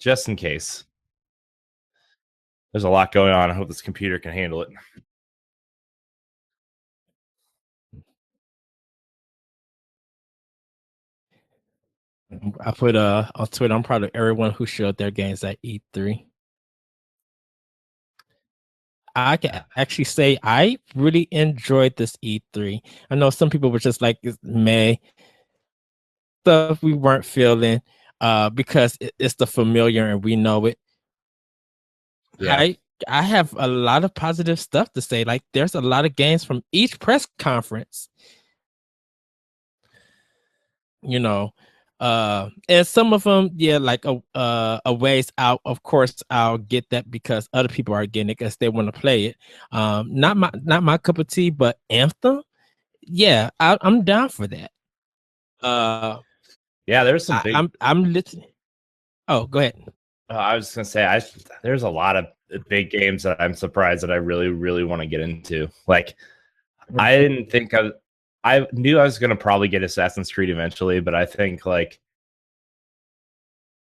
just in case. There's a lot going on. I hope this computer can handle it. I put on Twitter, I'm proud of everyone who showed their games at E3. I can actually say I really enjoyed this E3. I know some people were just like May stuff we weren't feeling because it's the familiar and we know it. Yeah. I have a lot of positive stuff to say. Like there's a lot of games from each press conference. You know, and some of them, yeah, like a ways out. Of course, I'll get that because other people are getting it because they want to play it. Not my cup of tea, but Anthem, yeah, I'm down for that. Yeah, there's some big. I'm listening. Oh, go ahead. I was gonna say, there's a lot of big games that I'm surprised that I really, really want to get into. Like, I didn't think I knew I was gonna probably get Assassin's Creed eventually, but I think like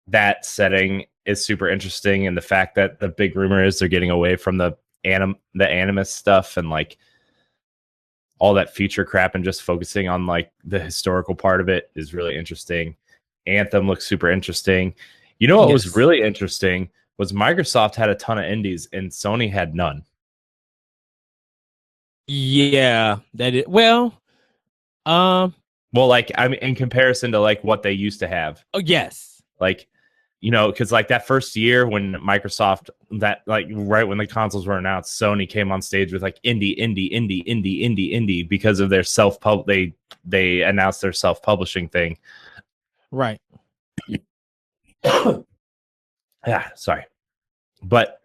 that setting is super interesting, and the fact that the big rumor is they're getting away from the animus stuff and like all that future crap and just focusing on like the historical part of it is really interesting. Anthem looks super interesting. You know what was really interesting was Microsoft had a ton of indies and Sony had none. Yeah, that is well. Like I mean, in comparison to like what they used to have. Oh yes. Like, you know, because like that first year when Microsoft, that like right when the consoles were announced, Sony came on stage with like indie because of their they announced their self-publishing thing. Right. Yeah, sorry. But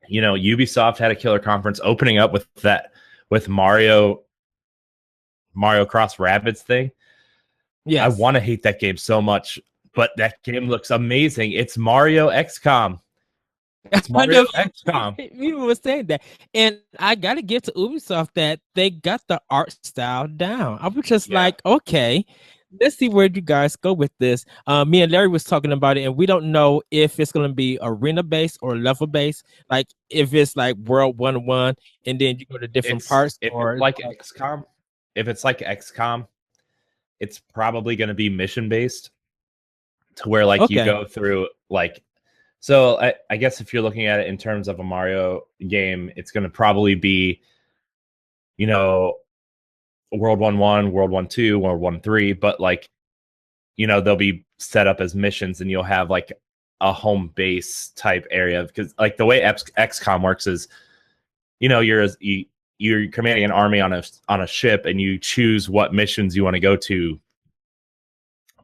you know, Ubisoft had a killer conference opening up with Mario Cross Rabbids thing. Yeah, I want to hate that game so much, but that game looks amazing. It's Mario XCOM. It's Mario XCOM. People were saying that, and I gotta give to Ubisoft that they got the art style down. I was just like, okay, let's see where you guys go with this. Me and Larry was talking about it, and we don't know if it's gonna be arena based or level based. Like if it's like World 1-1, and then you go to different parts, or like XCOM. If it's like XCOM, it's probably going to be mission based, to where like you go through like. So I guess if you're looking at it in terms of a Mario game, it's going to probably be, you know, World 1-1, World 1-2, World 1-3, but like, you know, they'll be set up as missions, and you'll have like a home base type area, because like the way XCOM works is, you know, you're commanding an army on a ship, and you choose what missions you want to go to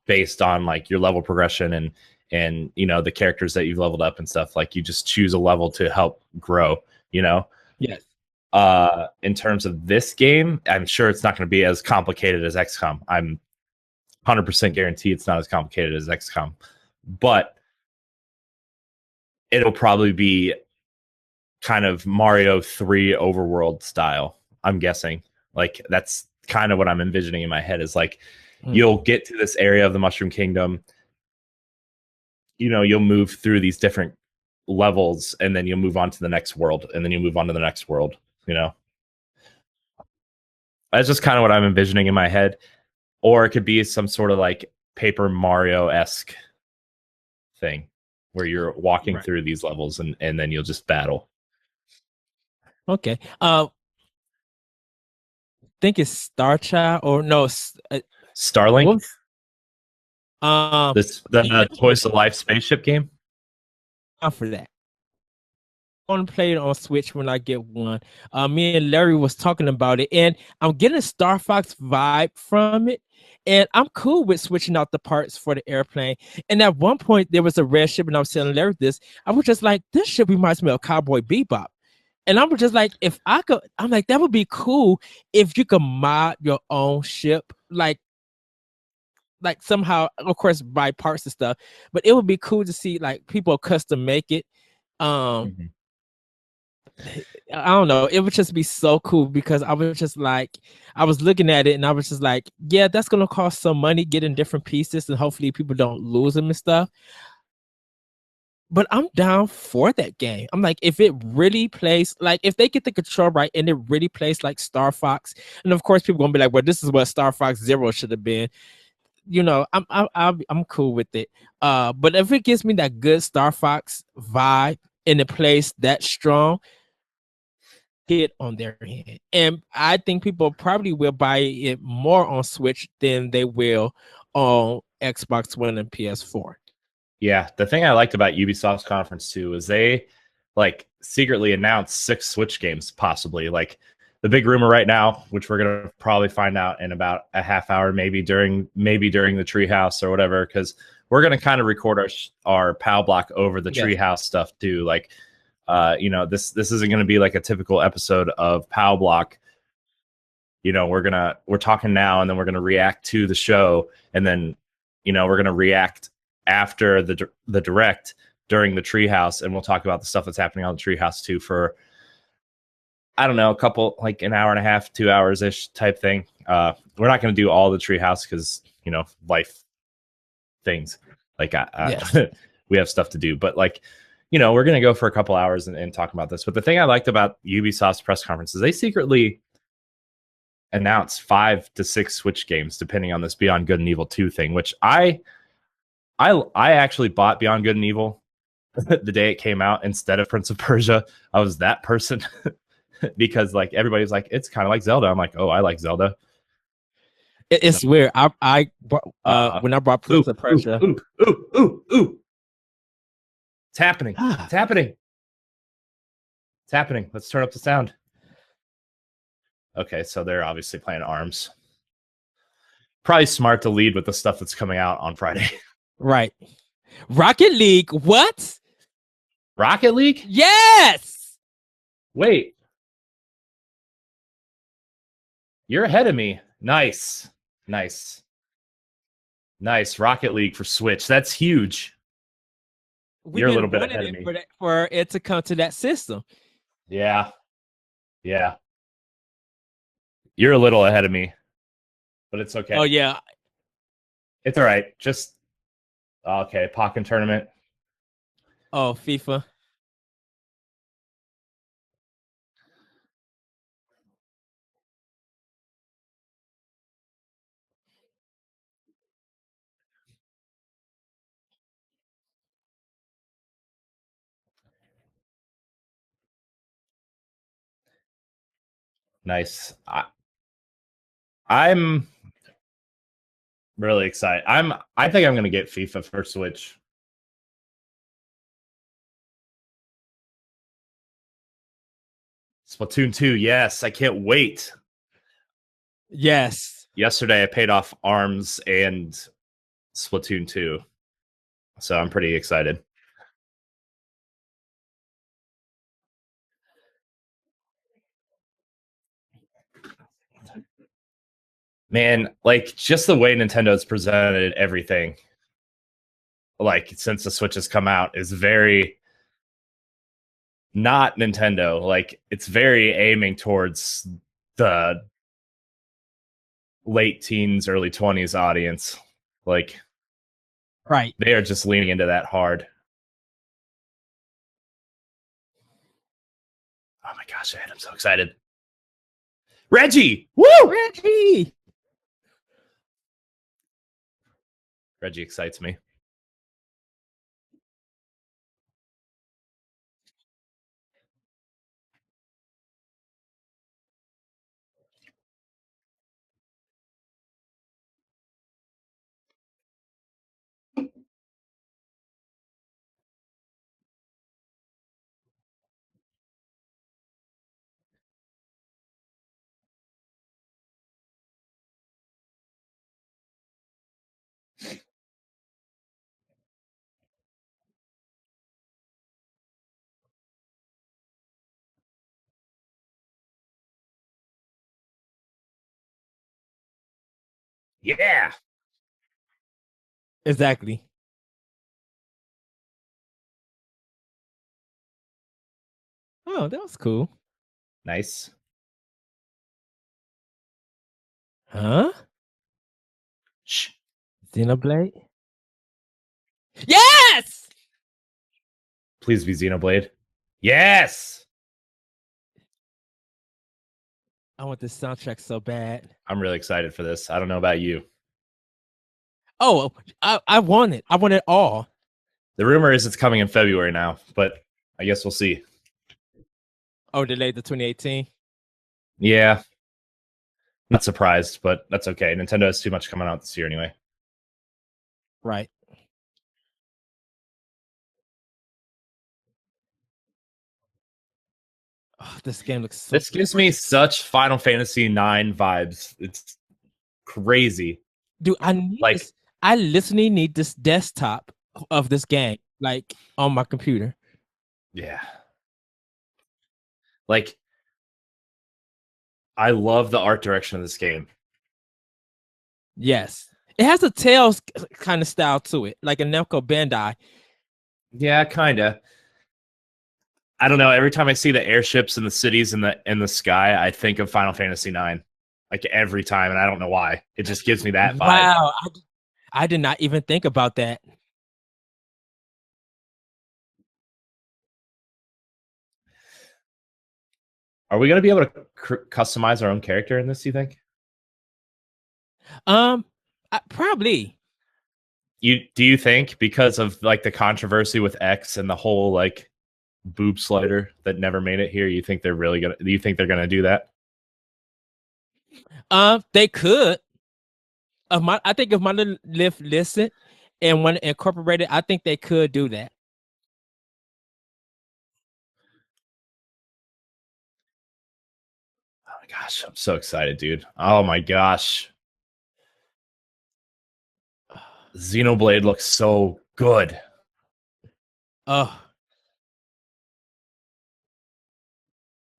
based on like your level progression and you know the characters that you've leveled up and stuff. Like you just choose a level to help grow, you know. Yes. In terms of this game, I'm sure it's not going to be as complicated as XCOM. I'm 100% guarantee it's not as complicated as XCOM, but it'll probably be kind of Mario 3 overworld style, I'm guessing. Like that's kind of what I'm envisioning in my head, is like you'll get to this area of the Mushroom Kingdom, you know, you'll move through these different levels, and then you'll move on to the next world, and then you move on to the next world, you know. That's just kind of what I'm envisioning in my head. Or it could be some sort of like Paper Mario-esque thing where you're walking through these levels, and then you'll just battle. Okay. Think it's Star Child or no Starlink. The Toys to Life spaceship game. For that, I want to play it on Switch when I get one. Me and Larry was talking about it, and I'm getting a Star Fox vibe from it, and I'm cool with switching out the parts for the airplane. And at one point, there was a red ship, and I was telling Larry this. I was just like, this ship reminds me of Cowboy Bebop. And I was just like, if I could, I'm like, that would be cool if you could mod your own ship, like somehow, of course, buy parts and stuff. But it would be cool to see like people custom make it. I don't know. It would just be so cool because I was just like, I was looking at it and I was just like, yeah, that's gonna cost some money getting different pieces, and hopefully people don't lose them and stuff. But I'm down for that game. I'm like, if it really plays like if they get the control right and it really plays like Star Fox, and of course people gonna be like, well, this is what Star Fox Zero should have been. You know, I'm cool with it. But if it gives me that good Star Fox vibe and it plays that strong, hit on their hand. And I think people probably will buy it more on Switch than they will on Xbox One and PS4. Yeah, the thing I liked about Ubisoft's conference too is they like secretly announced 6 Switch games possibly. Like the big rumor right now, which we're gonna probably find out in about a half hour, maybe during the Treehouse or whatever, because we're gonna kind of record our POW block over the Treehouse stuff too. Like, this isn't gonna be like a typical episode of POW block. We're talking now, and then we're gonna react to the show, and then we're gonna react after the direct during the Treehouse, and we'll talk about the stuff that's happening on the Treehouse too for I don't know, a couple like an hour and a half, 2 hours ish type thing. We're not going to do all the Treehouse because life things like Yes. we have stuff to do, but like we're going to go for a couple hours and talk about this. But the thing I liked about Ubisoft's press conference is they secretly announced 5 to 6 Switch games depending on this Beyond Good and Evil 2 thing, which I actually bought Beyond Good and Evil the day it came out instead of Prince of Persia. I was that person because like everybody's like, it's kind of like Zelda. I'm like, oh, I like Zelda. It's so weird. I when I brought Prince of Persia. Ooh. It's happening. It's happening. It's happening. Let's turn up the sound. Okay, so they're obviously playing ARMS. Probably smart to lead with the stuff that's coming out on Friday. Right. Rocket League. What? Rocket League? Yes. Wait. You're ahead of me. Nice. Rocket League for Switch. That's huge. You're a little bit ahead of me. For it to come to that system. Yeah. You're a little ahead of me, but it's okay. Oh, yeah. It's all right. Just, okay, Pokken Tournament. Oh, FIFA. Nice. I'm really excited. I think I'm going to get FIFA for Switch. Splatoon 2, yes, I can't wait. Yes. Yesterday I paid off ARMS and Splatoon 2. So I'm pretty excited. Man, like just the way Nintendo's presented everything, like since the Switch has come out, is very not Nintendo. Like it's very aiming towards the late teens, early 20s audience. Like, right. They are just leaning into that hard. Oh my gosh, I'm so excited. Reggie! Woo! Reggie excites me. Yeah. Exactly. Oh, that was cool. Nice. Huh? Shh. Xenoblade? Yes! Please be Xenoblade. Yes! I want this soundtrack so bad. I'm really excited for this. I don't know about you. Oh, I want it. I want it all. The rumor is it's coming in February now, but I guess we'll see. Oh, delayed to 2018? Yeah. Not surprised, but that's okay. Nintendo has too much coming out this year anyway. Right. Oh, this game looks so This gives me such Final Fantasy IX vibes. It's crazy. Dude, I need this. I literally need this desktop of this game, like on my computer. Yeah. Like, I love the art direction of this game. Yes. It has a Tales kind of style to it, like a Namco Bandai. Yeah, kind of. I don't know. Every time I see the airships and the cities in the sky, I think of Final Fantasy IX. Like every time, and I don't know why. It just gives me that vibe. Wow, I did not even think about that. Are we going to be able to customize our own character in this, you think? Probably. Do you think because of like the controversy with X and the whole like boob slider that never made it here, you think they're really gonna do that? They could. I think if my little lift listened and when incorporated, I think they could do that. Oh my gosh, I'm so excited, dude. Oh my gosh. Xenoblade looks so good. Oh.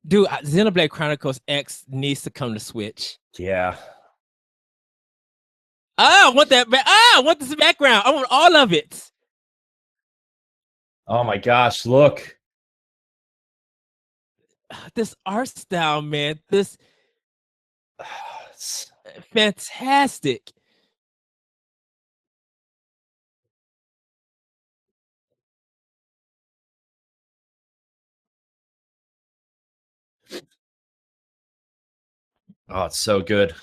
Dude, Xenoblade Chronicles X needs to come to Switch. Yeah. I want that. I want this background. I want all of it. Oh my gosh, look. This art style, man. This fantastic. Oh, it's so good.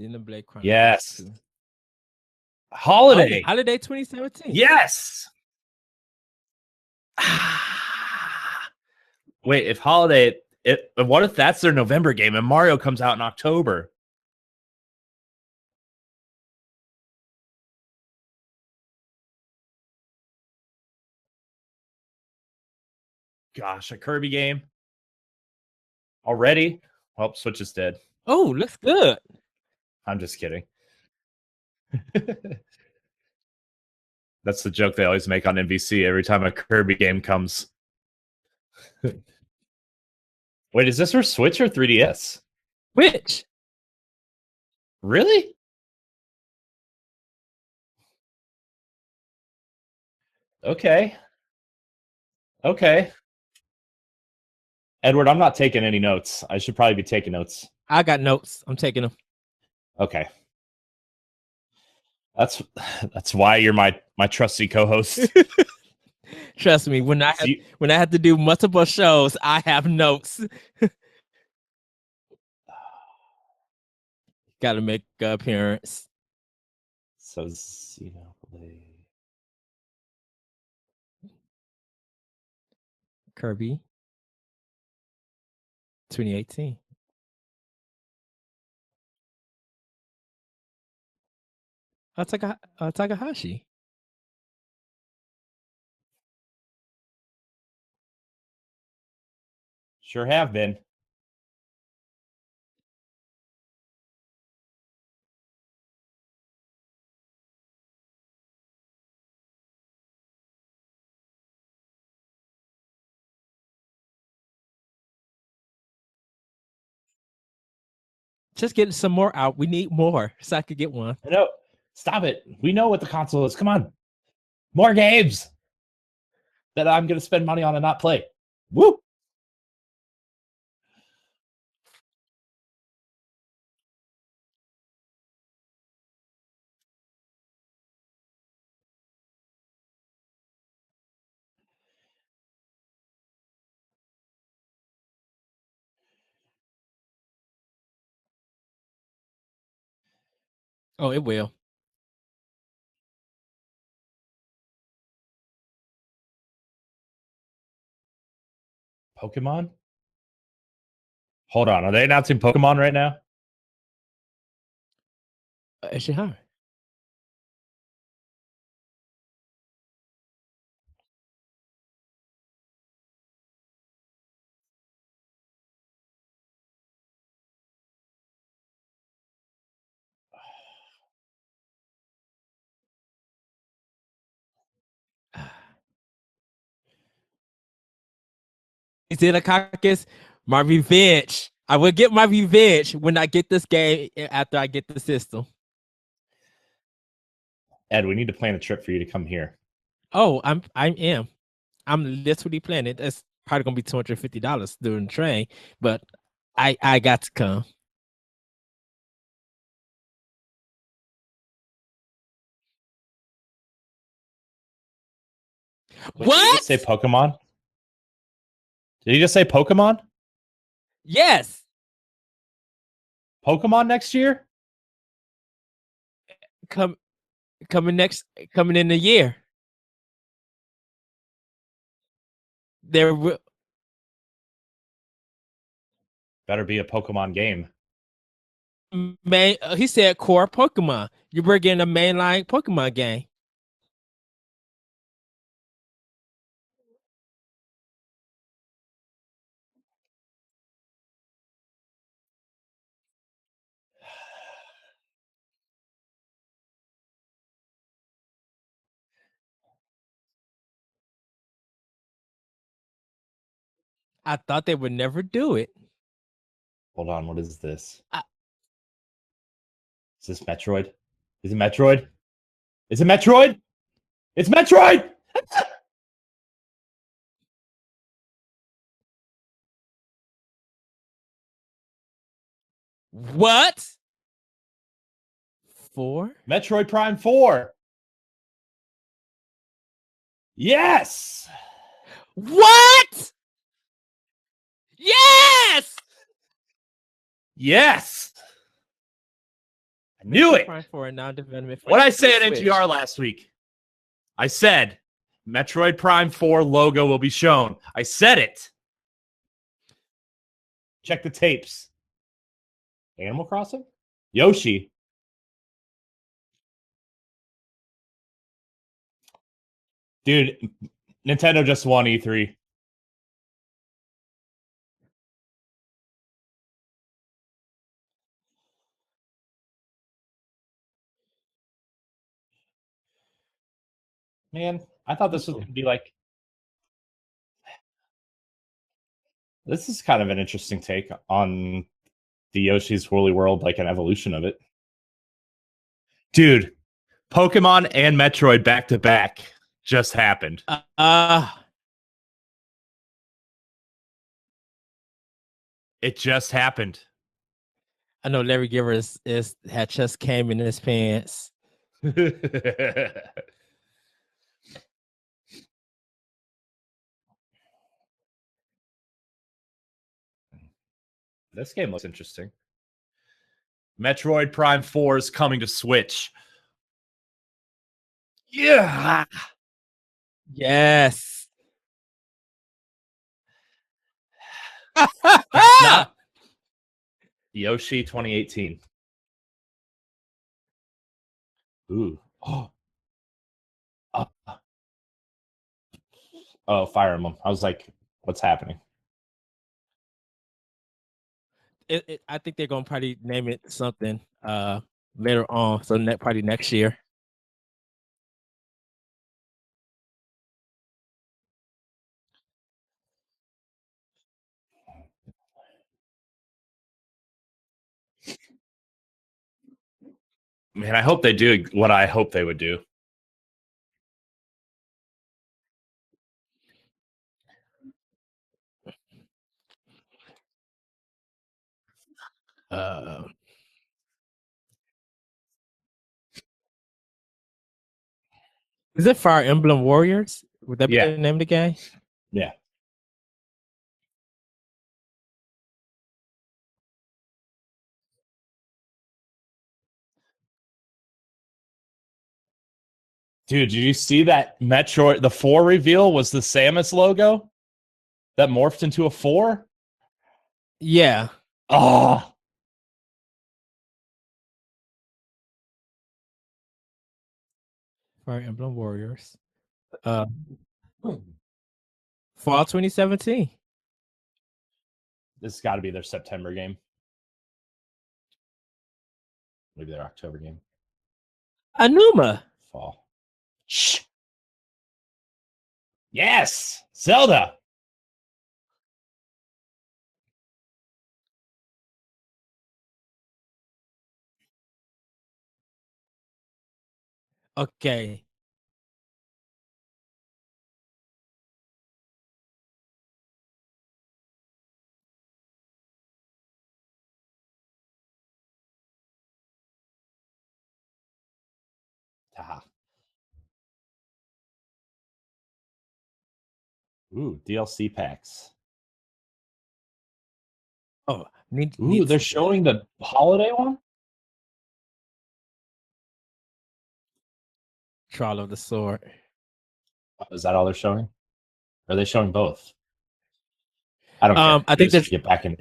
Xenoblade Chronicles. Yes. Holiday. Oh, Holiday 2017. Yes. Wait, if Holiday, what if that's their November game and Mario comes out in October? Gosh, a Kirby game already? Well, Switch is dead. Oh, looks good. I'm just kidding. That's the joke they always make on NBC every time a Kirby game comes. Wait, is this for Switch or 3DS? Which? Really? Okay. Okay. Edward, I'm not taking any notes. I should probably be taking notes. I got notes. I'm taking them. Okay. That's why you're my trusty co-host. Trust me, when I have to do multiple shows, I have notes. Got to make an appearance. So Xenoblade. Kirby 2018. Takahashi. Sure have been. Just get some more out. We need more so I could get one. No, stop it. We know what the console is. Come on. More games that I'm going to spend money on and not play. Woo! Oh, it will. Pokemon? Hold on. Are they announcing Pokemon right now? It should hard. Xenococcus, my revenge. I will get my revenge when I get this game after I get the system. Ed, we need to plan a trip for you to come here. Oh, I am. I'm literally planning. It's probably gonna be $250 during the train, but I got to come. Wait, What? did you just say Pokemon? Did you just say Pokemon? Yes. Pokemon next year? Coming in the year. There will Better be a Pokemon game. he said core Pokemon. You were getting a mainline Pokemon game. I thought they would never do it. Hold on, what is this? Is this Metroid? Is it Metroid? Is it Metroid? It's Metroid! What? 4? Metroid Prime 4. Yes! What? Yes! Yes! I knew it! Prime 4 now development. What I say at NGR last week? I said Metroid Prime 4 logo will be shown. I said it. Check the tapes. Animal Crossing? Yoshi. Dude, Nintendo just won E3. Man, I thought this was going to be like... This is kind of an interesting take on the Yoshi's Woolly World, like an evolution of it. Dude, Pokemon and Metroid back to back just happened. It just happened. I know Larry Giver had just came in his pants. This game looks interesting. Metroid Prime 4 is coming to Switch. Yeah. Yes. Not Yoshi 2018. Ooh. Oh, Fire Emblem. I was like, what's happening? I think they're gonna probably name it something later on, so probably next year. Man, I hope they do what I hope they would do. Is it Fire Emblem Warriors? Would that be Yeah. the name of the game? Yeah. Dude, did you see that Metroid? The 4 reveal was the Samus logo that morphed into a 4. Yeah. Oh, Fire Emblem Warriors. Uh, Fall 2017. this has got to be their September game. Maybe their October game. Anuma. Fall. Shh. Yes, Zelda. Okay. Haha. Ooh, DLC packs. Oh, Ooh, they're showing the holiday one? Trial of the Sword. Is that all they're showing? Or are they showing both? I don't care. I think Just that's get back in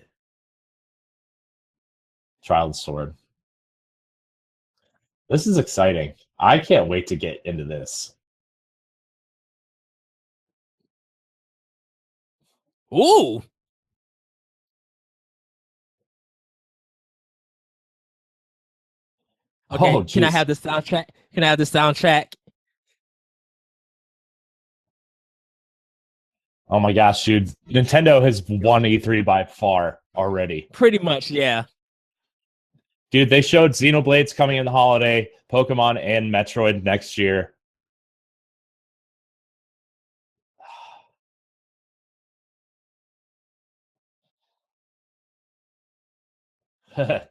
Trial of the Sword. This is exciting. I can't wait to get into this. ooh. Okay, Oh, can I jeez. have the soundtrack? Can I have the soundtrack? Oh my gosh, dude. Nintendo has won E3 by far already. Pretty much, yeah. Dude, they showed Xenoblade's coming in the holiday, Pokemon and Metroid next year.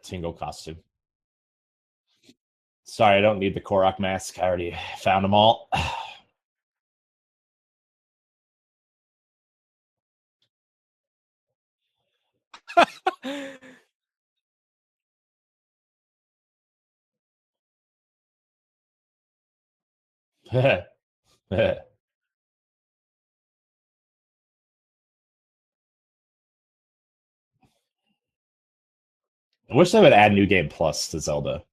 Tingle costume. Sorry, I don't need the Korok mask. I already found them all. I wish they would add New Game Plus to Zelda.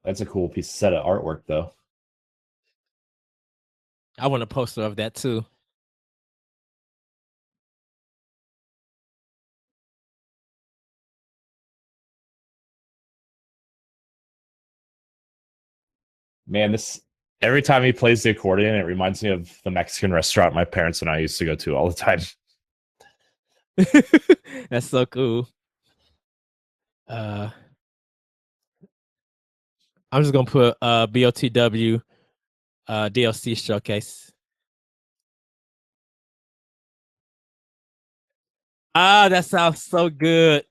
That's a cool piece set of artwork, though. I want a poster of that too. Man, this every time he plays the accordion, it reminds me of the Mexican restaurant my parents and I used to go to all the time. That's so cool. I'm just gonna put BOTW DLC showcase. Ah, that sounds so good.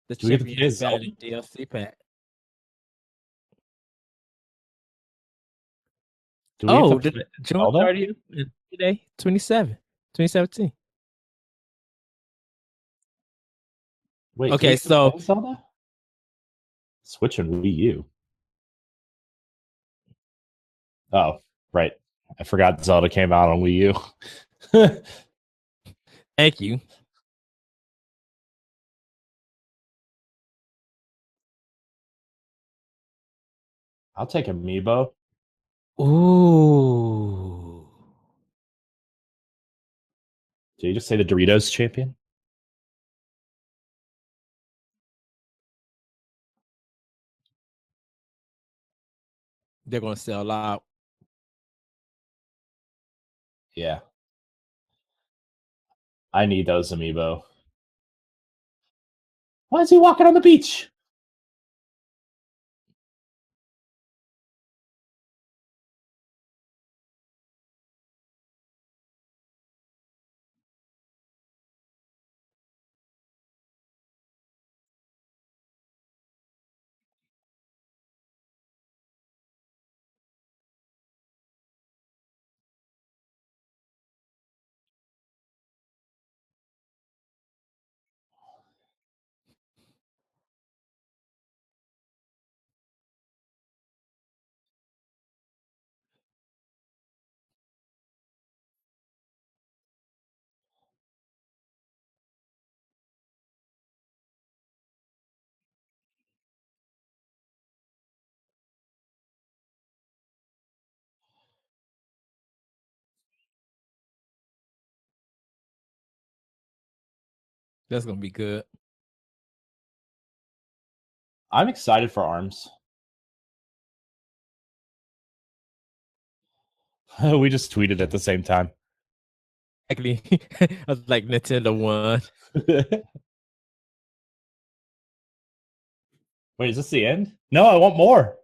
The Do we get to play Champions as Zelda? Ballad DLC pack. Do we get to Oh, play June Zelda? 30th, today, 2017. Wait, do we Okay, get to so play Zelda? Switch and Wii U. Oh, right. I forgot Zelda came out on Wii U. thank you. I'll take Amiibo. Ooh. Did you just say the Doritos champion? They're gonna sell out. Yeah. I need those Amiibo. Why is he walking on the beach? That's gonna be good. I'm excited for ARMS. We just tweeted at the same time. Exactly. I was like Nintendo won. Wait, is this the end? No, I want more.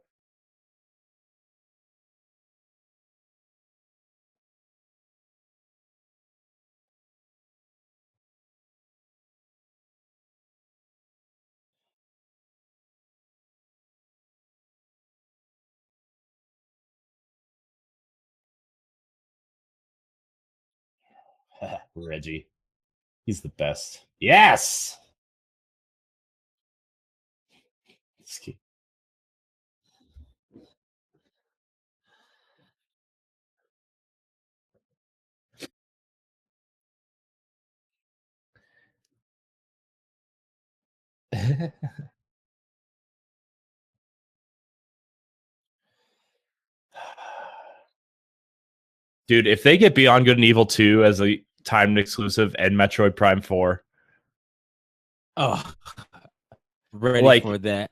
Reggie. He's the best. Yes! Dude, if they get Beyond Good and Evil 2 as a timed exclusive and Metroid Prime 4, oh, ready for that.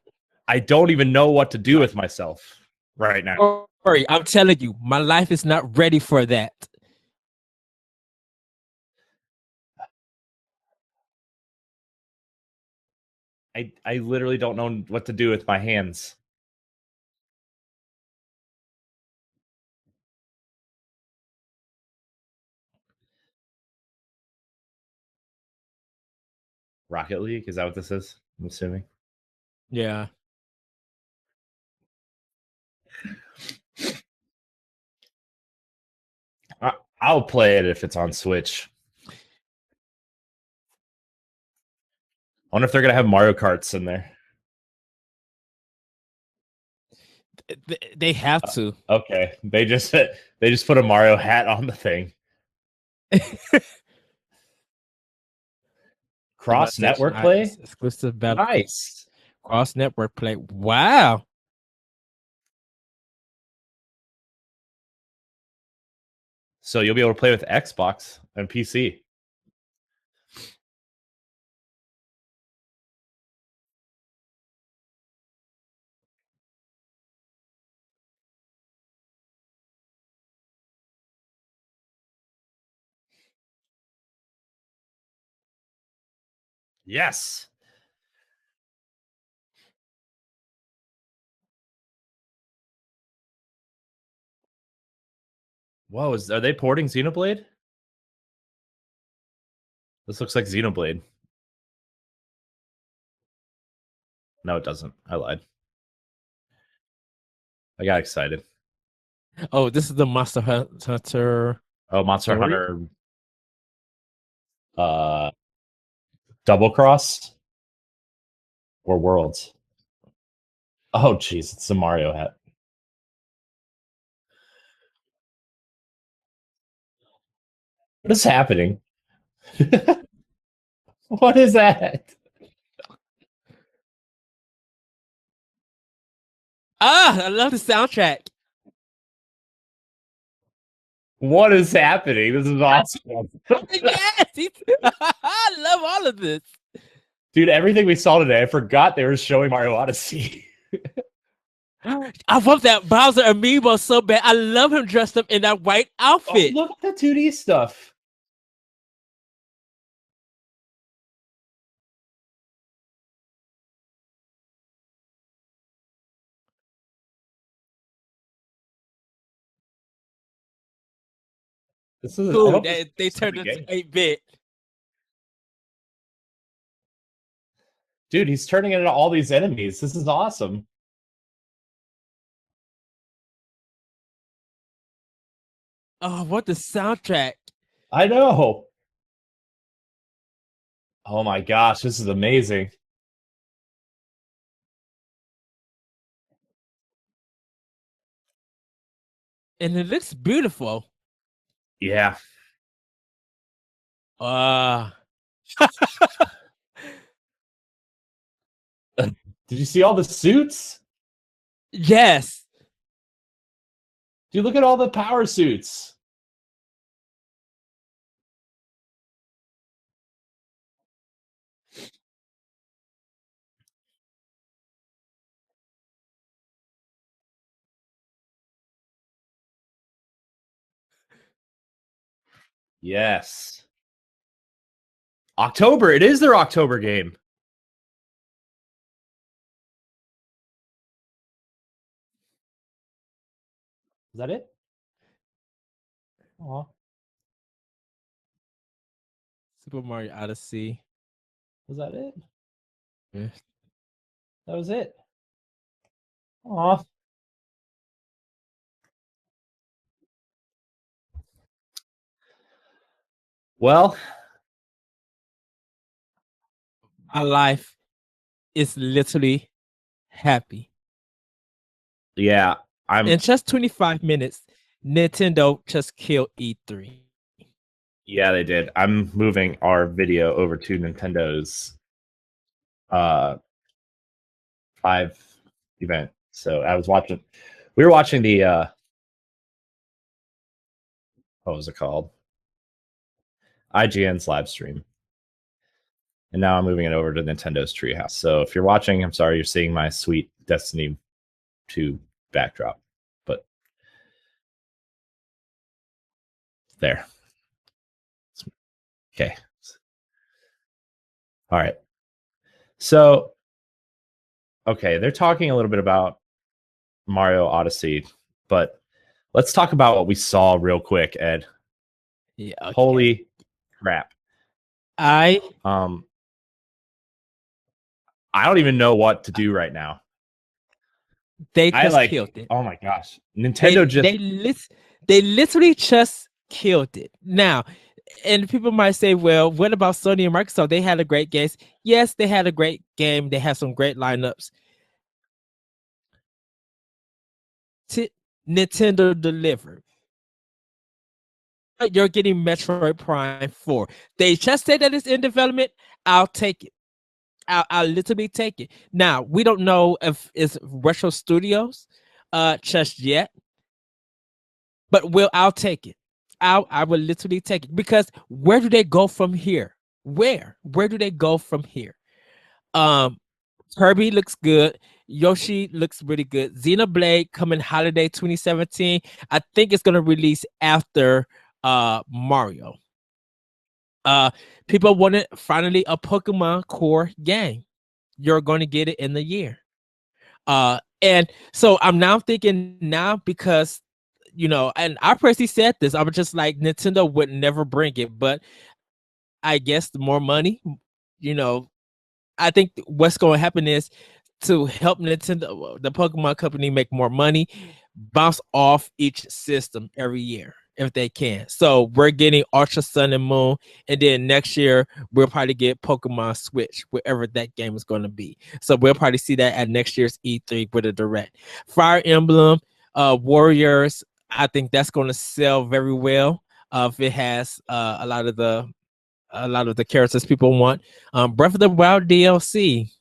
I don't even know what to do with myself right now. Sorry, I'm telling you, my life is not ready for that. I literally don't know what to do with my hands. Rocket League? Is that what this is? I'm assuming. Yeah. I'll play it if it's on Switch. I wonder if they're gonna have Mario Karts in there. They have to. Okay, they just put a Mario hat on the thing. Cross network play, exclusive battle. Nice. Cross network play. Wow. So you'll be able to play with Xbox and PC. Yes. Whoa, are they porting Xenoblade? This looks like Xenoblade. No, it doesn't. I lied. I got excited. Oh, this is the Monster Hunter. Oh, Monster Hunter. Double Cross or Worlds. Oh, jeez, it's the Mario hat. What is happening? What is that? I love the soundtrack. What is happening? This is awesome. Yes, I love all of this. Dude, everything we saw today, I forgot they were showing Mario Odyssey. I love that Bowser amiibo so bad. I love him dressed up in that white outfit. Oh, look at the 2D stuff. This is cool. They turned it to 8-bit. Dude, he's turning it into all these enemies. This is awesome. Oh, what the soundtrack. I know. Oh my gosh, this is amazing. And it looks beautiful. Yeah. Did you see all the suits? Yes. Dude, look at all the power suits. Yes. October. It is their October game. Is that it? Aw. Super Mario Odyssey. Was that it? Yeah. That was it. Aw. Well, My life is literally happy. yeah, In just 25 minutes, Nintendo just killed E3. Yeah, they did. I'm moving our video over to Nintendo's 5 event. So we were watching the what was it called? IGN's live stream. And now I'm moving it over to Nintendo's Treehouse. So if you're watching, I'm sorry you're seeing my sweet Destiny 2 backdrop. But there. Okay. All right. So okay, they're talking a little bit about Mario Odyssey, but let's talk about what we saw real quick, Ed. Yeah. Okay. Holy crap. I don't even know what to do right now. They just killed it. Oh my gosh. Nintendo they literally just killed it. Now, and people might say, well, what about Sony and Microsoft? They had a great game. Yes, they had a great game. They had some great lineups. Nintendo delivered. You're getting Metroid Prime 4. They just said that it's in development. I'll take it. I'll literally take it. Now, we don't know if it's Retro Studios just yet, but I'll take it. I will literally take it, because where do they go from here? Where do they go from here? Kirby looks good. Yoshi looks really good. Xenoblade coming holiday 2017. I think it's gonna release after Mario. People wanted finally a Pokemon core game. You're going to get it in the year. And so I'm now thinking because, and I personally said this, I was just like, Nintendo would never bring it, but I guess the more money, I think what's going to happen is, to help Nintendo, the Pokemon company, make more money, bounce off each system every year if they can. So we're getting Ultra Sun and Moon, and then next year we'll probably get Pokemon Switch, wherever that game is going to be. So we'll probably see that at next year's E3 with a direct. Fire Emblem, Warriors, I think that's going to sell very well if it has a lot of the characters people want. Breath of the Wild DLC,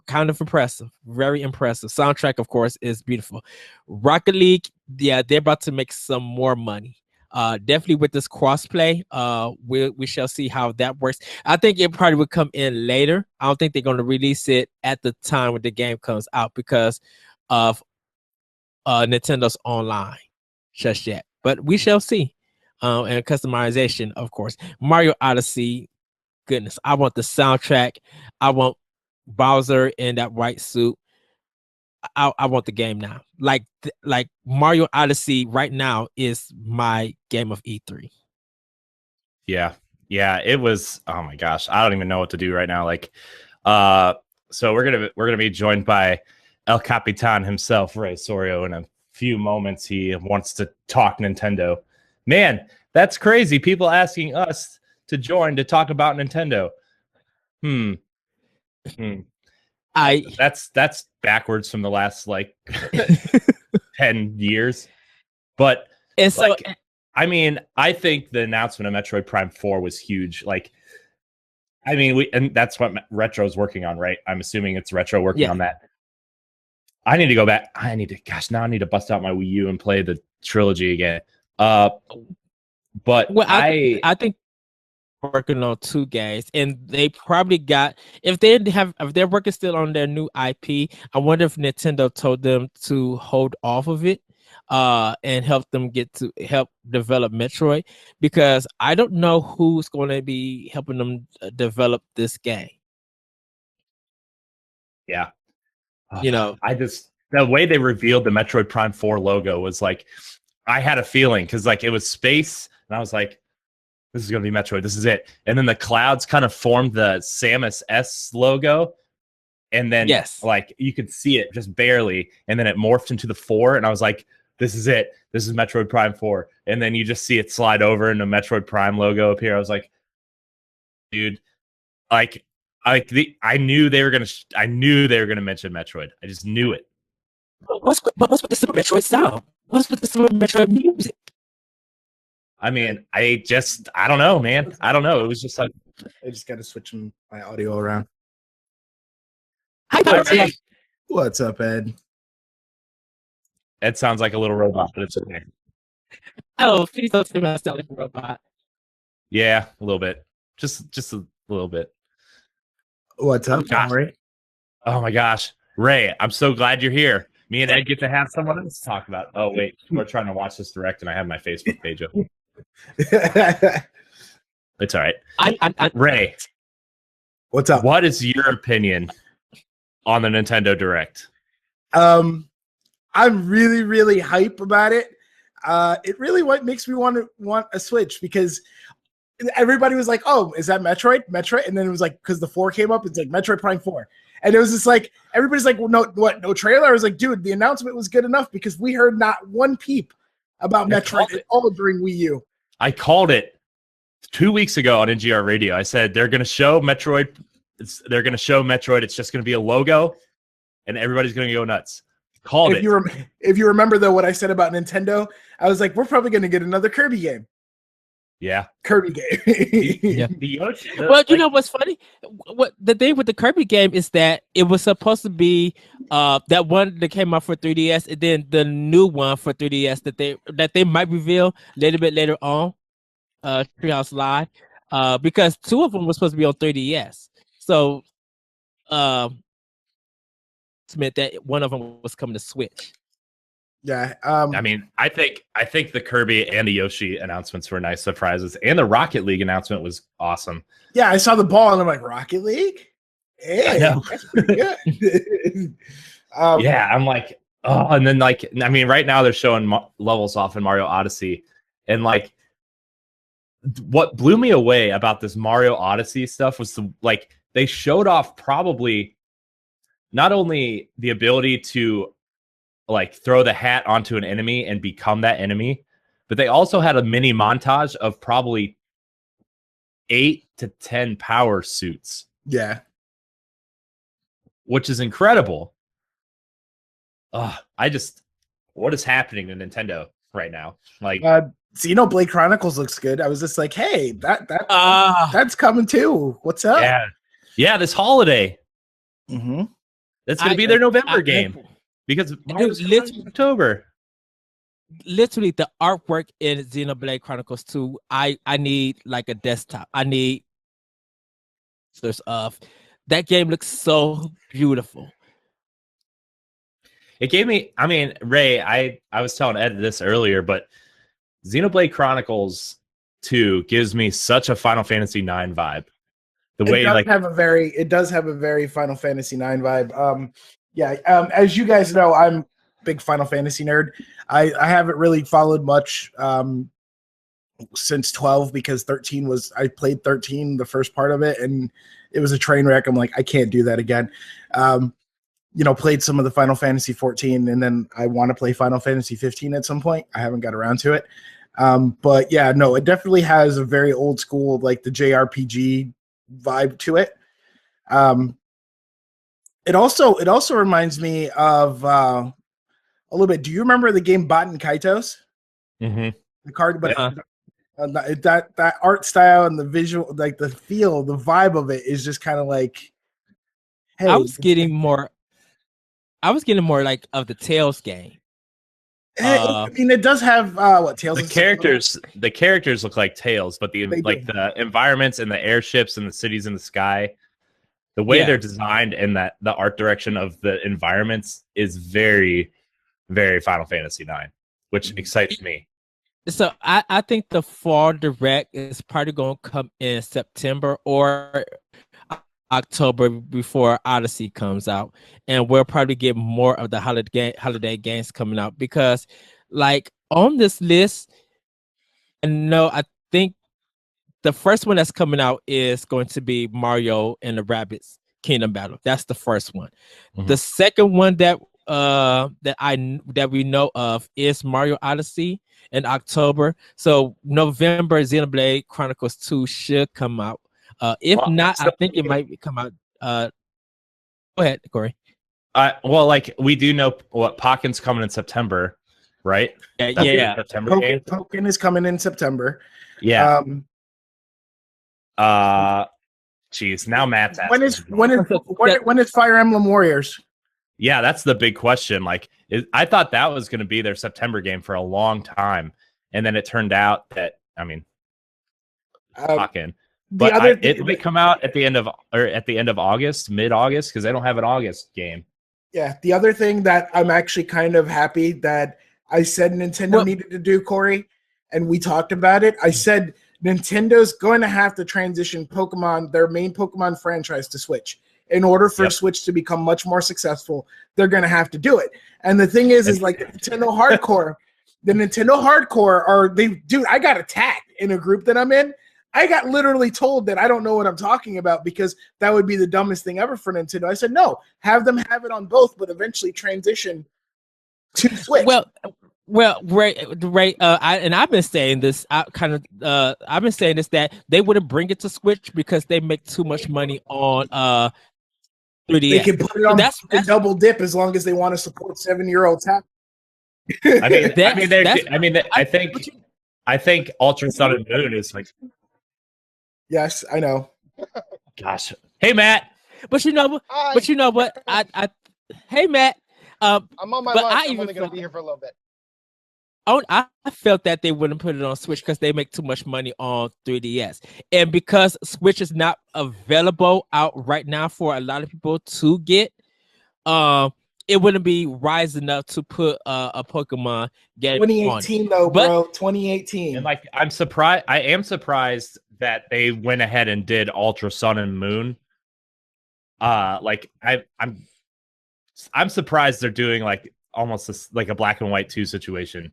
kind of impressive, very impressive. Soundtrack, of course, is beautiful. Rocket League, yeah, they're about to make some more money. Definitely with this crossplay, we shall see how that works. I think it probably would come in later. I don't think they're going to release it at the time when the game comes out because of Nintendo's online just yet. But we shall see. And customization, of course. Mario Odyssey, goodness, I want the soundtrack. I want Bowser in that white suit. I want the game now. Like Mario Odyssey right now is my game of E3. Yeah, it was. Oh my gosh, I don't even know what to do right now. So we're gonna be joined by El Capitan himself, Rey Osorio, in a few moments. He wants to talk Nintendo. Man, that's crazy. People asking us to join to talk about Nintendo. That's backwards from the last 10 years. But it's I mean, I think the announcement of Metroid Prime 4 was huge. And that's what Retro's working on, right? I'm assuming it's Retro working on that. I need to go back. Now I need to bust out my Wii U and play the trilogy again. But I think working on 2 games, and they probably got, if they're working still on their new IP, I wonder if Nintendo told them to hold off of it and help develop Metroid, because I don't know who's going to be helping them develop this game. Yeah. You know, the way they revealed the Metroid Prime 4 logo was like, I had a feeling, because like it was space, and I was like, this is going to be Metroid. This is it. And then the clouds kind of formed the Samus S logo. And then like you could see it just barely. And then it morphed into the 4. And I was like, this is it. This is Metroid Prime 4. And then you just see it slide over and the Metroid Prime logo appear. I was like, dude, I knew they were gonna mention Metroid. I just knew it. What's with the Super Metroid sound? What's with the Super Metroid music? I mean, I don't know, man. I don't know. It was just like, I just got to switch my audio around. Hi, Ed. What's up, Ed? Ed sounds like a little robot, but it's okay. Oh, please don't say I sound like a robot. Yeah, a little bit. Just a little bit. What's up, Corey? Oh my gosh, Ray! I'm so glad you're here. Me and Ed get to have someone else to talk about. Oh wait, we're trying to watch this direct, and I have my Facebook page open. It's all right. Ray, what's up? What is your opinion on the Nintendo Direct? I'm really, really hype about it. It really makes me want a Switch, because everybody was like, "Oh, is that Metroid?" And then it was like, because the 4 came up, it's like Metroid Prime 4, and it was just like everybody's like, "Well, no trailer." I was like, "Dude, the announcement was good enough," because we heard not one peep about Metroid at all during Wii U. I called it 2 weeks ago on NGR Radio. I said they're going to show Metroid. They're going to show Metroid. It's just going to be a logo, and everybody's going to go nuts. Called it. If you remember though, what I said about Nintendo, I was like, we're probably going to get another Kirby game. Yeah, Kirby game. Yeah. Well, you know what's funny? What the thing with the Kirby game is that it was supposed to be that one that came out for 3DS, and then the new one for 3DS that they might reveal a little bit later on, Treehouse Live, because 2 of them were supposed to be on 3DS. So, it meant that one of them was coming to Switch. Yeah. I mean, I think the Kirby and the Yoshi announcements were nice surprises, and the Rocket League announcement was awesome. Yeah, I saw the ball and I'm like, Rocket League? Hey, I know. That's pretty good. Yeah, I'm like, oh, and then like, I mean, right now they're showing levels off in Mario Odyssey, and like, what blew me away about this Mario Odyssey stuff was they showed off probably not only the ability to like throw the hat onto an enemy and become that enemy, but they also had a mini montage of probably 8 to 10 power suits. Yeah. Which is incredible. What is happening to Nintendo right now? Like, Xenoblade Chronicles looks good. I was just like, hey, that's coming too. What's up? Yeah, this holiday. Mm-hmm. That's going to be their November game. Because Mario's in October. Literally, the artwork in Xenoblade Chronicles 2, I need like a desktop. I need that game looks so beautiful. It gave me, I mean, Ray, I was telling Ed this earlier, but Xenoblade Chronicles 2 gives me such a Final Fantasy 9 vibe. It does have a very Final Fantasy 9 vibe. As you guys know, I'm a big Final Fantasy nerd. I haven't really followed much since 12, because 13 I played 13, the first part of it, and it was a train wreck. I'm like, I can't do that again. Played some of the Final Fantasy 14, and then I want to play Final Fantasy 15 at some point. I haven't got around to it. But yeah, no, it definitely has a very old school, like the JRPG vibe to it. It also reminds me of a little bit. Do you remember the game Baten Kaitos? Mm-hmm. The card, but that art style and the visual, like the feel, the vibe of it is just kind of like. Hey, I was getting more like of the Tales game. I mean, it does have what Tales. The characters look like Tales, but the environments and the airships and the cities in the sky. The way they're designed and that the art direction of the environments is very, very Final Fantasy 9. which excites me. So I think the fall direct is probably going to come in September or October before Odyssey comes out, and we'll probably get more of the holiday games coming out, because like on this list, I think the first one that's coming out is going to be Mario and the Rabbids Kingdom Battle. That's the first one. Mm-hmm. The second one that we know of is Mario Odyssey in October. So November, Xenoblade Chronicles 2 should come out. If not, I think it might come out. Go ahead, Corey. Well, like we do know what Pokken's coming in September, right? Yeah. September game. Pokken is coming in September. Yeah. Geez, now Matt's asking. When is Fire Emblem Warriors? Yeah, that's the big question. Like, I thought that was going to be their September game for a long time, and then it turned out that Pokken. But it may come out at the end of August, mid-August, because they don't have an August game. Yeah, the other thing that I'm actually kind of happy that I said Nintendo needed to do, Corey, and we talked about it. I said Nintendo's going to have to transition Pokemon, their main Pokemon franchise, to Switch. In order for Switch to become much more successful, they're going to have to do it. And the thing is like the Nintendo Hardcore dude, I got attacked in a group that I'm in. I got literally told that I don't know what I'm talking about because that would be the dumbest thing ever for Nintendo. I said, no, have them have it on both, but eventually transition to Switch. Well, Ray, I've been saying this. I've been saying this, that they wouldn't bring it to Switch because they make too much money on 3DS. They can put it on that's double dip as long as they want to support 7-year-old tap. I think Ultra Sun and Moon is like. Yes, I know. Gosh, hey Matt. But you know what? Hey Matt. I'm on my lunch. I'm only going to be here for a little bit. I felt that they wouldn't put it on Switch because they make too much money on 3DS. And because Switch is not available out right now for a lot of people to get, it wouldn't be wise enough to put a Pokemon game 2018 though, bro. 2018. And like I am surprised that they went ahead and did Ultra Sun and Moon. I'm surprised they're doing like almost like a Black and White 2 situation.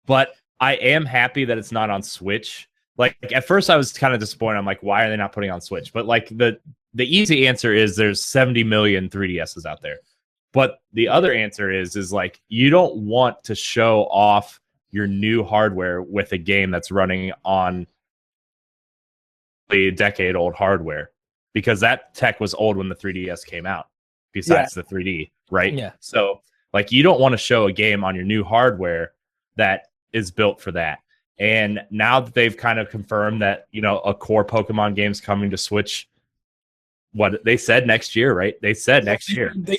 But I am happy that it's not on Switch. Like at first I was kind of disappointed. I'm like, why are they not putting it on Switch? But like the easy answer is there's 70 million 3DSs out there. But the other answer is like you don't want to show off your new hardware with a game that's running on a decade-old hardware, because that tech was old when the 3DS came out, besides the 3D, right? Yeah. So like you don't want to show a game on your new hardware that is built for that. And now that they've kind of confirmed that, a core Pokemon game's coming to Switch, what they said next year, right? They said next year. They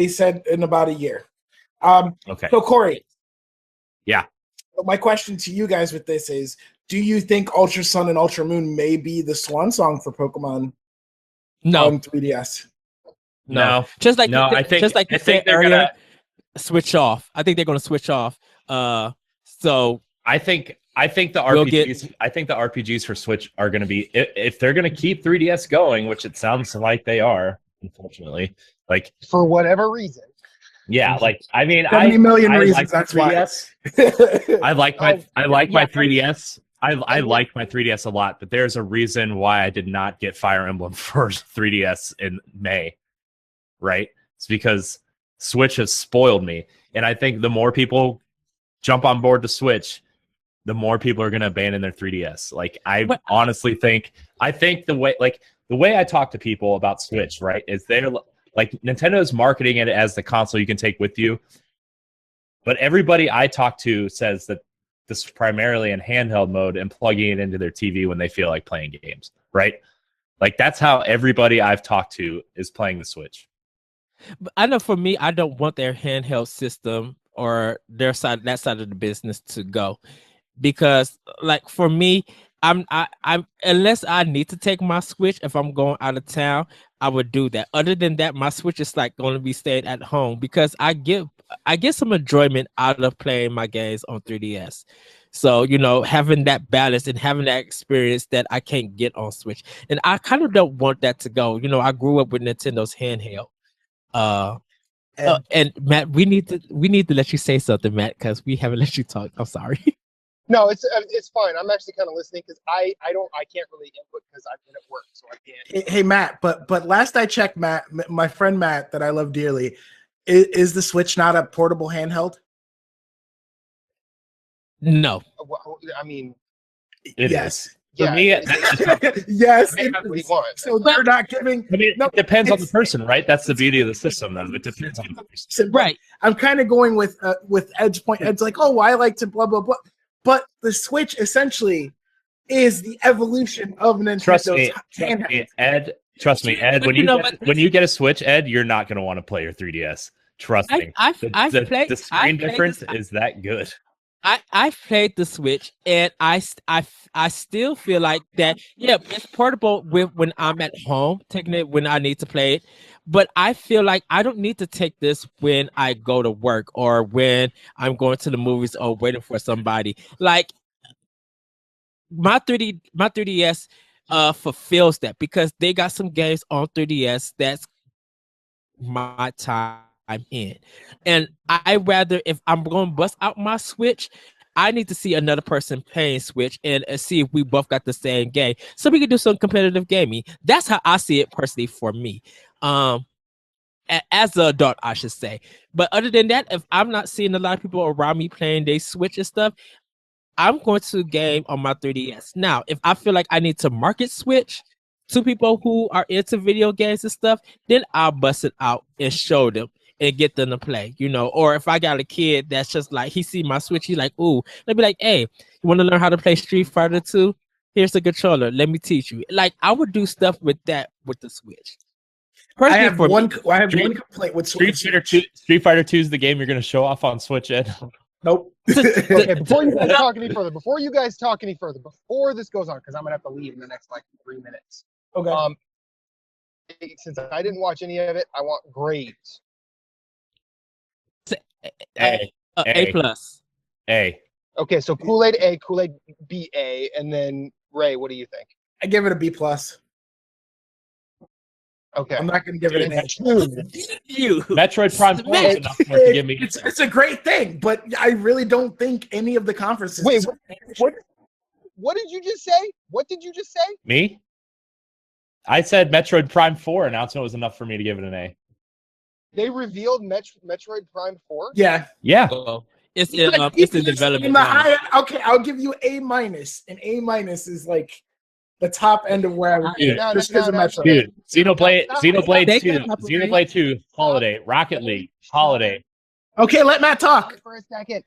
said in about a year. Okay. So Corey. Yeah. My question to you guys with this is, do you think Ultra Sun and Ultra Moon may be the swan song for Pokemon on 3DS? No. I think they're gonna switch off. I think they're gonna switch off. So I think the RPGs. I think the RPGs for Switch are going to be, if they're going to keep 3DS going, which it sounds like they are, unfortunately. Like for whatever reason. Yeah, like I mean, 70 million reasons. Like that's 3DS. I like my 3DS. I like my 3DS a lot, but there's a reason why I did not get Fire Emblem for 3DS in May. Right? It's because Switch has spoiled me, and I think the more people jump on board to Switch, the more people are going to abandon their 3DS. Like honestly think the way I talk to people about Switch, right, is they're like Nintendo is marketing it as the console you can take with you. But everybody I talk to says that this is primarily in handheld mode and plugging it into their TV when they feel like playing games, right? Like that's how everybody I've talked to is playing the Switch. But I know for me, I don't want their handheld system or that side of the business to go, because like for me, I'm unless I need to take my Switch if I'm going out of town, I would do that. Other than that, my Switch is like going to be staying at home because I get some enjoyment out of playing my games on 3DS. So, having that balance and having that experience that I can't get on Switch. And I kind of don't want that to go. I grew up with Nintendo's handheld. And Matt, we need to let you say something, Matt, because we haven't let you talk. I'm sorry. No, it's fine. I'm actually kind of listening because I can't really input because I've been at work, so I can't. Hey Matt, but last I checked, Matt, my friend Matt that I love dearly, is the Switch not a portable handheld? No. I mean, yes. For me, yes. So they're not giving. I mean, it depends on the person, right? That's the beauty of the system, though. It depends on the person. Right. I'm kind of going with Ed's point. Ed's like, oh, well, I like to blah blah blah, but the Switch essentially is the evolution of Nintendo's Trust me, Ed. Trust me, Ed. When you get a Switch, Ed, you're not going to want to play your 3DS. Trust me. The screen difference is that good. I played the Switch and I still feel like that. Yeah, it's portable when I'm at home, taking it when I need to play it. But I feel like I don't need to take this when I go to work or when I'm going to the movies or waiting for somebody. Like my 3DS fulfills that because they got some games on 3DS that's my time in. And I rather, if I'm going to bust out my Switch, I need to see another person playing Switch and see if we both got the same game so we can do some competitive gaming. That's how I see it personally for me. As an adult, I should say. But other than that, if I'm not seeing a lot of people around me playing their Switch and stuff, I'm going to game on my 3DS. Now, if I feel like I need to market Switch to people who are into video games and stuff, then I'll bust it out and show them and get them to play, or if I got a kid that's just like, he see my Switch, he's like, ooh, let me like, hey, you want to learn how to play Street Fighter 2? Here's a controller. Let me teach you. Like, I would do stuff with that with the Switch. I have one complaint with Switch. Street Fighter 2 is the game you're going to show off on Switch, Ed. Nope. Okay, before you guys talk any further, before this goes on, because I'm gonna have to leave in the next 3 minutes. Okay. Since I didn't watch any of it, I want grades. A plus. A. Okay, so Kool-Aid A, Kool-Aid B A, and then Ray, what do you think? I give it a B plus. Okay. I'm not going to give it an A. Metroid Prime 4 is enough for it to give me. It's a great thing, but I really don't think any of the conferences. Wait, what did you just say? What did you just say? Me? I said Metroid Prime 4 announcement was enough for me to give it an A. They revealed Metroid Prime 4? Yeah. Yeah. It's in development. Okay, I'll give you A minus. An A minus is like the top end of where I would be. Just because of Metroid. Dude, Xenoblade 2, Xenoblade 2, Holiday, Rocket League, Holiday. Okay, let Matt talk for a second.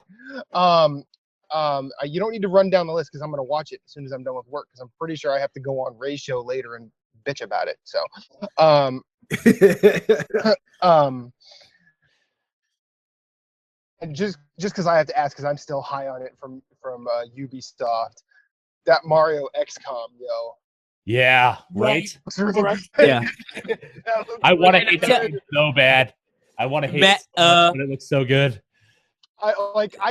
You don't need to run down the list because I'm going to watch it as soon as I'm done with work because I'm pretty sure I have to go on Ray's show later and bitch about it. So, and just because I have to ask because I'm still high on it from Ubisoft. That Mario XCOM, yo. Yeah, right. Yeah. I want to hate that game so bad. I want to hate it, but it looks so good. I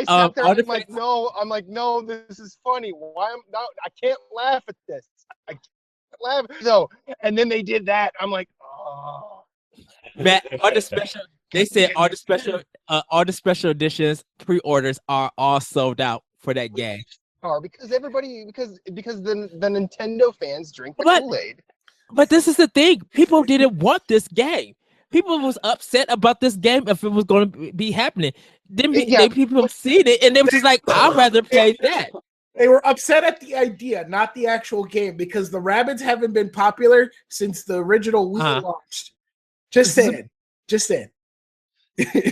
sat there and I'm like, no, this is funny. Why I can't laugh at this. I can't laugh. So, and then they did that. I'm like, oh. Matt, they said all the special editions pre-orders are all sold out for that game. Because the Nintendo fans drink the Kool-Aid. But this is the thing. People didn't want this game. People was upset about this game if it was going to be happening. Then people seen it and they were just like, I'd rather play that. They were upset at the idea, not the actual game, because the Rabbids haven't been popular since the original Wii launched. Just saying.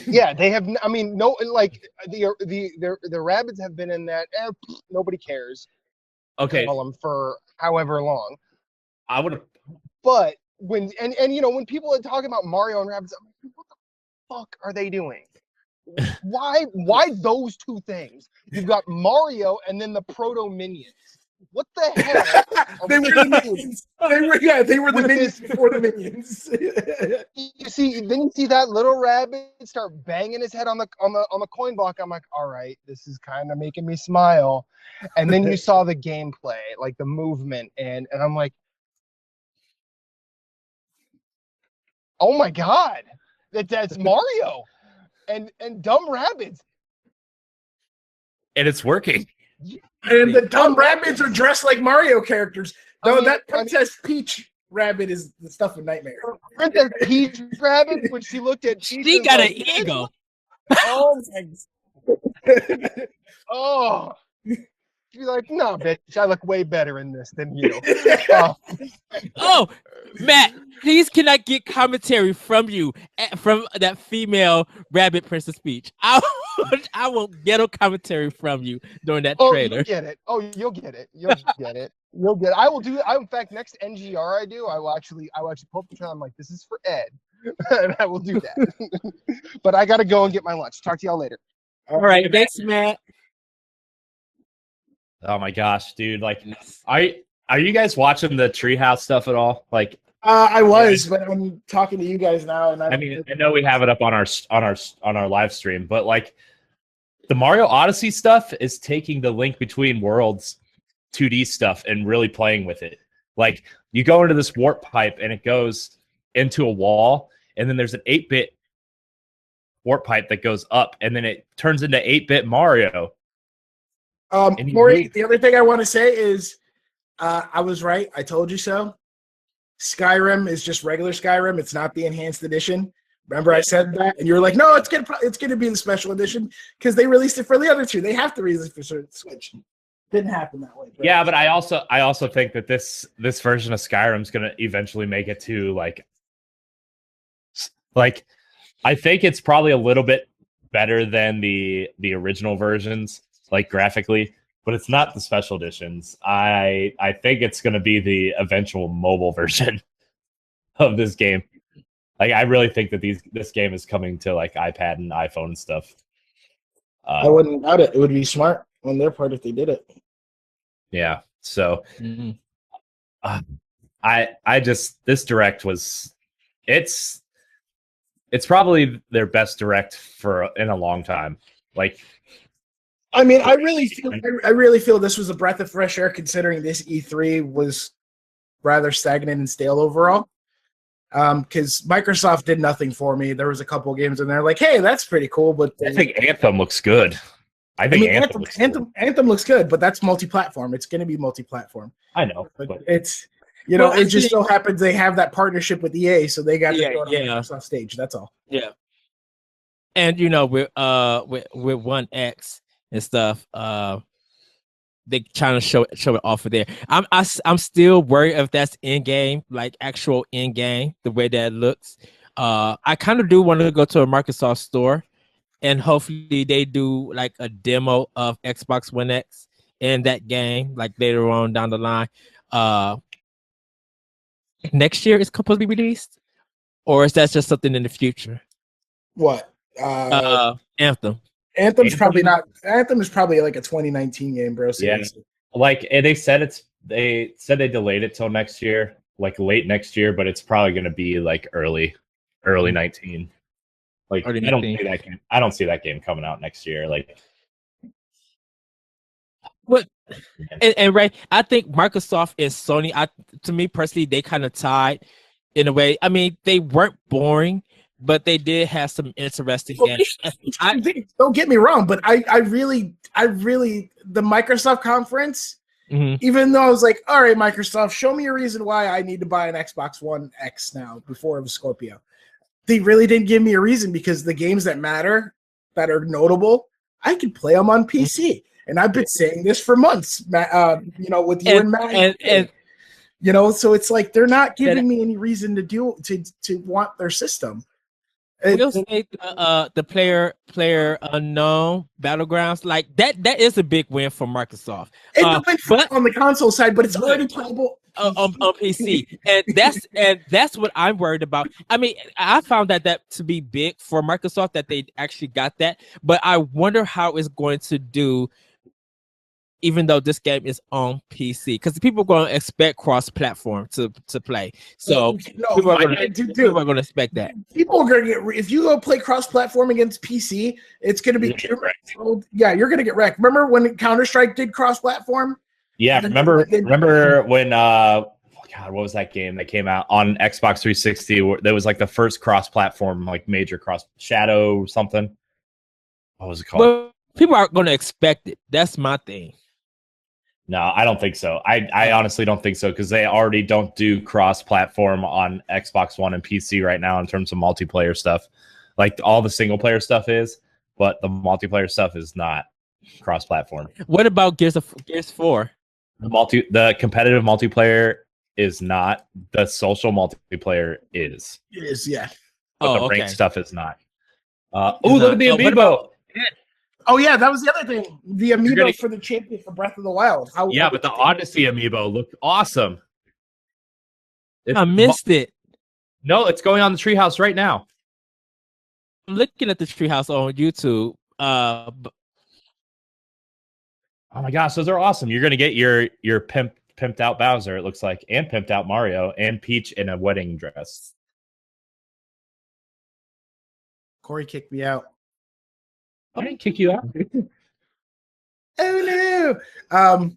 Yeah, they have. I mean, no, like the Rabbids have been in that. Nobody cares. Okay, them for however long. I would have. But when when people are talking about Mario and Rabbids, I'm like, what the fuck are they doing? Why those two things? You've got Mario and then the proto minions. what the hell? They were the minions. They were the minions before the minions. Then you see that little rabbit start banging his head on the coin block. I'm like, all right, this is kind of making me smile. And then you saw the gameplay, like the movement, and I'm like, oh my god, that's Mario and dumb rabbits. And it's working. And the dumb rabbits are dressed like Mario characters. Though that Princess Peach rabbit is the stuff of nightmare. Princess Peach rabbit, when she looked at Peach, she got an ego. Oh oh. She's like, no, bitch, I look way better in this than you. Oh, Matt, please can I get commentary from you, from that female rabbit Princess Peach? I want ghetto commentary from you during that trailer. You'll get it. Oh, you'll get it. You'll get it. You'll get it. I will do. In fact, next NGR I do, I will actually pull up the trailer. I'm like, this is for Ed, and I will do that. But I gotta go and get my lunch. Talk to y'all later. All right, thanks, Matt. Oh my gosh, dude! Like, are you guys watching the Treehouse stuff at all? Like, I was, but I'm talking to you guys now, and I mean, I know we have it up on our live stream, but like, the Mario Odyssey stuff is taking the Link Between Worlds 2D stuff and really playing with it. Like, you go into this warp pipe and it goes into a wall, and then there's an 8-bit warp pipe that goes up, and then it turns into 8-bit Mario. Maury, the other thing I want to say is I was right. I told you so. Skyrim is just regular Skyrim. It's not the enhanced edition. Remember I said that? And you were like, no, it's gonna be the special edition because they released it for the other two. They have to release it for Switch. Didn't happen that way. Bro. Yeah, but I also think that this version of Skyrim is gonna eventually make it to like I think it's probably a little bit better than the original versions, like graphically, but it's not the special editions. I think it's going to be the eventual mobile version of this game. Like, I really think that this game is coming to like iPad and iPhone and stuff. I wouldn't doubt it. It would be smart on their part if they did it. Yeah. So, I just, this direct was, it's probably their best direct in a long time. Like, I mean, I really feel this was a breath of fresh air considering this E3 was rather stagnant and stale overall. Because Microsoft did nothing for me. There was a couple games in there like, hey, that's pretty cool, but I think Anthem looks good. Anthem looks good, but that's multi-platform. It's going to be multi-platform. I know, but it's it just so happens they have that partnership with EA, so they got to go on the Microsoft stage. That's all. Yeah, and with One X and stuff, they trying to show it off of there. I'm still worried if that's in game, like actual in game, the way that it looks. I kind of do want to go to a Microsoft store, and hopefully they do like a demo of Xbox One X in that game, like later on down the line. Next year it's supposed to be released, or is that just something in the future? What? Anthem. Anthem's probably not. Anthem is probably like a 2019 game, bro. Seriously. Yeah, like they said they delayed it till next year, like late next year, but it's probably going to be like early 19. Like early 19. I don't see that game coming out next year. Like, what? And Ray, I think Microsoft and Sony, to me personally, they kind of tied in a way. I mean, they weren't boring, but they did have some interesting games. Don't get me wrong, but I really, the Microsoft conference, even though I was like, all right, Microsoft, show me a reason why I need to buy an Xbox One X now before it was Scorpio. They really didn't give me a reason because the games that matter, that are notable, I could play them on PC. And I've been saying this for months, with you and Matt. And so it's like they're not giving me any reason to want their system. We'll say the player unknown battlegrounds, like that is a big win for Microsoft. It's a win on the console side, but it's already playable on PC, and that's what I'm worried about. I mean, I found that to be big for Microsoft that they actually got that, but I wonder how it's going to do even though this game is on PC, because people are going to expect cross-platform to play. So people are going to expect that. People are going to get, if you go play cross-platform against PC, it's going to be you're going to get wrecked. Remember when Counter-Strike did cross-platform? Yeah, remember when God, what was that game that came out on Xbox 360? That was like the first cross-platform, like major cross Shadow something. What was it called? Well, people are going to expect it. That's my thing. No, I don't think so. I honestly don't think so, because they already don't do cross-platform on Xbox One and PC right now in terms of multiplayer stuff. Like all the single-player stuff is, but the multiplayer stuff is not cross-platform. What about Gears 4? The competitive multiplayer is not. The social multiplayer is. It is, yeah. But the ranked stuff is not. Look at the amiibo. Oh yeah, that was the other thing. The amiibo for the champion for Breath of the Wild. But the Odyssey amiibo looked awesome. I missed it. No, it's going on the Treehouse right now. I'm looking at the Treehouse on YouTube. Oh my gosh, those are awesome! You're gonna get your pimped out Bowser, it looks like, and pimped out Mario, and Peach in a wedding dress. Corey kicked me out. I didn't kick you out. Oh no! Oh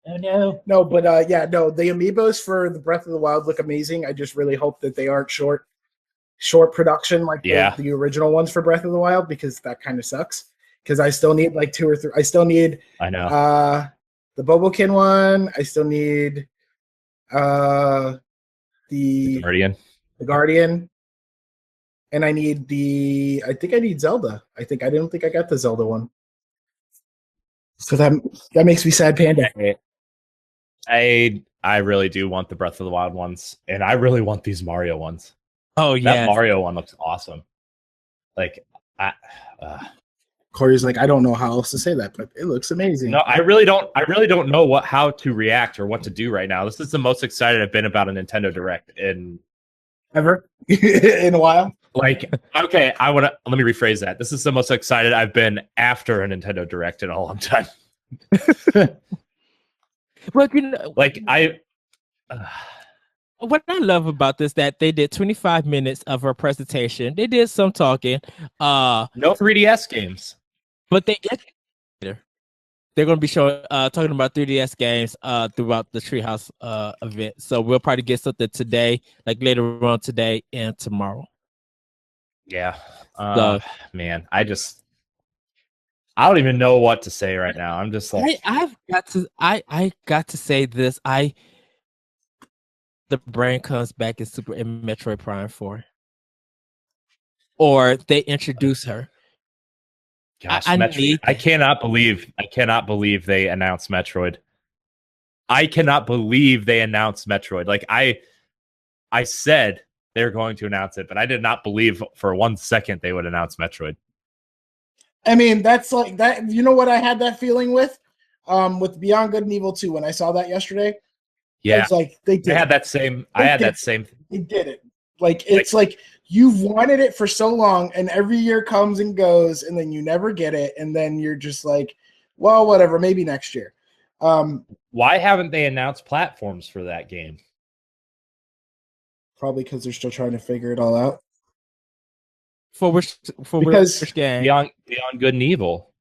no! No, but the amiibos for the Breath of the Wild look amazing. I just really hope that they aren't short production like the original ones for Breath of the Wild, because that kind of sucks. Because I still need like 2 or 3. I still need. I know. The Bobokin one. I still need. The Guardian. And I need I think I need Zelda. I don't think I got the Zelda one. So that makes me sad, Panda. I really do want the Breath of the Wild ones, and I really want these Mario ones. Oh yeah, that Mario one looks awesome. Like, Corey's like, I don't know how else to say that, but it looks amazing. No, I really don't know how to react or what to do right now. This is the most excited I've been about a Nintendo Direct ever in a while. Like, okay, let me rephrase that. This is the most excited I've been after a Nintendo Direct in a long time. Well, what I love about this, that they did 25 minutes of her presentation. They did some talking. No 3DS games, but they're going to be showing talking about 3DS games throughout the Treehouse event. So we'll probably get something today, like later on today and tomorrow. Yeah. Man, I don't even know what to say right now. I'm just like, I got to say this. The brain comes back in Metroid Prime 4, or they introduce her. Gosh, I cannot believe they announced Metroid. I cannot believe they announced Metroid. Like, I said they're going to announce it, but I did not believe for 1 second they would announce Metroid. I mean, that's like that. You know what I had that feeling with Beyond Good and Evil 2 when I saw that yesterday. Yeah, it's like they had that same. I had that same. They did it. Like, it's like you've wanted it for so long, and every year comes and goes, and then you never get it, and then you're just like, well, whatever, maybe next year. Why haven't they announced platforms for that game? Probably because they're still trying to figure it all out. Which game? Beyond Good and Evil.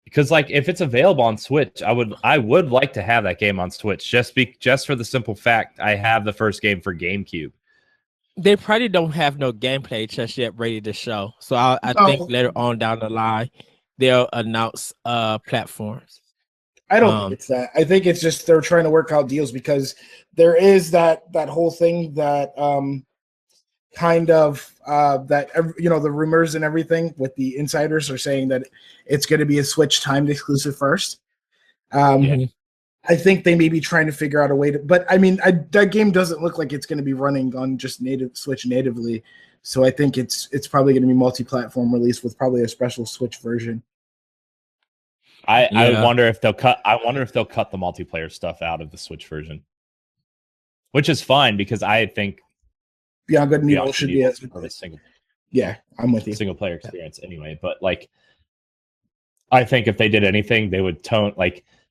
Because, like, if it's available on Switch, I would like to have that game on Switch, just for the simple fact I have the first game for GameCube. They probably don't have no gameplay just yet ready to show. So I think later on down the line they'll announce platforms. I don't think it's that. I think it's just they're trying to work out deals, because there is that whole thing that kind of that, you know, the rumors and everything with the insiders are saying that it's going to be a Switch timed exclusive first. I think they may be trying to figure out a way to, but I mean, that game doesn't look like it's going to be running on just Switch natively. So I think it's probably going to be multi-platform release with probably a special Switch version. I wonder if they'll cut. I wonder if they'll cut the multiplayer stuff out of the Switch version, which is fine, because I think Beyond Good and Evil should be a single. Yeah, I'm with you. Single player experience anyway. But, like, I think if they did anything, they would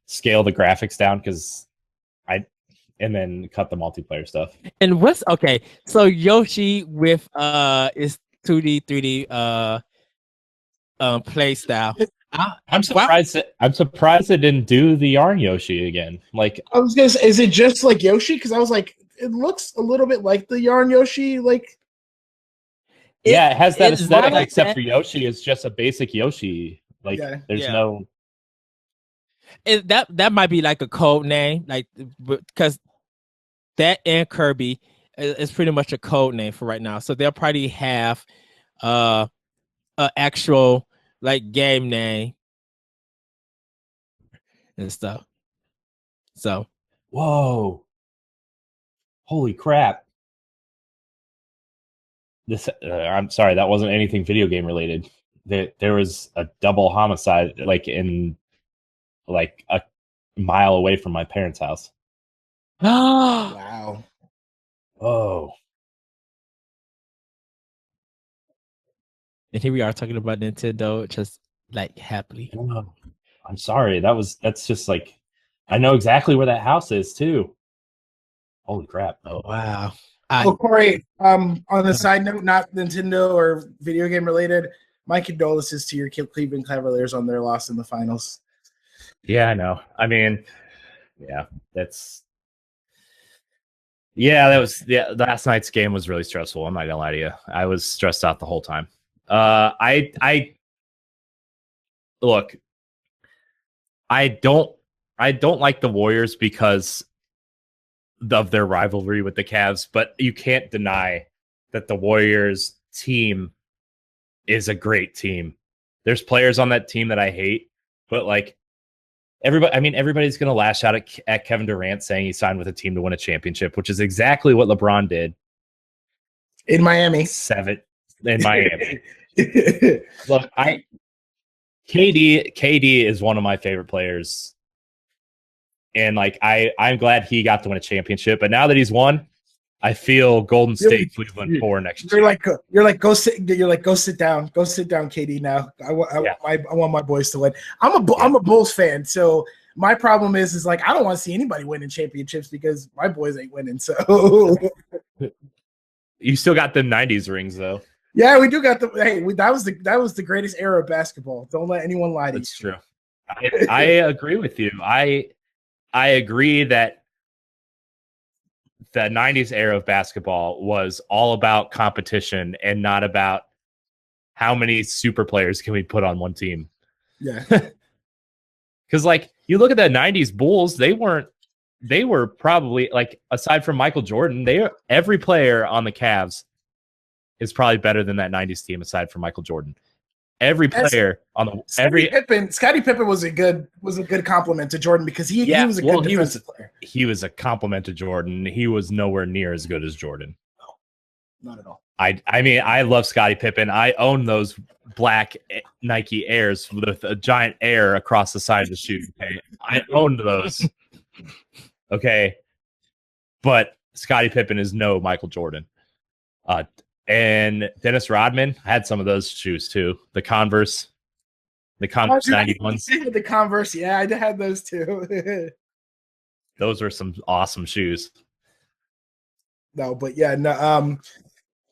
scale the graphics down and then cut the multiplayer stuff. And what's okay? So Yoshi with is 2D, 3D play style. I'm surprised. I'm surprised they didn't do the Yarn Yoshi again. Like I was gonna say, is it just like Yoshi? Because I was like, it looks a little bit like the Yarn Yoshi. Like, yeah, it has that aesthetic, like except that. for Yoshi, it's just a basic Yoshi. Like there's no. That might be like a code name, like because that and Kirby is pretty much a code name for right now. So they'll probably have an actual like game name and stuff. So Whoa. Holy crap. This I'm sorry, that wasn't anything video game related. There was a double homicide like in like a mile away from my parents' house. wow. Oh. And here we are talking about Nintendo just like happily. Oh, I'm sorry. That's just like I know exactly where that house is too. Holy crap. Oh wow. Well, Corey, on the side note, not Nintendo or video game related, my condolences to your Cleveland Cavaliers on their loss in the finals. Yeah, I know. I mean, yeah, last night's game was really stressful. I'm not gonna lie to you. I was stressed out the whole time. I look, I don't like the Warriors because of their rivalry with the Cavs, but you can't deny that the Warriors team is a great team. There's players on that team that I hate, but like everybody's going to lash out at Kevin Durant saying he signed with a team to win a championship, which is exactly what LeBron did in Miami. In Miami. Look, KD is one of my favorite players. And like I'm glad he got to win a championship, but now that he's won, I feel Golden State Cleveland 4 next year. You're like go sit down, KD. Now I want my boys to win. I'm a Bulls fan, so my problem is like I don't want to see anybody winning championships because my boys ain't winning. So you still got the '90s rings though. Yeah, we do got the. Hey, that was the greatest era of basketball. Don't let anyone lie to you. That's true. I agree with you. I agree that the 90s era of basketball was all about competition and not about how many super players can we put on one team. Yeah. Because like you look at the 90s Bulls, they were probably like, aside from Michael Jordan, every player on the Cavs is probably better than that 90s team aside from Michael Jordan. Every player on the Scottie Pippen was a good compliment to Jordan because he was a good defensive player. He was a compliment to Jordan. He was nowhere near as good as Jordan. No, not at all. I mean, I love Scottie Pippen. I own those black Nike Airs with a giant air across the side of the shoe. Okay? I owned those. Okay. But Scottie Pippen is no Michael Jordan. And Dennis Rodman had some of those shoes too. The Converse 91s. The Converse, yeah, I had those too. Those were some awesome shoes. No, but yeah, no.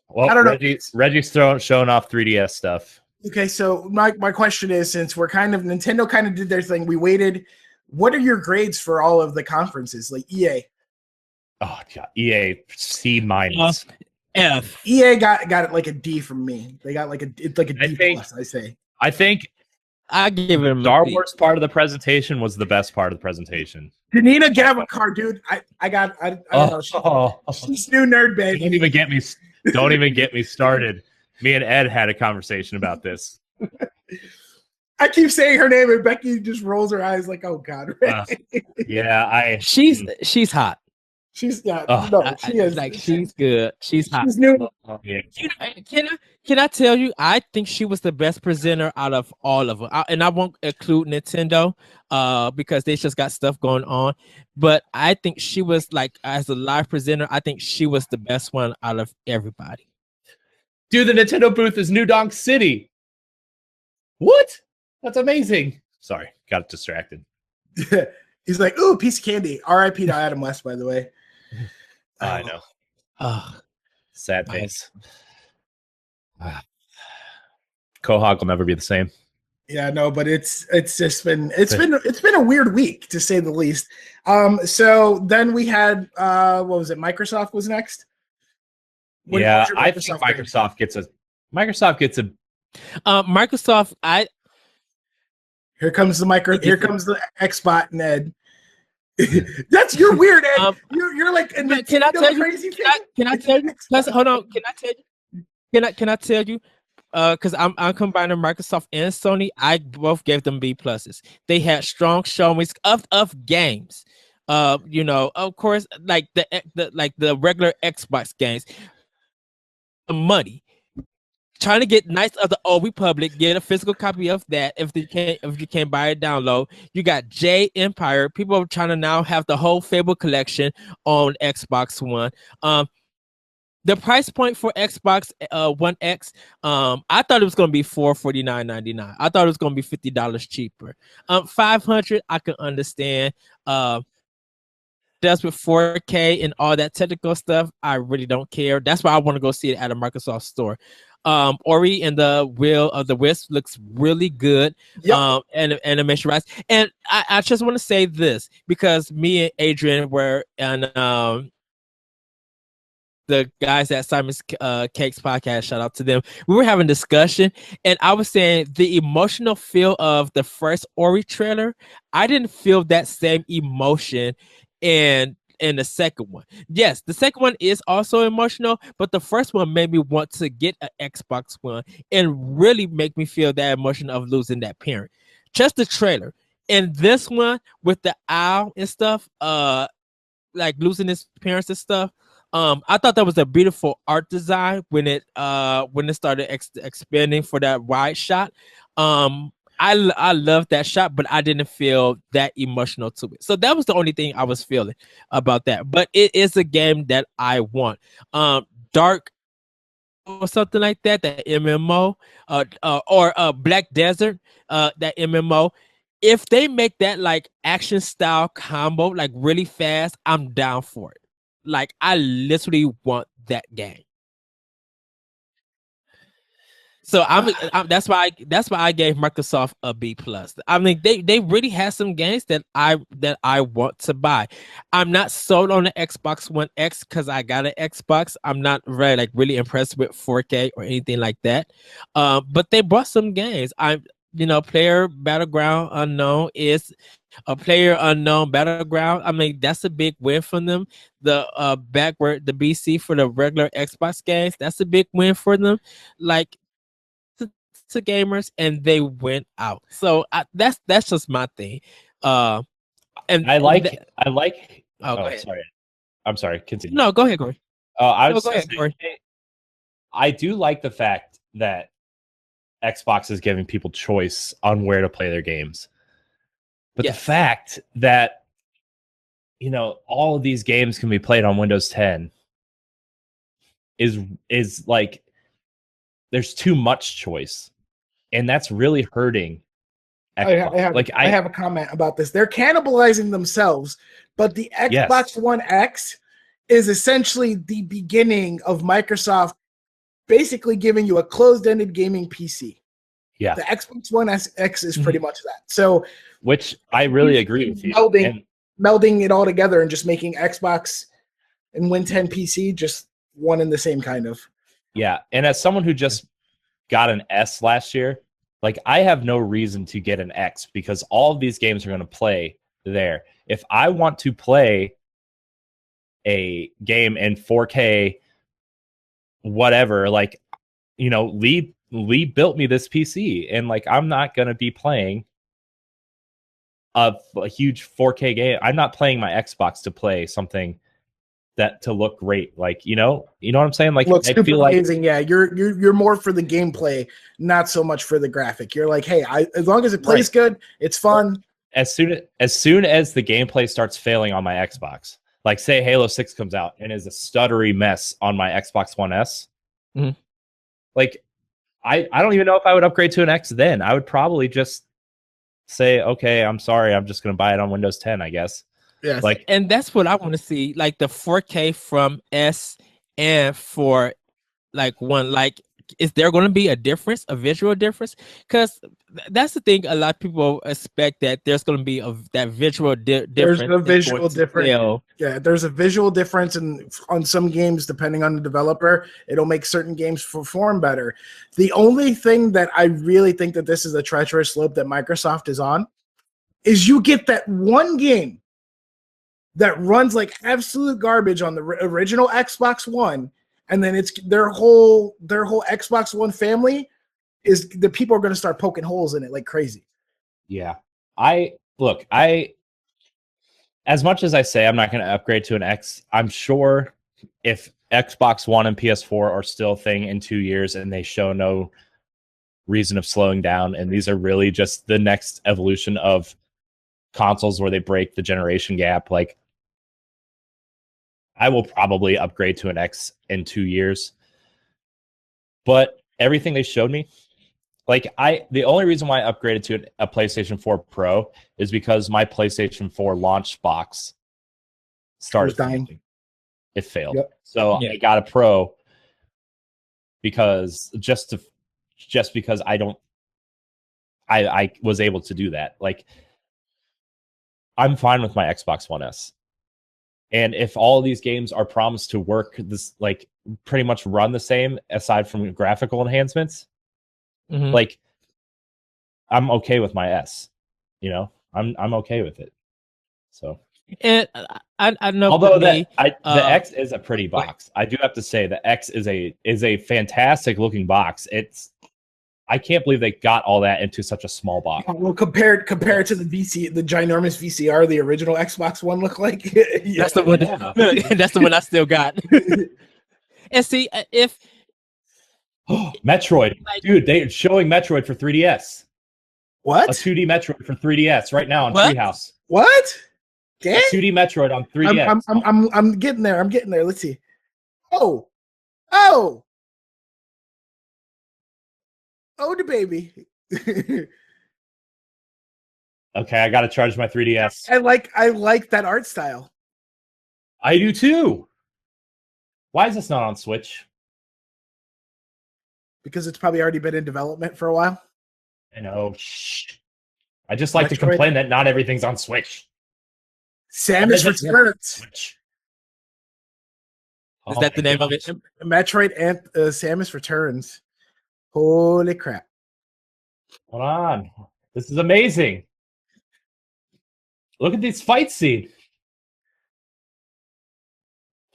Well, I don't know. Reggie's showing off 3DS stuff. Okay, so my question is, since Nintendo kind of did their thing, we waited. What are your grades for all of the conferences, like EA? Oh God, EA C-. F. EA got it like a D from me. They got it's like a D plus. I say. I think I give it a Star Wars part of the presentation was the best part of the presentation. Janina, get out of a car, dude. I don't know. She's new nerd, babe. Don't even get me started. Me and Ed had a conversation about this. I keep saying her name, and Becky just rolls her eyes like, "Oh God." Yeah, she's hot. She's she is like she's good. She's hot. She's new. Can I tell you? I think she was the best presenter out of all of them, and I won't include Nintendo, because they just got stuff going on. But I think she was like as a live presenter. I think she was the best one out of everybody. Dude, the Nintendo booth is New Donk City. What? That's amazing. Sorry, got distracted. He's like, ooh, piece of candy. R.I.P. to Adam West, by the way. I know. Sad face. Quahog will never be the same. Yeah, no, but it's been a weird week to say the least. So then we had what was it? Microsoft was next. I think Microsoft gets a. Microsoft. Here comes the Xbot, Ned. That's you're weird, Ed. You're like. Can I tell you? Crazy can I tell you? Hold on. Can I tell you? Can I tell you? Because I'm combining Microsoft and Sony. I both gave them B pluses. They had strong showings of games. Of course, like the regular Xbox games. The money. Trying to get Knights of the Old Republic, get a physical copy of that if you can't buy it download. You got J Empire. People are trying to now have the whole Fable collection on Xbox One. The price point for Xbox One X, I thought it was going to be $449.99. I thought it was going to be $50 cheaper. $500 I can understand. That's with 4K and all that technical stuff. I really don't care. That's why I want to go see it at a Microsoft store. Ori and the Will of the Wisp looks really good. Yep. And animation rise. And I just want to say this because me and Adrian were on the guys at Simon's Cakes podcast, shout out to them. We were having a discussion, and I was saying the emotional feel of the first Ori trailer, I didn't feel that same emotion in the second one. Yes, the second one is also emotional, but the first one made me want to get an Xbox One and really make me feel that emotion of losing that parent. Just the trailer. And this one with the owl and stuff, like losing his parents and stuff, I thought that was a beautiful art design when it started expanding for that wide shot. I love that shot, but I didn't feel that emotional to it. So that was the only thing I was feeling about that. But it is a game that I want. Dark or something like that, that MMO, or Black Desert, that MMO. If they make that like action style combo, like really fast, I'm down for it. Like I literally want that game. So that's why I gave Microsoft a B plus. I mean, they really have some games that I want to buy. I'm not sold on the Xbox One X because I got an Xbox. I'm not really impressed with 4K or anything like that. But they brought some games. Player Battleground Unknown is a Player Unknown Battleground. I mean, that's a big win for them. The backward the BC for the regular Xbox games, that's a big win for them. Like to gamers, and they went out. So that's just my thing. And I like. Oh, sorry. I'm sorry. Continue. No, go ahead, Corey. I do like the fact that Xbox is giving people choice on where to play their games. But the fact that, all of these games can be played on Windows 10 is like, there's too much choice. And that's really hurting Xbox. I have a comment about this. They're cannibalizing themselves, but the Xbox One X is essentially the beginning of Microsoft basically giving you a closed-ended gaming PC. Yeah. The Xbox One X is pretty much that. So, which I really agree with you. Melding it all together and just making Xbox and Win 10 PC just one and the same kind of. Yeah. And as someone who just got an S last year, like I have no reason to get an X because all of these games are going to play there. If I want to play a game in 4K, whatever, like, Lee built me this PC, and like I'm not going to be playing a huge 4K game. I'm not playing my Xbox to play something that to look great. Like, you know what I'm saying? Like, I feel amazing. Yeah, you're more for the gameplay, not so much for the graphic. You're like, hey, as long as it plays good, it's fun. As soon as the gameplay starts failing on my Xbox, like say Halo 6 comes out and is a stuttery mess on my Xbox One S, like I don't even know if I would upgrade to an X then. I would probably just say, okay, I'm sorry, I'm just gonna buy it on Windows 10, I guess. Yes. Like, and that's what I want to see, like the 4K from S and for like one, like, is there going to be a difference, a visual difference? Because that's the thing, a lot of people expect that there's going to be that visual difference. There's a visual difference. Still. Yeah, there's a visual difference, and on some games, depending on the developer, it'll make certain games perform better. The only thing that I really think that this is a treacherous slope that Microsoft is on is you get that one game that runs like absolute garbage on the original Xbox One, and then it's their whole Xbox One family is the people are going to start poking holes in it like crazy. Yeah, I as much as I say I'm not going to upgrade to an X, I'm sure if Xbox One and PS4 are still a thing in 2 years and they show no reason of slowing down, and these are really just the next evolution of consoles where they break the generation gap, like, I will probably upgrade to an X in 2 years. But everything they showed me, like, the only reason why I upgraded to a PlayStation 4 Pro is because my PlayStation 4 launch box started dying. It failed. Yep. So I got a Pro because just because I was able to do that. Like, I'm fine with my Xbox One S. And if all of these games are promised to work, this, like, pretty much run the same aside from graphical enhancements, like, I'm okay with my S. You know, I'm okay with it. So, and I know, although the X is a pretty box, I do have to say the X is a fantastic looking box. I can't believe they got all that into such a small box. Well, compared to the ginormous VCR, the original Xbox One looked like. That's the one. That's the one I still got. And see, if Metroid, dude, they're showing Metroid for 3DS. What? A 2D Metroid for 3DS right now on Treehouse. What? A 2D Metroid on 3DS. I'm getting there. I'm getting there. Let's see. Oh, the baby. Okay, I gotta charge my 3DS. I like that art style. I do too. Why is this not on Switch? Because it's probably already been in development for a while. I know. Shh. I just like to complain that not everything's on Switch. Samus Returns. Is that the name of it? Metroid and Samus Returns. Holy crap. Hold on. This is amazing. Look at this fight scene.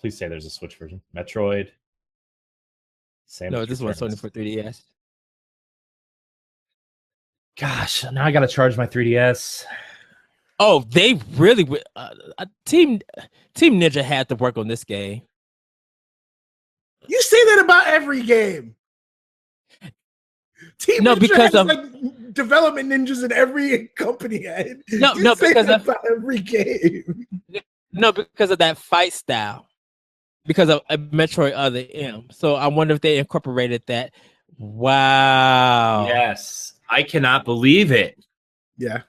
Please say there's a Switch version. Metroid. Samus no, this one's only for 3DS. Gosh, now I gotta charge my 3DS. Oh, they really Team Ninja had to work on this game. You say that about every game. Team Ninja because of like development ninjas in every company. No, because of about every game. No, because of that fight style. Because of Metroid Other M. So I wonder if they incorporated that. Wow. Yes. I cannot believe it. Yeah.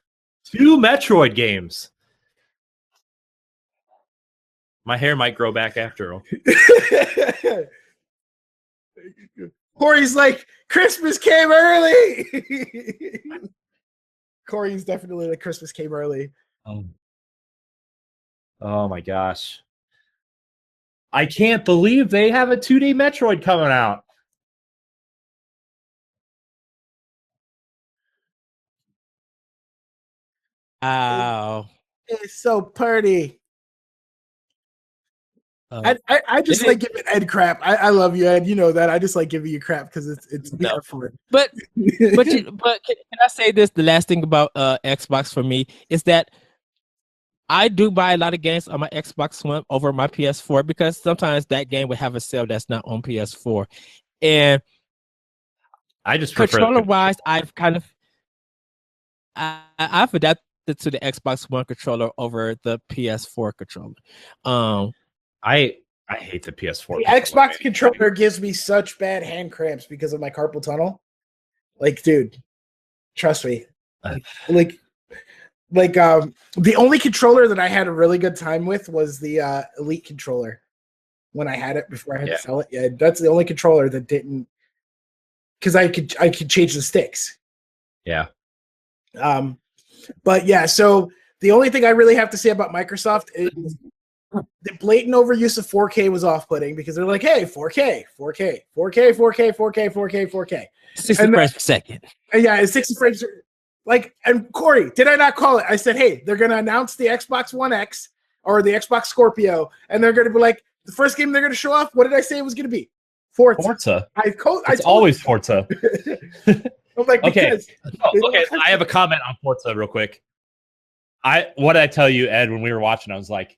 2 Metroid games. My hair might grow back after all. Corey's like, Christmas came early. Corey's definitely like, Christmas came early. Oh my gosh. I can't believe they have a 2D Metroid coming out. Wow. It's so pretty. I just like giving Ed crap. I love you, Ed. You know that. I just like giving you crap because it's no. for it. But can I say this? The last thing about Xbox for me is that I do buy a lot of games on my Xbox One over my PS4 because sometimes that game would have a sale that's not on PS4. And I just controller wise, I've kind of I've adapted to the Xbox One controller over the PS4 controller. I hate the PS4. The Xbox controller gives me such bad hand cramps because of my carpal tunnel. Like, dude, trust me. Like like the only controller that I had a really good time with was the Elite controller when I had it before I had to sell it. Yeah, that's the only controller that didn't, because I could change the sticks. Yeah. But yeah, so the only thing I really have to say about Microsoft is the blatant overuse of 4K was off-putting, because they're like, hey, 4K, 4K, 4K, 4K, 4K, 4K, 4K. 60 frames per second. Yeah, it's 60 frames. Like, and Corey, did I not call it? I said, hey, they're going to announce the Xbox One X or the Xbox Scorpio, and they're going to be like, the first game they're going to show off, what did I say it was going to be? Forza. It's always Forza. I'm like, okay. Okay, I have a comment on Forza real quick. What did I tell you, Ed, when we were watching? I was like,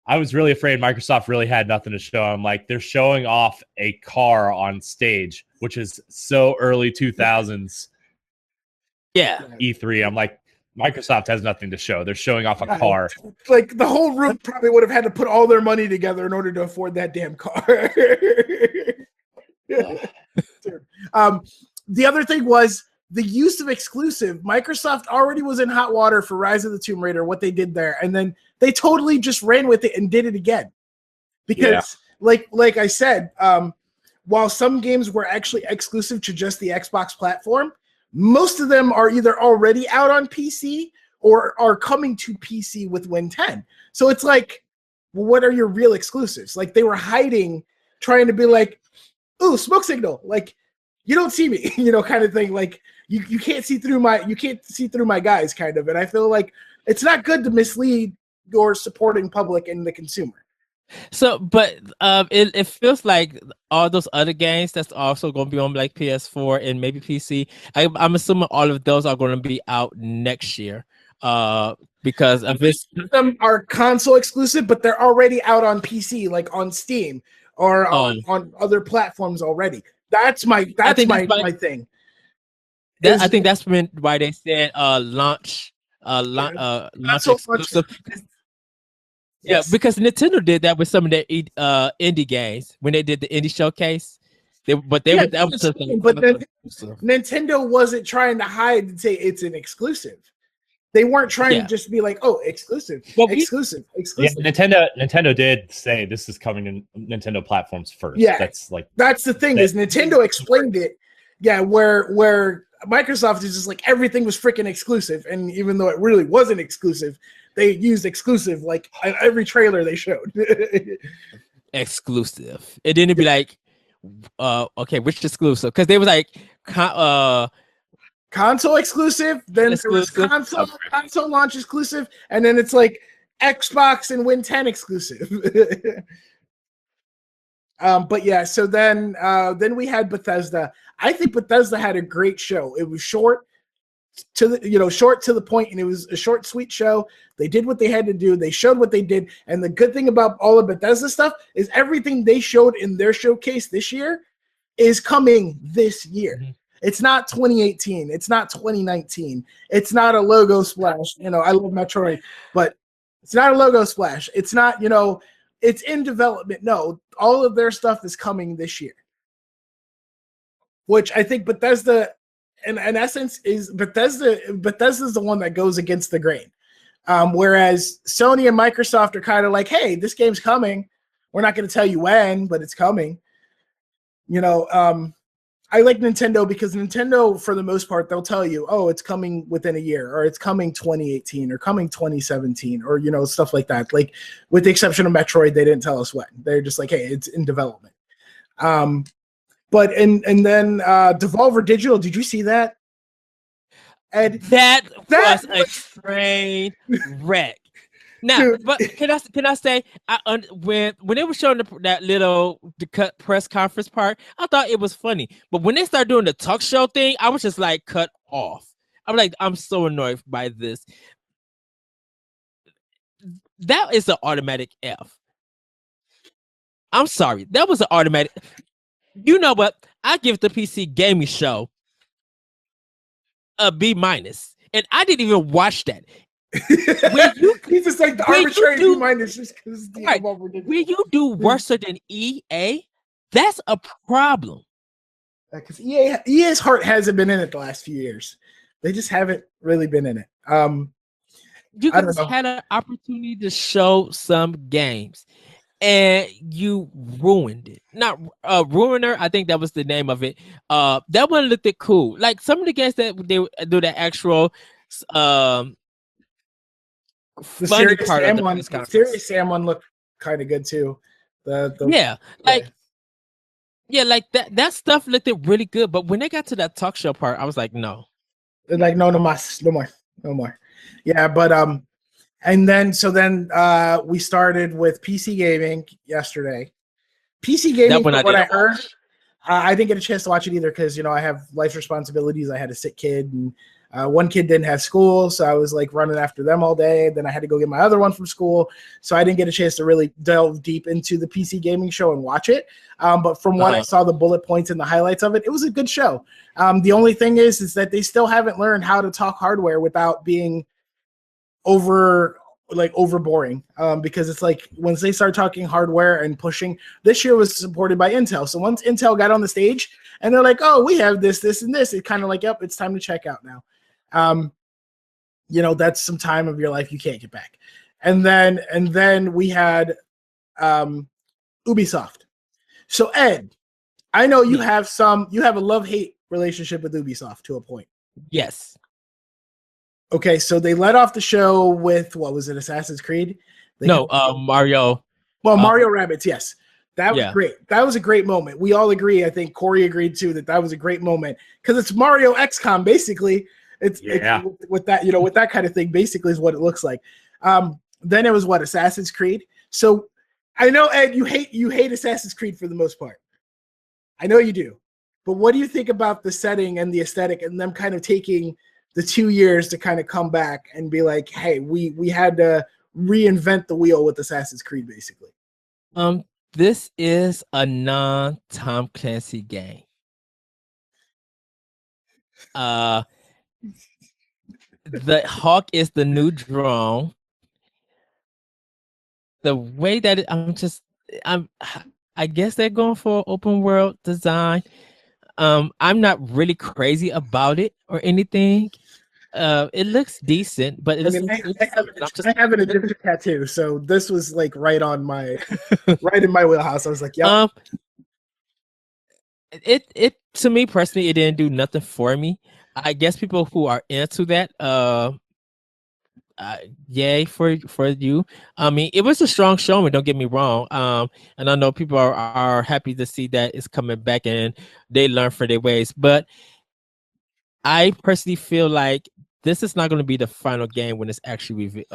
I was really afraid Microsoft really had nothing to show. I'm like, they're showing off a car on stage, which is so early 2000s. Yeah. E3. I'm like, Microsoft has nothing to show. They're showing off a car. Like, the whole room probably would have had to put all their money together in order to afford that damn car. The other thing was the use of exclusive. Microsoft already was in hot water for Rise of the Tomb Raider, what they did there, and then they totally just ran with it and did it again. Because, like I said, while some games were actually exclusive to just the Xbox platform, most of them are either already out on PC or are coming to PC with Win 10. So it's like, well, what are your real exclusives? Like, they were hiding, trying to be like, ooh, smoke signal. Like, you don't see me, kind of thing. Like, you can't see through my guys, kind of. And I feel like it's not good to mislead your supporting public and the consumer. So, but it feels like all those other games that's also going to be on like PS4 and maybe PC. I'm assuming all of those are going to be out next year. Because of this, some are console exclusive, but they're already out on PC, like on Steam or on other platforms already. That's my thing. I think that's why they said launch exclusive. Yeah, because Nintendo did that with some of their indie games when they did the indie showcase. Nintendo wasn't trying to hide and say it's an exclusive. They weren't trying to just be like, oh, exclusive. Yeah, Nintendo did say this is coming to Nintendo platforms first. Yeah, that's the thing is Nintendo explained it. Yeah, where Microsoft is just like everything was freaking exclusive, and even though it really wasn't exclusive, they used exclusive like in every trailer they showed. Exclusive. It didn't be like, okay, which exclusive? Because they was like, console exclusive. Then there was console launch exclusive, and then it's like Xbox and Win 10 exclusive. But yeah, so then we had Bethesda. I think Bethesda had a great show. It was short to the point, and it was a short, sweet show. They did what they had to do. They showed what they did, and the good thing about all of Bethesda stuff is everything they showed in their showcase this year is coming this year. Mm-hmm. It's not 2018. It's not 2019. It's not a logo splash. I love Metroid, but it's not a logo splash. It's not, it's in development. No, all of their stuff is coming this year. Which I think Bethesda, in essence, is Bethesda's the one that goes against the grain. Whereas Sony and Microsoft are kind of like, hey, this game's coming. We're not going to tell you when, but it's coming. I like Nintendo because Nintendo, for the most part, they'll tell you, oh, it's coming within a year, or it's coming 2018, or coming 2017, or, stuff like that. Like, with the exception of Metroid, they didn't tell us when. They're just like, hey, it's in development. But and then Devolver Digital, did you see that? Ed? That was a train wreck. Now, dude. But can I say, when they were showing that little cut press conference part, I thought it was funny. But when they started doing the talk show thing, I was just like cut off. I'm like, I'm so annoyed by this. That is an automatic F. I'm sorry, that was an automatic. You know what? I give the PC gaming show a B-, and I didn't even watch that. He's just like the arbitrary B- just because when you do worse than EA, that's a problem. Because EA's heart hasn't been in it the last few years. They just haven't really been in it. you guys had an opportunity to show some games, and you ruined it. Not Ruiner, I think that was the name of it. That one looked cool. Like some of the games that they do the actual the funny part Sam of the one, press conference. Serious Sam one looked kind of good too. Like that stuff looked really good. But when they got to that talk show part, I was like, no. Like no more. Yeah, but and then we started with PC gaming yesterday. PC gaming, from what I heard, I didn't get a chance to watch it either because I have life responsibilities. I had a sick kid, and one kid didn't have school, so I was like running after them all day. Then I had to go get my other one from school, so I didn't get a chance to really delve deep into the PC gaming show and watch it. But from what I saw, the bullet points and the highlights of it, it was a good show. The only thing is that they still haven't learned how to talk hardware without being over boring, because it's like once they start talking hardware and pushing, this year was supported by Intel. So once Intel got on the stage and they're like, oh, we have this, and this, it's kind of like, yep, it's time to check out now. That's some time of your life you can't get back. And then we had Ubisoft. So Ed, I know you have a love-hate relationship with Ubisoft to a point. Yes. Okay, so they led off the show with, what was it, Assassin's Creed? Mario. Well, Mario Rabbids, yes. That was great. That was a great moment. We all agree. I think Corey agreed too that was a great moment because it's Mario XCOM basically. It's with that, with that kind of thing. Basically, is what it looks like. Then it was what, Assassin's Creed. So I know, Ed, you hate Assassin's Creed for the most part. I know you do, but what do you think about the setting and the aesthetic and them kind of taking the 2 years to kind of come back and be like, hey, we had to reinvent the wheel with Assassin's Creed, basically? This is a non-Tom Clancy game. The Hawk is the new drone. The way that I guess they're going for open world design. I'm not really crazy about it or anything. It looks decent, but I have an Egyptian tattoo, so this was like right in my wheelhouse. I was like, "Yep." It to me personally, it didn't do nothing for me. I guess people who are into that, yay for you. I mean, it was a strong showing. Don't get me wrong. And I know people are happy to see that it's coming back and they learn from their ways, but I personally feel like this is not going to be the final game when it's actually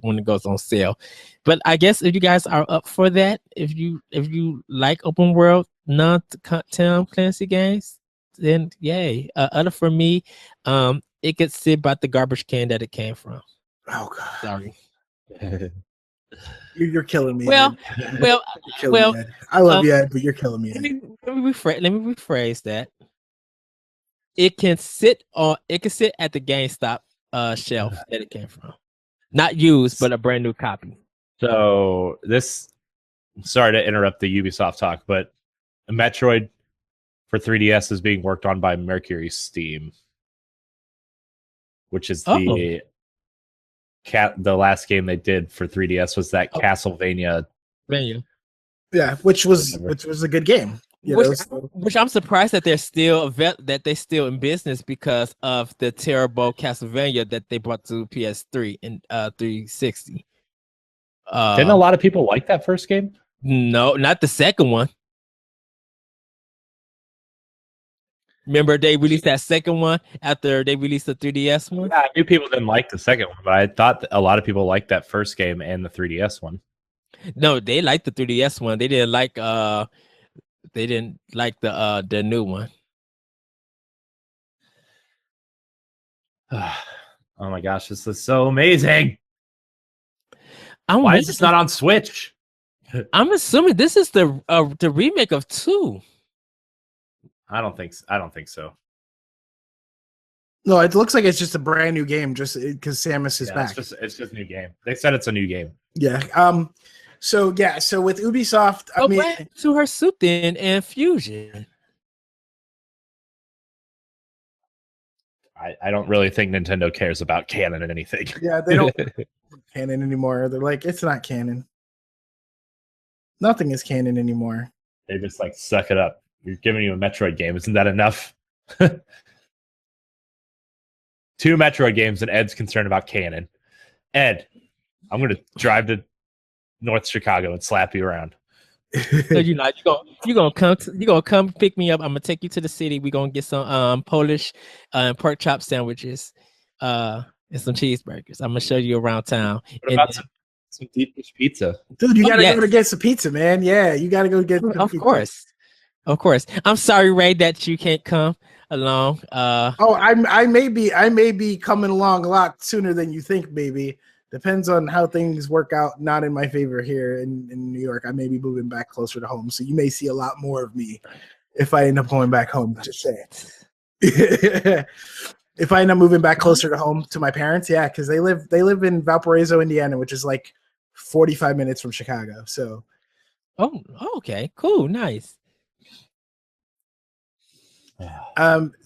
when it goes on sale. But I guess if you guys are up for that, if you like open world non-Tom Clancy games, then yay. Other for me, it could sit by the garbage can that it came from. Oh God, sorry. You're killing me. Well, me, I love you, Ed, but you're killing me. Let me rephrase that. It can sit at the GameStop shelf that it came from. Not used, but a brand new copy. So sorry to interrupt the Ubisoft talk, but Metroid for 3DS is being worked on by Mercury Steam, which is the last game they did for 3DS was that Castlevania. Yeah, which was a good game. Which I'm surprised that they're still in business because of the terrible Castlevania that they brought to PS3 and 360. Didn't a lot of people like that first game? No, not the second one. Remember they released that second one after they released the 3DS one? Yeah, I knew people didn't like the second one, but I thought a lot of people liked that first game and the 3DS one. No, they liked the 3DS one. They didn't like the new one. Oh my gosh, this is so amazing. Why is this not on Switch? I'm assuming this is the remake of 2. I don't think so. No, it looks like it's just a brand new game just because Samus is back. It's just a new game. They said it's a new game. Yeah. So with Ubisoft, I mean, back to her suit then and Fusion. I don't really think Nintendo cares about canon and anything. Yeah, they don't canon anymore. They're like, it's not canon. Nothing is canon anymore. They just like suck it up. You're giving you a Metroid game. Isn't that enough? 2 Metroid games and Ed's concerned about canon. Ed, I'm going to drive to North Chicago and slap you around. So you're gonna come pick me up. I'm gonna take you to the city. We're gonna get some Polish pork chop sandwiches and some cheeseburgers. I'm gonna show you around town. What about some deep dish pizza? Dude, you gotta go to get some pizza, man. Yeah, you gotta go get some pizza. Of course. I'm sorry, Ray, that you can't come along. I may be coming along a lot sooner than you think, baby. Depends on how things work out. Not in my favor here in New York. I may be moving back closer to home, so you may see a lot more of me if I end up going back home. Just saying. If I end up moving back closer to home to my parents, yeah, because they live in Valparaiso, Indiana, which is like 45 minutes from Chicago. So, okay, cool, nice.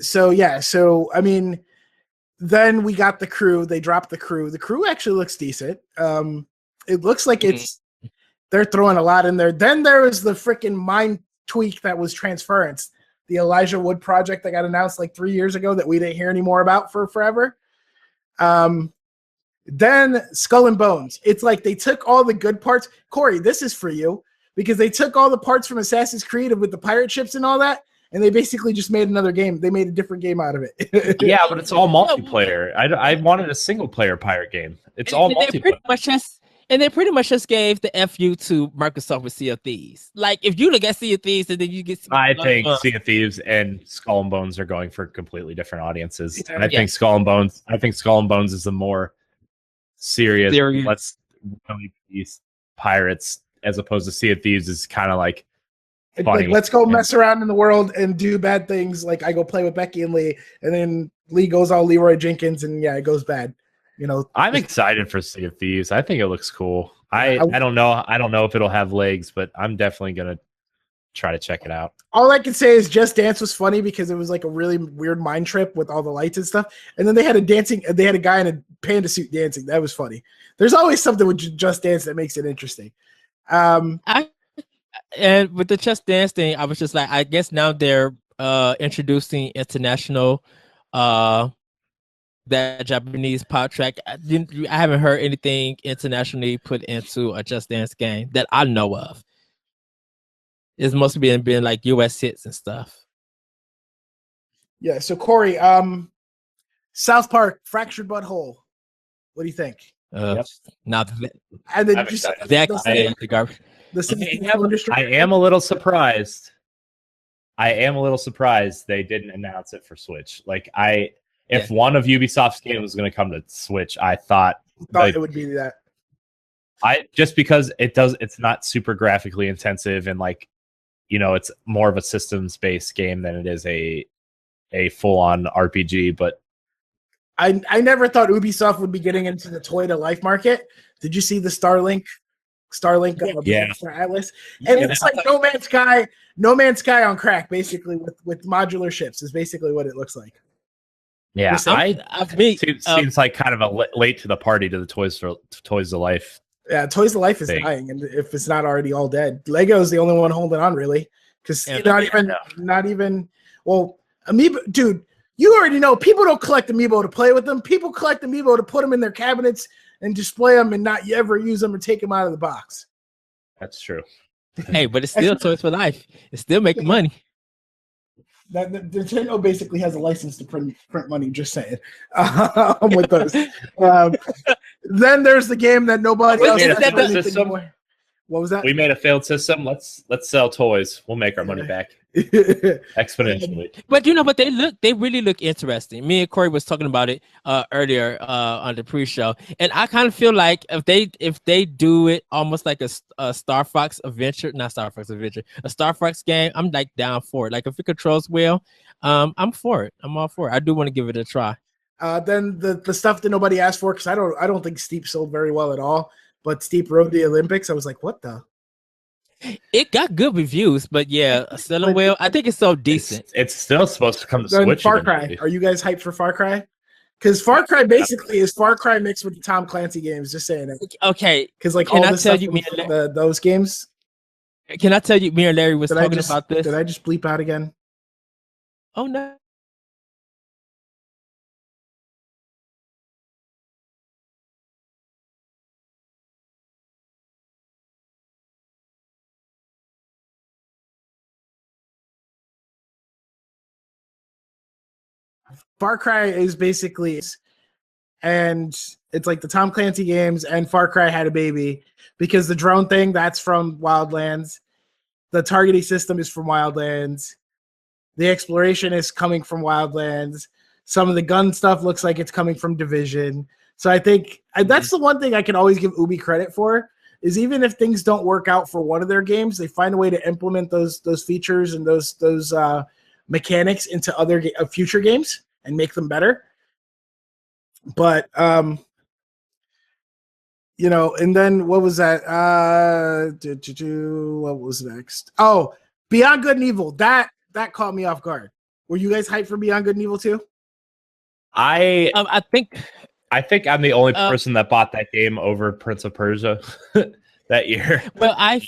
So I mean. Then we got the crew. They dropped the crew. The crew actually looks decent. It looks like they're throwing a lot in there. Then there was the freaking mind tweak that was Transference, the Elijah Wood project that got announced like 3 years ago that we didn't hear any more about for forever. Then Skull and Bones. It's like they took all the good parts. Corey, this is for you because they took all the parts from Assassin's Creed with the pirate ships and all that. And they basically just made another game. They made a different game out of it. Yeah, but it's all multiplayer. I wanted a single player pirate game. It's all multiplayer. They pretty much just gave the FU to Microsoft with Sea of Thieves. Like if you look at Sea of Thieves, and then you get. I think Sea of Thieves and Skull and Bones are going for completely different audiences. And I think Skull and Bones. I think Skull and Bones is the more serious. Let's really these pirates as opposed to Sea of Thieves is kind of like. Like, let's go mess around in the world and do bad things. Like I go play with Becky and Lee, and then Lee goes all Leroy Jenkins, and yeah, it goes bad. You know, I'm excited for Sea of Thieves. I think it looks cool. I don't know. I don't know if it'll have legs, but I'm definitely gonna try to check it out. All I can say is Just Dance was funny because it was like a really weird mind trip with all the lights and stuff. And then they had a guy in a panda suit dancing. That was funny. There's always something with Just Dance that makes it interesting. And with the Just Dance thing, I was just like, I guess now they're introducing international that Japanese pop track. I haven't heard anything internationally put into a Just Dance game that I know of. It's mostly been like US hits and stuff. Yeah, so Corey, South Park, Fractured Butthole. What do you think? Not and then just the garbage. I am a little surprised. They didn't announce it for Switch. Like if one of Ubisoft's games was going to come to Switch, I thought it would be that. Just because it's not super graphically intensive and like, you know, it's more of a systems based game than it is a full on RPG. But I never thought Ubisoft would be getting into the toy to life market. Did you see the Starlink for Atlas? And it's like No Man's Sky on crack, basically with modular ships is basically what it looks like. Yeah, seems like kind of a late to the party to the Toys to Life. Yeah, Toys to Life is dying, and if it's not already all dead, Lego is the only one holding on, really, because not even. Well, Amiibo, dude, you already know people don't collect Amiibo to play with them. People collect Amiibo to put them in their cabinets and display them and not ever use them or take them out of the box. That's true. Hey, but it's still Toys for Life. It's still making money. That Nintendo basically has a license to print money. Just saying. With those. Then there's the game that nobody else has. What was that? We made a failed system. Let's sell toys. We'll make our money back exponentially. But they really look interesting. Me and Corey was talking about it earlier on the pre-show, and I kind of feel like if they do it almost like a Star Fox Adventure, a Star Fox game, I'm like down for it. Like if it controls well, I'm for it. I'm all for it. I do want to give it a try. Then the stuff that nobody asked for, because I don't think Steep sold very well at all. But Steep rode the Olympics. I was like, what the? It got good reviews, but yeah, selling well. I think it's so decent. It's still supposed to come to Then Switch. Far Cry. Are you guys hyped for Far Cry? Because Far Cry basically is Far Cry mixed with the Tom Clancy games. Just saying it. Okay. Because like all this stuff those games. Can I tell you, me and Larry was talking about this? Did I just bleep out again? Oh no. Far Cry is basically, and it's like the Tom Clancy games, and Far Cry had a baby because the drone thing, that's from Wildlands. The targeting system is from Wildlands. The exploration is coming from Wildlands. Some of the gun stuff looks like it's coming from Division. So I think that's the one thing I can always give Ubi credit for, is even if things don't work out for one of their games, they find a way to implement those features and those mechanics into other future games and make them better. But you know, and then what was that? What was next? Oh, Beyond Good and Evil. That caught me off guard. Were you guys hyped for Beyond Good and Evil too? I think I'm the only person that bought that game over Prince of Persia that year. Well, I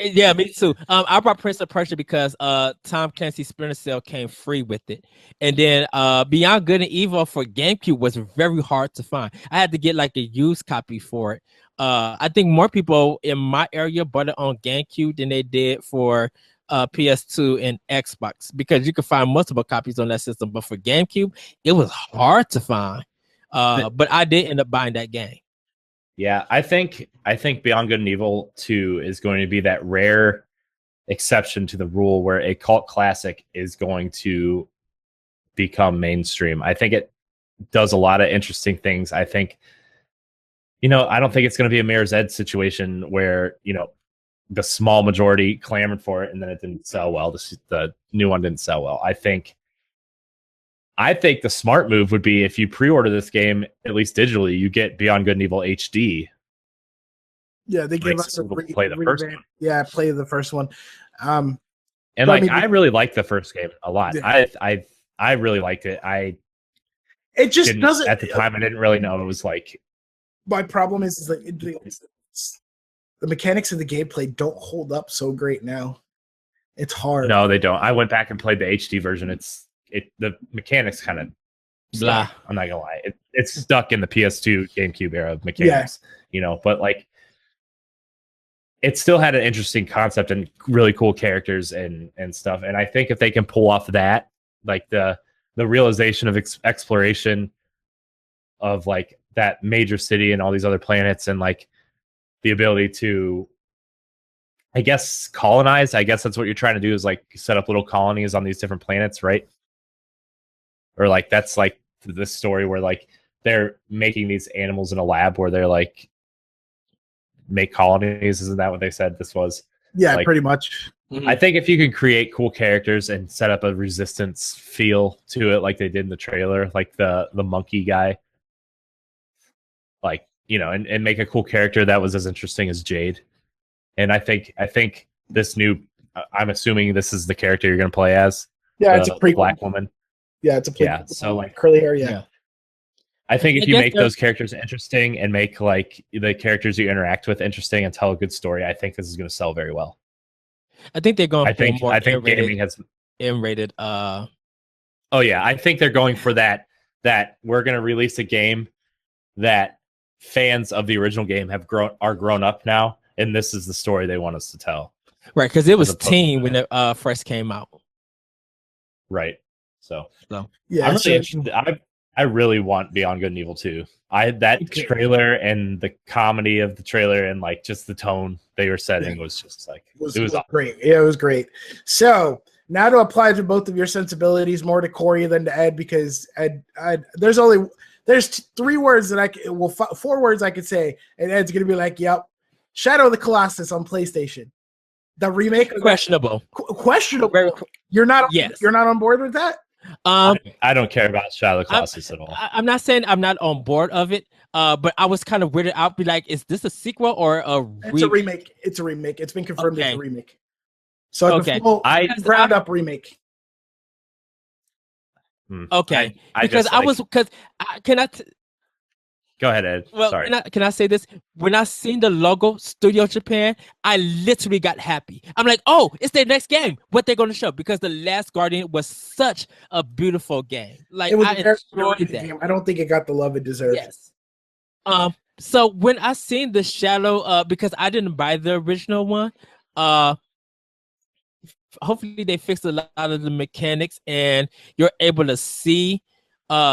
yeah, me too. I brought Prince of Persia because Tom Clancy's Splinter Cell came free with it, and then Beyond Good and Evil for GameCube was very hard to find. I had to get like a used copy for it. I think more people in my area bought it on GameCube than they did for PS2 and Xbox, because you could find multiple copies on that system. But for GameCube, it was hard to find. But I did end up buying that game. Yeah, I think Beyond Good and Evil 2 is going to be that rare exception to the rule where a cult classic is going to become mainstream. I think it does a lot of interesting things. I think, I don't think it's going to be a Mayor's Edge situation where, the small majority clamored for it and then it didn't sell well. The new one didn't sell well. I think the smart move would be, if you pre-order this game, at least digitally, you get Beyond Good and Evil HD. Yeah, they give us play the first one. Yeah, play the first one. And I really liked the first game a lot. Yeah. I really liked it. It just doesn't. At the time, I didn't really know it was like. My problem is like the mechanics of the gameplay don't hold up so great now. It's hard. No, they don't. I went back and played the HD version. The mechanics kind of blah. I'm not gonna lie. It's stuck in the PS2 GameCube era of mechanics. Yeah. But like, it still had an interesting concept and really cool characters and stuff. And I think if they can pull off that, like the realization of exploration of like that major city and all these other planets, and like the ability to, I guess, colonize. I guess that's what you're trying to do, is like set up little colonies on these different planets, right? Or like that's like this story where like they're making these animals in a lab where they're like make colonies. Isn't that what they said this was? Yeah, like, pretty much. I think if you could create cool characters and set up a resistance feel to it, like they did in the trailer, like the monkey guy, like, and make a cool character that was as interesting as Jade. And I think this new, I'm assuming this is the character you're going to play as. Yeah, it's a pre black woman. Yeah, it's a pre. Yeah, so like curly hair. Yeah. I think if you make those characters interesting and make like the characters you interact with interesting and tell a good story, I think this is going to sell very well. I think they're going. I think gaming has M-rated. Oh yeah, I think they're going for that. That we're going to release a game that fans of the original game are grown up now, and this is the story they want us to tell. Right, because it was teen when it first came out. Right. So yeah, I really want Beyond Good and Evil 2. Trailer and the comedy of the trailer and like just the tone they were setting was just like it was great. Yeah, it was great. So now to apply to both of your sensibilities, more to Corey than to Ed, because Ed there's 3 words that 4 words I could say, and Ed's gonna be like, "Yep, Shadow of the Colossus on PlayStation, the remake." Questionable. Questionable. You're not. Yes. You're not on board with that. I don't care about Shadow of the Colossus at all. I'm not saying I'm not on board of it, but I was kind of weirded out. Be like, is this a sequel or a It's a remake. It's a remake. It's been confirmed as a remake. So it's a full ground up remake. Okay, because Go ahead, Ed. Well, sorry. Can I say this? When I seen the logo Studio Japan, I literally got happy. I'm like, oh, it's their next game. What they're going to show? Because The Last Guardian was such a beautiful game. Like, I enjoyed that. Game. I don't think it got the love it deserved. Yes. So when I seen the Shadow, because I didn't buy the original one, hopefully they fixed a lot of the mechanics and you're able to see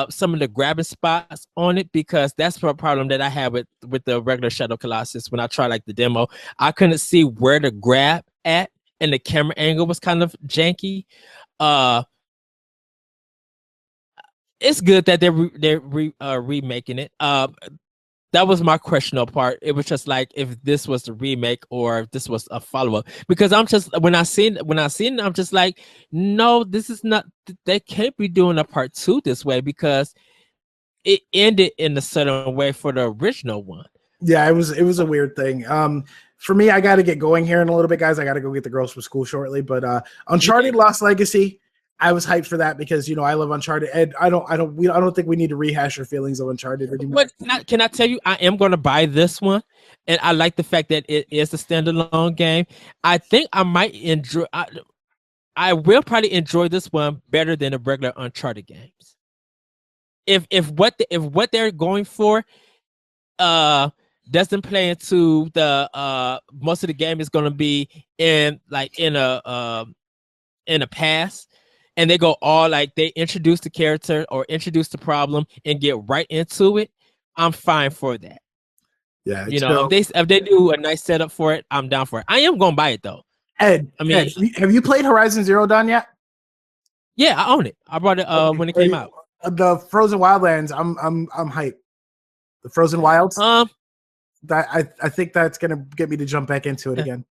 some of the grabbing spots on it, because that's a problem that I had with the regular Shadow Colossus. When I tried like the demo, I couldn't see where to grab at, and the camera angle was kind of janky. It's good that they're remaking it. That was my questionable part. It was just like if this was the remake or if this was a follow-up. Because I'm just when I seen it, I'm just like, no, this is not. They can't be doing a part 2 this way, because it ended in a certain way for the original one. Yeah, it was a weird thing. For me, I got to get going here in a little bit, guys. I got to go get the girls from school shortly. But Uncharted Lost Legacy, I was hyped for that because I love Uncharted. Ed, I don't think we need to rehash our feelings of Uncharted anymore. But can I tell you, I am going to buy this one, and I like the fact that it is a standalone game. I think I might enjoy. I will probably enjoy this one better than the regular Uncharted games. If what they're going for, doesn't play into the most of the game is going to be in a past. And they go all like they introduce the character or introduce the problem and get right into it. I'm fine for that. Yeah, if they do a nice setup for it, I'm down for it. I am gonna buy it though. Ed, have you played Horizon Zero Dawn yet? Yeah, I own it. I bought it when it came out. The Frozen Wildlands, I'm hyped. The Frozen Wilds. I think that's gonna get me to jump back into it again.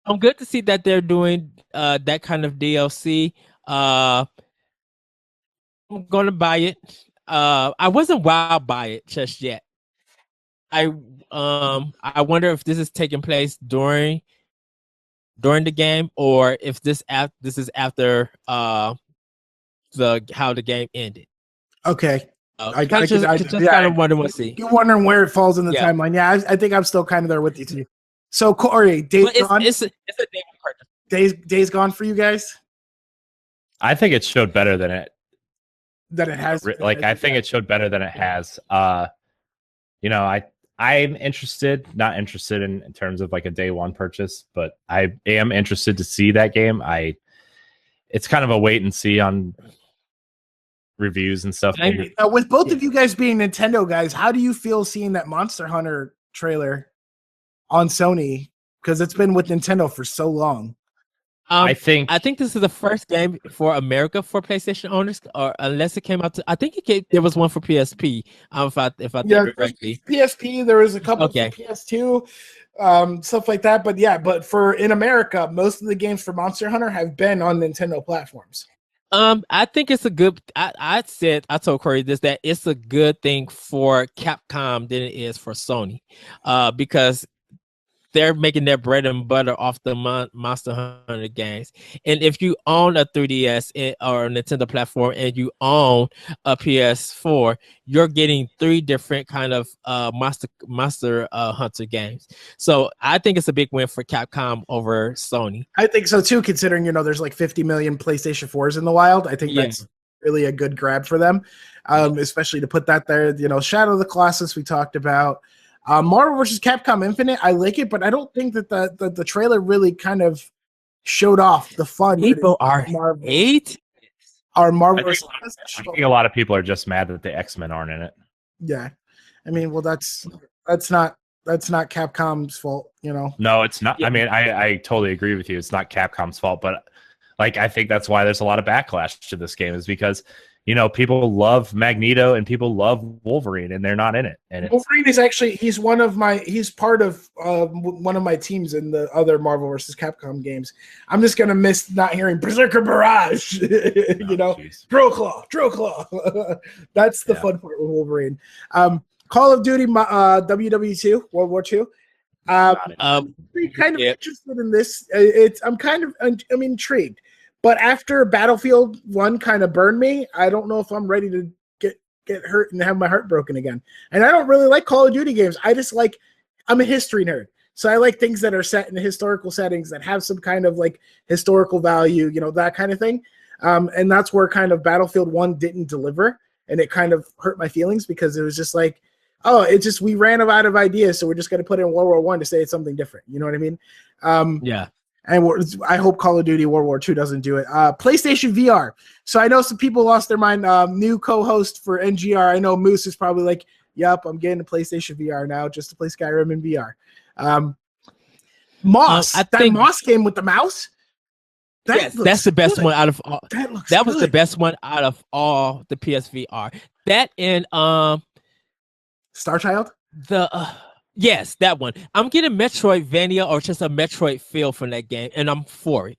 I'm good to see that they're doing that kind of DLC. I'm gonna buy it. I wasn't wowed by it just yet. I wonder if this is taking place during the game, or if this is after how the game ended. Okay. I just kind of wondering what see. You're wondering where it falls in the timeline. Yeah, I think I'm still kind of there with you too. So Corey, Days Gone. It's a Days Gone for you guys. I think it showed better than it has. Like I think it showed better than it has. I'm not interested in terms of like a day one purchase, but I am interested to see that game. It's kind of a wait and see on reviews and stuff. With both of you guys being Nintendo guys, how do you feel seeing that Monster Hunter trailer on Sony? Because it's been with Nintendo for so long. I think this is the first game for America for PlayStation owners, or unless it came out to. I think there was one for PSP. If I think correctly, PSP. There was a couple for PS2, stuff like that. But for in America, most of the games for Monster Hunter have been on Nintendo platforms. I think it's a good. I told Corey this, that it's a good thing for Capcom than it is for Sony, because they're making their bread and butter off the Monster Hunter games. And if you own a 3DS or a Nintendo platform and you own a PS4, you're getting 3 different kind of Monster Hunter games. So I think it's a big win for Capcom over Sony. I think so too, considering there's like 50 million PlayStation 4s in the wild. I think that's really a good grab for them, especially to put that there. Shadow of the Colossus we talked about. Marvel vs. Capcom Infinite, I like it, but I don't think that the trailer really kind of showed off the fun. People are Marvel vs. I think a lot of people are just mad that the X-Men aren't in it. Yeah, I mean, well, that's not Capcom's fault, No, it's not. I mean, I totally agree with you. It's not Capcom's fault, but like I think that's why there's a lot of backlash to this game, is because people love Magneto and people love Wolverine, and they're not in it. And Wolverine is actually he's part of one of my teams in the other Marvel vs. Capcom games. I'm just gonna miss not hearing Berserker Barrage. Drill Claw. That's the fun part with Wolverine. Call of Duty WW2 World War II. I'm kind of interested in this. I'm intrigued. But after Battlefield 1 kind of burned me, I don't know if I'm ready to get hurt and have my heart broken again. And I don't really like Call of Duty games. I'm a history nerd. So I like things that are set in historical settings that have some kind of like historical value, that kind of thing. And that's where kind of Battlefield 1 didn't deliver. And it kind of hurt my feelings because it was just like, we ran out of ideas. So we're just going to put in World War I to say it's something different. You know what I mean? Yeah. And I hope Call of Duty World War II doesn't do it. PlayStation VR. So I know some people lost their mind. New co-host for NGR. I know Moose is probably like, yep, I'm getting a PlayStation VR now just to play Skyrim in VR. Moss. Moss game with the mouse. That's the best one out of all. That was good. the best one out of all the PSVR. That and Star Child? Yes, that one. I'm getting Metroidvania or just a Metroid feel from that game, and I'm for it.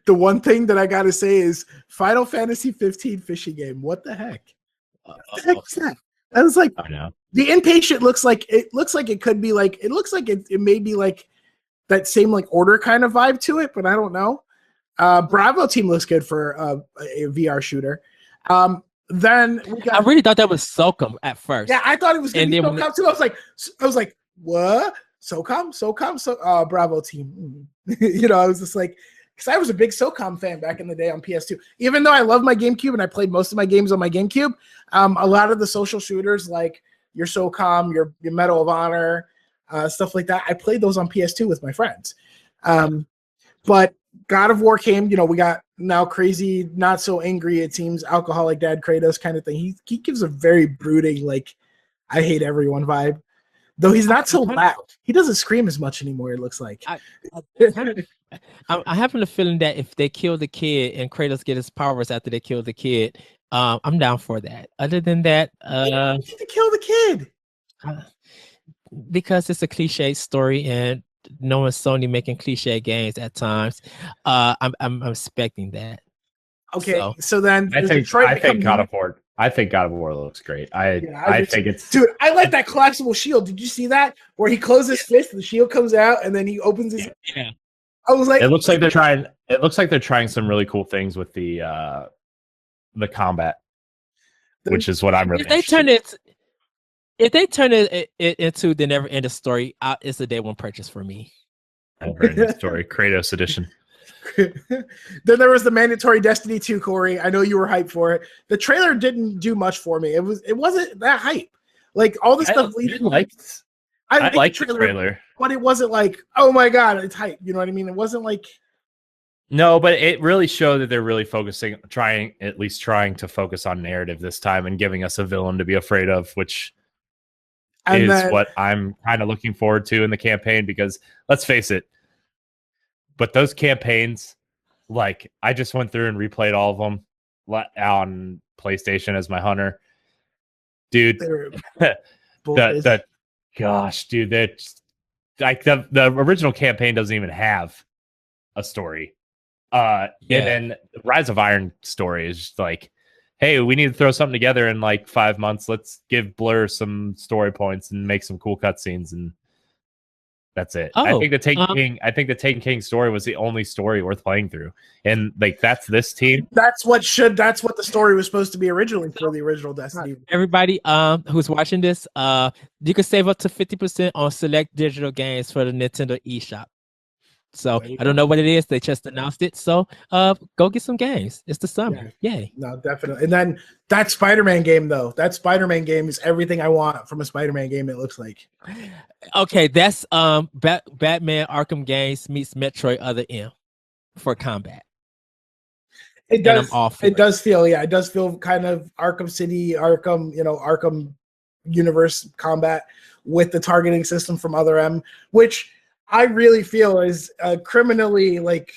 The one thing that I gotta say is Final Fantasy 15 fishing game. What the heck? What the heck is that? I was like, I know. The Inpatient looks like it could be like, it looks like it may be like that same like Order kind of vibe to it, but I don't know. Bravo Team looks good for a VR shooter. Then I really thought that was SOCOM at first. Yeah, I thought it was going to be SOCOM too. I was like, what? SOCOM? Bravo Team. I was just like, because I was a big SOCOM fan back in the day on PS2. Even though I love my GameCube and I played most of my games on my GameCube, a lot of the social shooters like your SOCOM, your Medal of Honor, stuff like that, I played those on PS2 with my friends. But God of War came, we got now crazy, not so angry, it seems, alcoholic dad Kratos kind of thing. He gives a very brooding, like, I hate everyone vibe. Though he's not so loud. He doesn't scream as much anymore, it looks like. I have a feeling that if they kill the kid and Kratos get his powers after they kill the kid, I'm down for that. Other than that, to kill the kid. Because it's a cliche story and knowing Sony making cliche games at times, I'm expecting that. Okay, so then I think God of War. I think God of War looks great. I think it's dude. I like that collapsible shield. Did you see that where he closes his fist, the shield comes out, and then he opens his? Yeah. I was like, it looks like they're trying. It looks like they're trying some really cool things with the combat, which is what I'm really. If they turn it into the never end of story, it's a day one purchase for me. Never ending story, Kratos edition. Then there was the mandatory Destiny 2, Corey. I know you were hyped for it. The trailer didn't do much for me. It wasn't that hype. Like all the stuff I liked the trailer, but it wasn't like, oh my god, it's hype. You know what I mean? It wasn't like. No, but it really showed that they're really trying to focus on narrative this time and giving us a villain to be afraid of, which is what I'm kind of looking forward to in the campaign, because let's face it, but those campaigns, like I just went through and replayed all of them on PlayStation as my hunter. Dude, gosh, dude, that's like the original campaign doesn't even have a story. And then the Rise of Iron story is just like, hey, we need to throw something together in like 5 months. Let's give Blur some story points and make some cool cutscenes, and that's it. I think the Taken King story was the only story worth playing through, and like that's this team. That's what the story was supposed to be originally for the original Destiny. Everybody who's watching this, you can save up to 50% on select digital games for the Nintendo eShop. So I don't know what it is. They just announced it. So go get some games. It's the summer. Yeah. Yay. No, definitely. And then that Spider-Man game, though. That Spider-Man game is everything I want from a Spider-Man game, it looks like. Okay, that's Batman Arkham games meets Metroid Other M for combat. It does. It does feel kind of Arkham City, Arkham universe combat with the targeting system from Other M, which I really feel is criminally like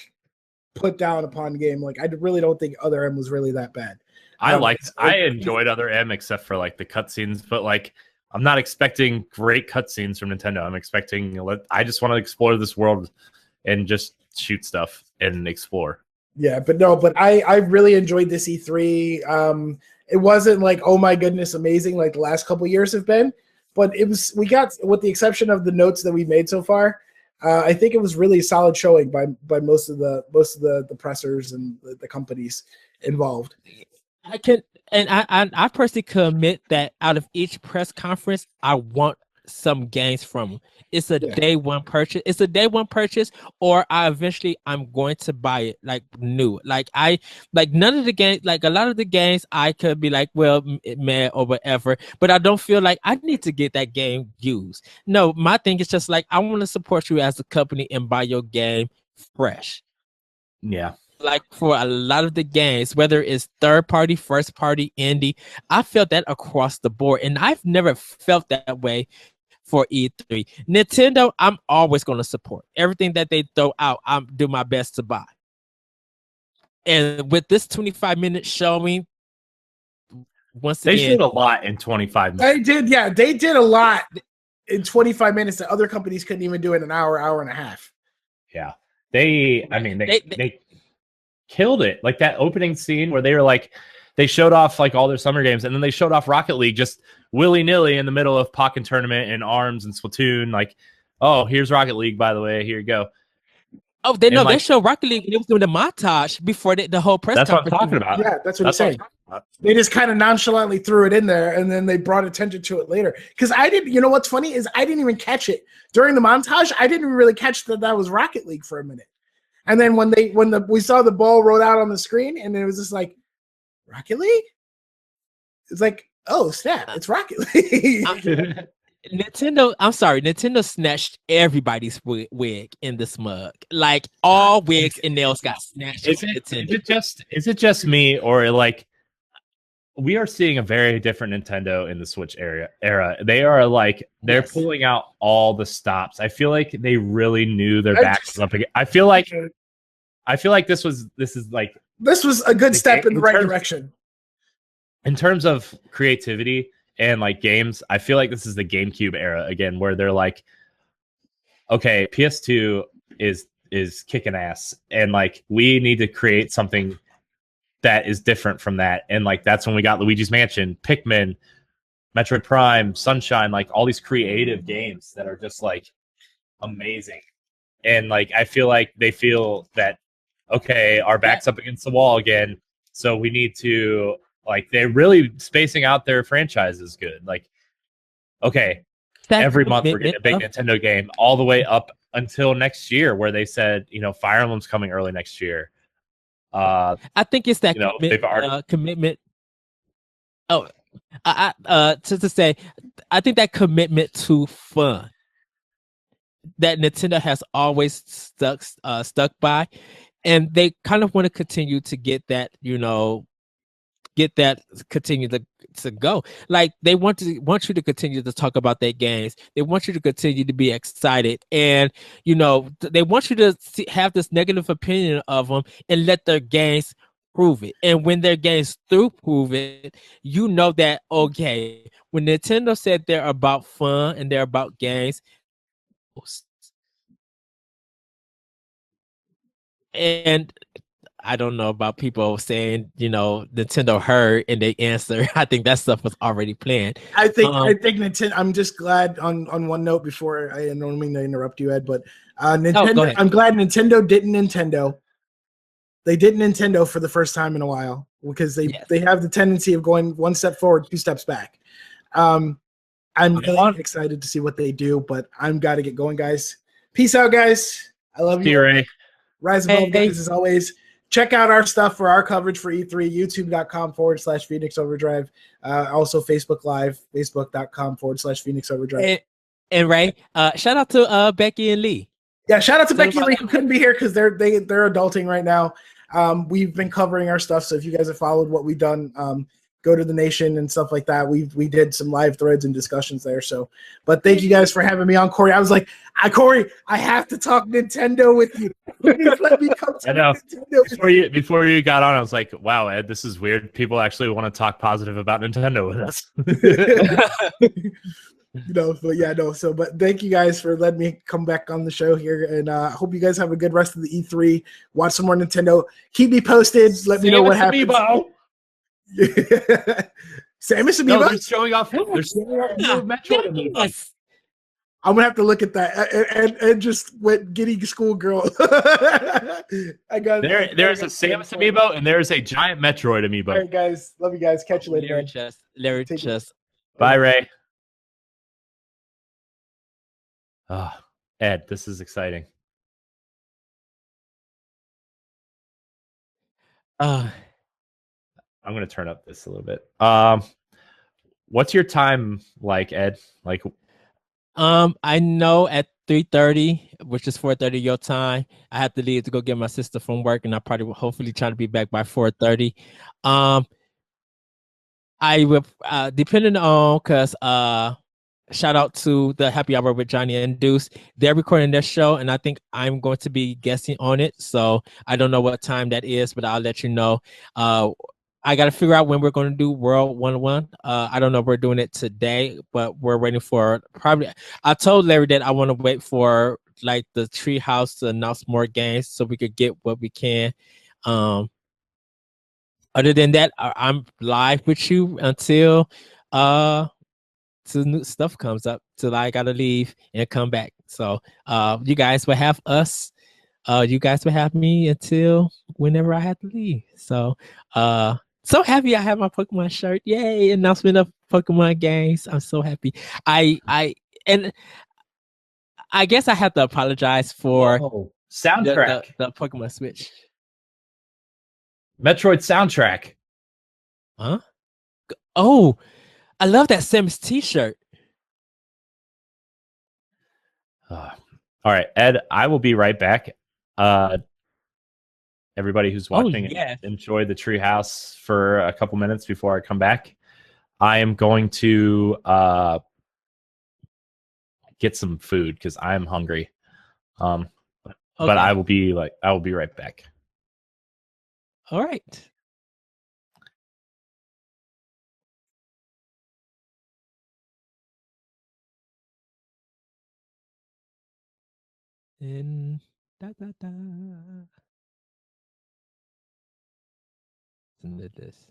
put down upon game. Like I really don't think Other M was really that bad. I enjoyed Other M except for like the cutscenes, but like I'm not expecting great cutscenes from Nintendo. I'm expecting I just want to explore this world and just shoot stuff and explore. Yeah, but I really enjoyed this E3. It wasn't like, oh my goodness, amazing like the last couple years have been, but we got, with the exception of the notes that we've made so far, I think it was really a solid showing by most of the pressers and the companies involved. I personally commit that out of each press conference, I want some games from them. It's a day one purchase. It's a day one purchase, or I'm going to buy it like new. Like none of the games, like a lot of the games, I could be like, well, man, or whatever. But I don't feel like I need to get that game used. No, my thing is just like I want to support you as a company and buy your game fresh. Yeah. Like for a lot of the games, whether it's third party, first party, indie, I felt that across the board, and I've never felt that way for E3. Nintendo, I'm always going to support everything that they throw out. I'm do my best to buy. And with this 25-minute showing, once again, they showed a lot in 25 minutes. They did, yeah, they did a lot in 25 minutes that other companies couldn't even do in an hour and a half. Yeah, they killed it. Like that opening scene where they were like, they showed off like all their summer games, and then they showed off Rocket League just willy-nilly in the middle of Pokken Tournament and ARMS and Splatoon. Like, oh, here's Rocket League, by the way. Here you go. Oh, they showed Rocket League, and it was doing the montage before the whole press conference. That's what I'm talking about. Yeah, that's what he's saying. They just kind of nonchalantly threw it in there, and then they brought attention to it later. Because you know what's funny is I didn't even catch it during the montage. I didn't really catch that was Rocket League for a minute. And then when we saw the ball roll out on the screen, and it was just like, Rocket League? It's like, oh snap, it's Rocket League. Nintendo snatched everybody's wig in this mug. Like all wigs and nails got snatched. Is it just me, or like we are seeing a very different Nintendo in the Switch era? They are like they're pulling out all the stops. I feel like they really knew their backs up again. I feel like this was a good step in the right direction. In terms of creativity and like games, I feel like this is the GameCube era again, where they're like, okay, PS2 is kicking ass, and like we need to create something that is different from that. And like that's when we got Luigi's Mansion, Pikmin, Metroid Prime, Sunshine, like all these creative games that are just like amazing. And like I feel like they feel that, okay, our back's up against the wall again, so we need to, like, they're really spacing out their franchises good. Like, okay, every month we're getting a big Nintendo game, all the way up until next year, where they said, Fire Emblem's coming early next year. I think it's that commitment. Oh, to say, I think that commitment to fun that Nintendo has always stuck by, and they kind of want to continue to get that, continue to go. Like they want you to continue to talk about their games. They want you to continue to be excited, and they want you to have this negative opinion of them and let their games prove it. And when their games do prove it, that, okay, when Nintendo said they're about fun and they're about games, and I don't know about people saying, Nintendo heard and they answer. I think that stuff was already planned. I think Nintendo. I'm just glad on one note before I don't mean to interrupt you, Ed, but Nintendo. I'm glad Nintendo didn't Nintendo. They did Nintendo for the first time in a while, because they have the tendency of going one step forward, two steps back. I'm really excited to see what they do, but I'm got to get going, guys. Peace out, guys. I love you. Ray. Rise above, guys, as always. Check out our stuff for our coverage for E3, youtube.com/Phoenix Overdrive. Also Facebook Live, facebook.com/Phoenix Overdrive. And Ray, shout out to Becky and Lee. Yeah, shout out to Becky and Lee, who couldn't be here because they're adulting right now. We've been covering our stuff, so if you guys have followed what we've done, go to the nation and stuff like that. We did some live threads and discussions there. So, but thank you guys for having me on, Corey. I was like, Corey, I have to talk Nintendo with you. Please let me come to Nintendo. Before you got on, I was like, wow, Ed, this is weird. People actually want to talk positive about Nintendo with us. But thank you guys for letting me come back on the show here, and I hope you guys have a good rest of the E3. Watch some more Nintendo. Keep me posted. Let me know what happens. Samus Amiibo? No, they're showing off. They're showing off new Metroid Amiibo. I'm gonna have to look at that and just went getting schoolgirl. I got there's a Samus Amiibo and there's a giant Metroid Amiibo. All right, guys, love you guys. Catch you later. Larry Chess. Bye, Ray. Ed, this is exciting. I'm gonna turn up this a little bit. What's your time like, Ed? Like, I know at 3:30, which is 4:30 your time, I have to leave to go get my sister from work, and I probably will hopefully try to be back by 4:30. I will depending on because shout out to the Happy Hour with Johnny and Deuce. They're recording their show, and I think I'm going to be guesting on it. So I don't know what time that is, but I'll let you know. I got to figure out when we're going to do World 101. I don't know if we're doing it today, but we're waiting for probably. I told Larry that I want to wait for like the Treehouse to announce more games so we could get what we can. Other than that, I'm live with you until new stuff comes up till I gotta leave and come back. So you guys will have us. You guys will have me until whenever I have to leave. So so happy I have my Pokemon shirt. Yay, announcement of Pokemon games. I'm so happy. I guess I have to apologize for soundtrack. The Pokemon Switch. Metroid soundtrack. Huh? Oh, I love that Sims t-shirt. All right, Ed, I will be right back. Everybody who's watching, enjoy the Treehouse for a couple minutes before I come back. I am going to get some food because I am hungry. But I will be right back. All right. And this.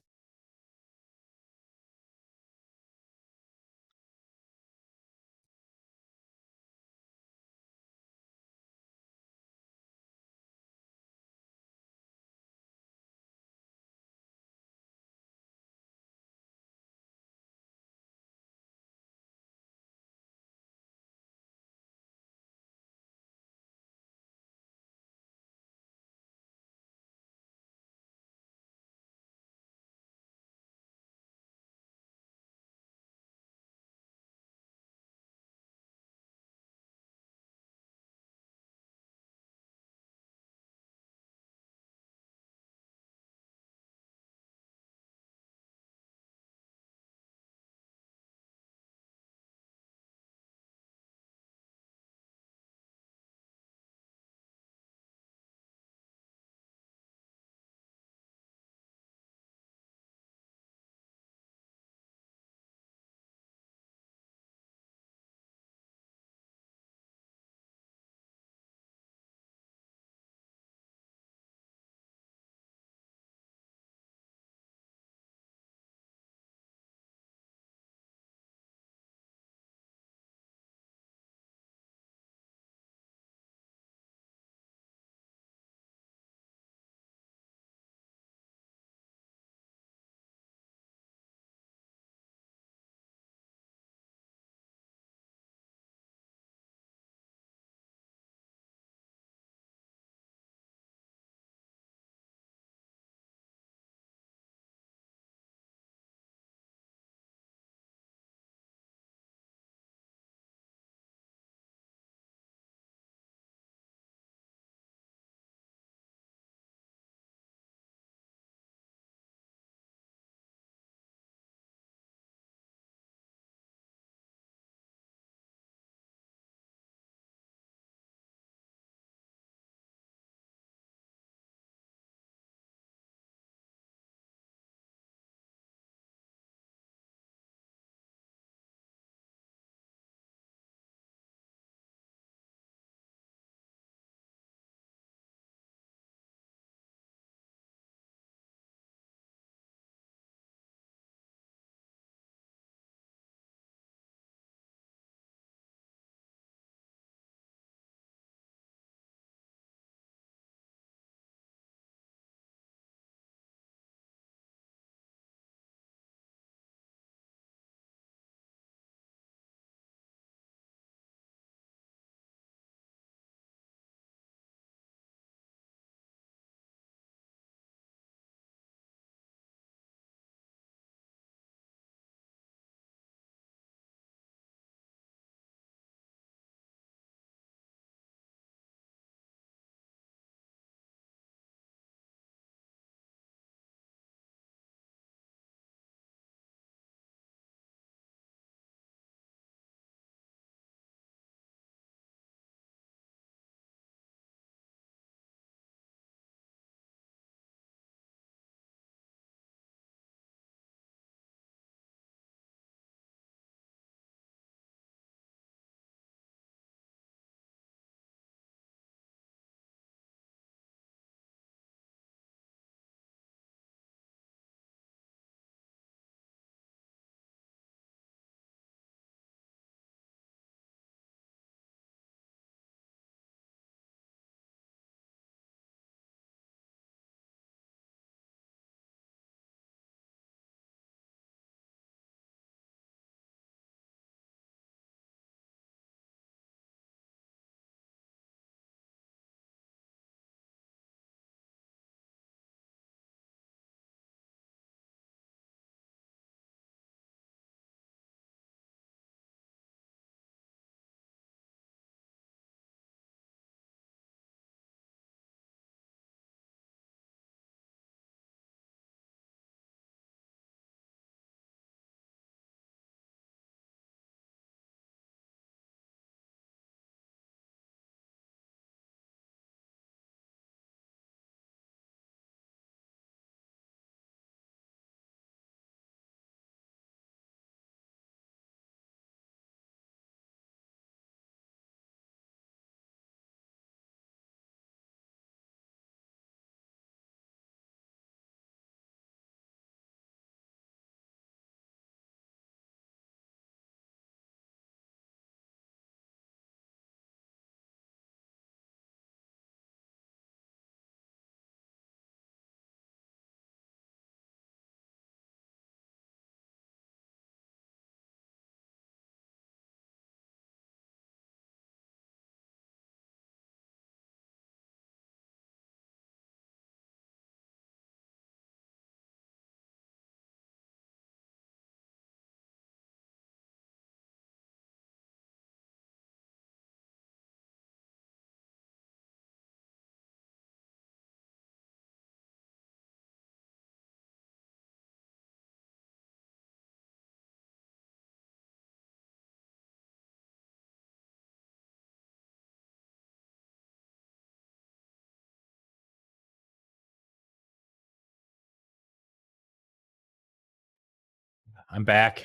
I'm back.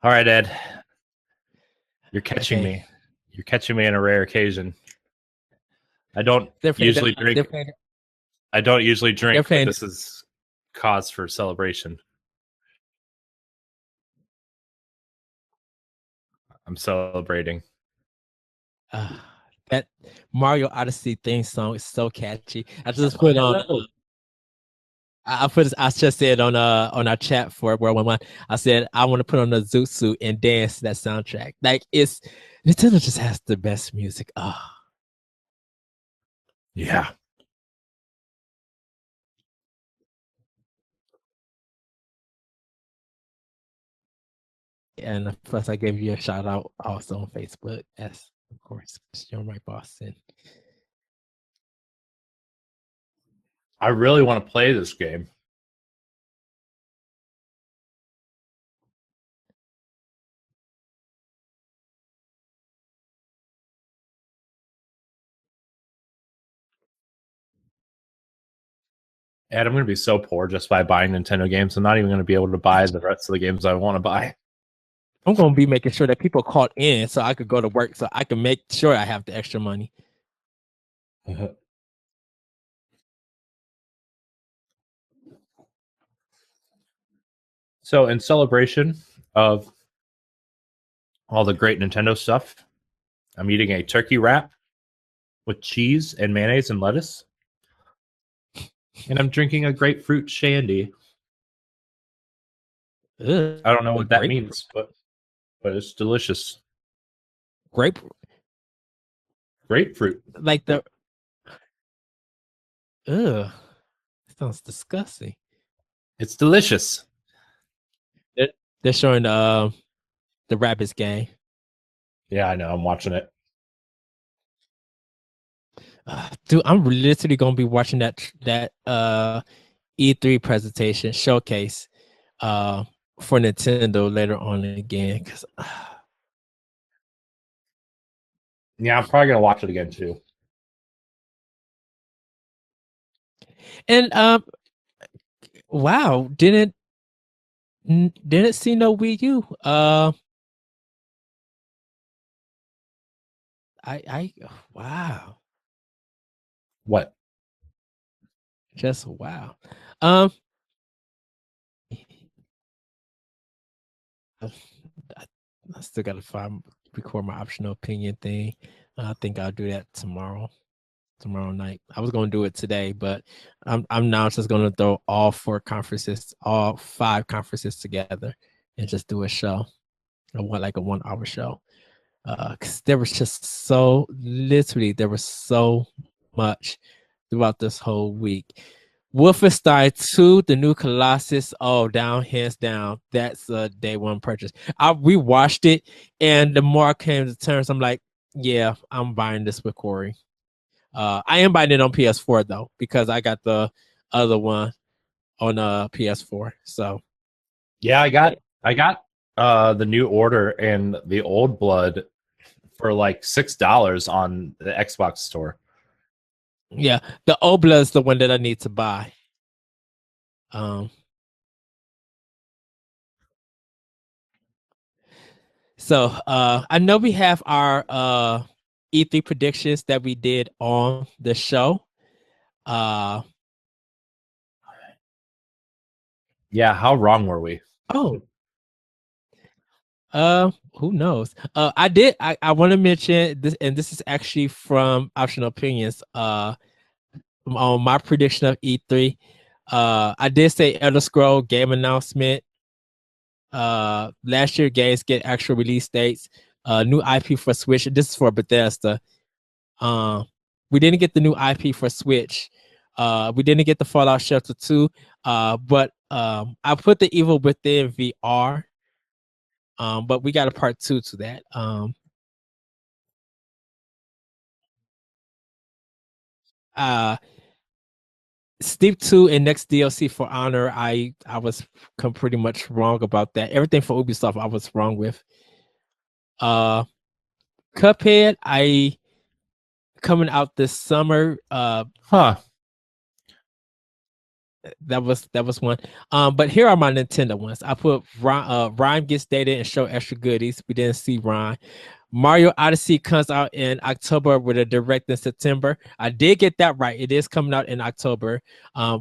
All right, Ed. You're catching me. You're catching me on a rare occasion. I don't usually drink. I don't usually drink, but this is cause for celebration. I'm celebrating. That Mario Odyssey theme song is so catchy. I just put on. I just said on our chat for World 1-1. I said I want to put on a zoot suit and dance to that soundtrack. Like Nintendo just has the best music. Yeah. And plus, I gave you a shout out also on Facebook. Yes, of course, you're my boss. And I really want to play this game. And I'm going to be so poor just by buying Nintendo games. I'm not even going to be able to buy the rest of the games I want to buy. I'm going to be making sure that people caught in so I could go to work so I can make sure I have the extra money. So in celebration of all the great Nintendo stuff, I'm eating a turkey wrap with cheese and mayonnaise and lettuce. And I'm drinking a grapefruit shandy. Ugh, I don't know what that means, but it's delicious. Grapefruit. Like the ugh. Sounds disgusting. It's delicious. They're showing the Rabbids game. Yeah, I know. I'm watching it. Dude, I'm literally gonna be watching that E3 presentation showcase for Nintendo later on again. Because yeah, I'm probably gonna watch it again too. And wow, didn't see no Wii U. Wow. What? Just wow. I still gotta record my optional opinion thing. I think I'll do that tomorrow night. I was gonna do it today, but I'm now just gonna throw all 5 conferences together and just do a show. I want like a 1-hour show. Because there was just so much throughout this whole week. Wolfenstein 2, the new Colossus. Oh, hands down. That's a day one purchase. I rewatched it, and the more I came to terms, I'm like, yeah, I'm buying this with Corey. I am buying it on PS4 though, because I got the other one on PS4. So yeah, I got the New Order and the Old Blood for like $6 on the Xbox store. Yeah, the Old Blood is the one that I need to buy. So I know we have our E3 predictions that we did on the show. Yeah, how wrong were we? Oh. Who knows? I want to mention this, and this is actually from Optional Opinions. On my prediction of E3, I did say Elder Scroll game announcement. Last year games get actual release dates. New IP for Switch. This is for Bethesda. We didn't get the new IP for Switch. We didn't get the Fallout Shelter 2. But I put the Evil Within VR. But we got a part 2 to that. Steep 2 and next DLC for Honor, I was pretty much wrong about that. Everything for Ubisoft I was wrong with. Cuphead, I coming out this summer. That was one. But here are my Nintendo ones. I put Rhyme gets data and show extra goodies. We didn't see Rhyme. Mario Odyssey comes out in October with a direct in September. I did get that right. It is coming out in October.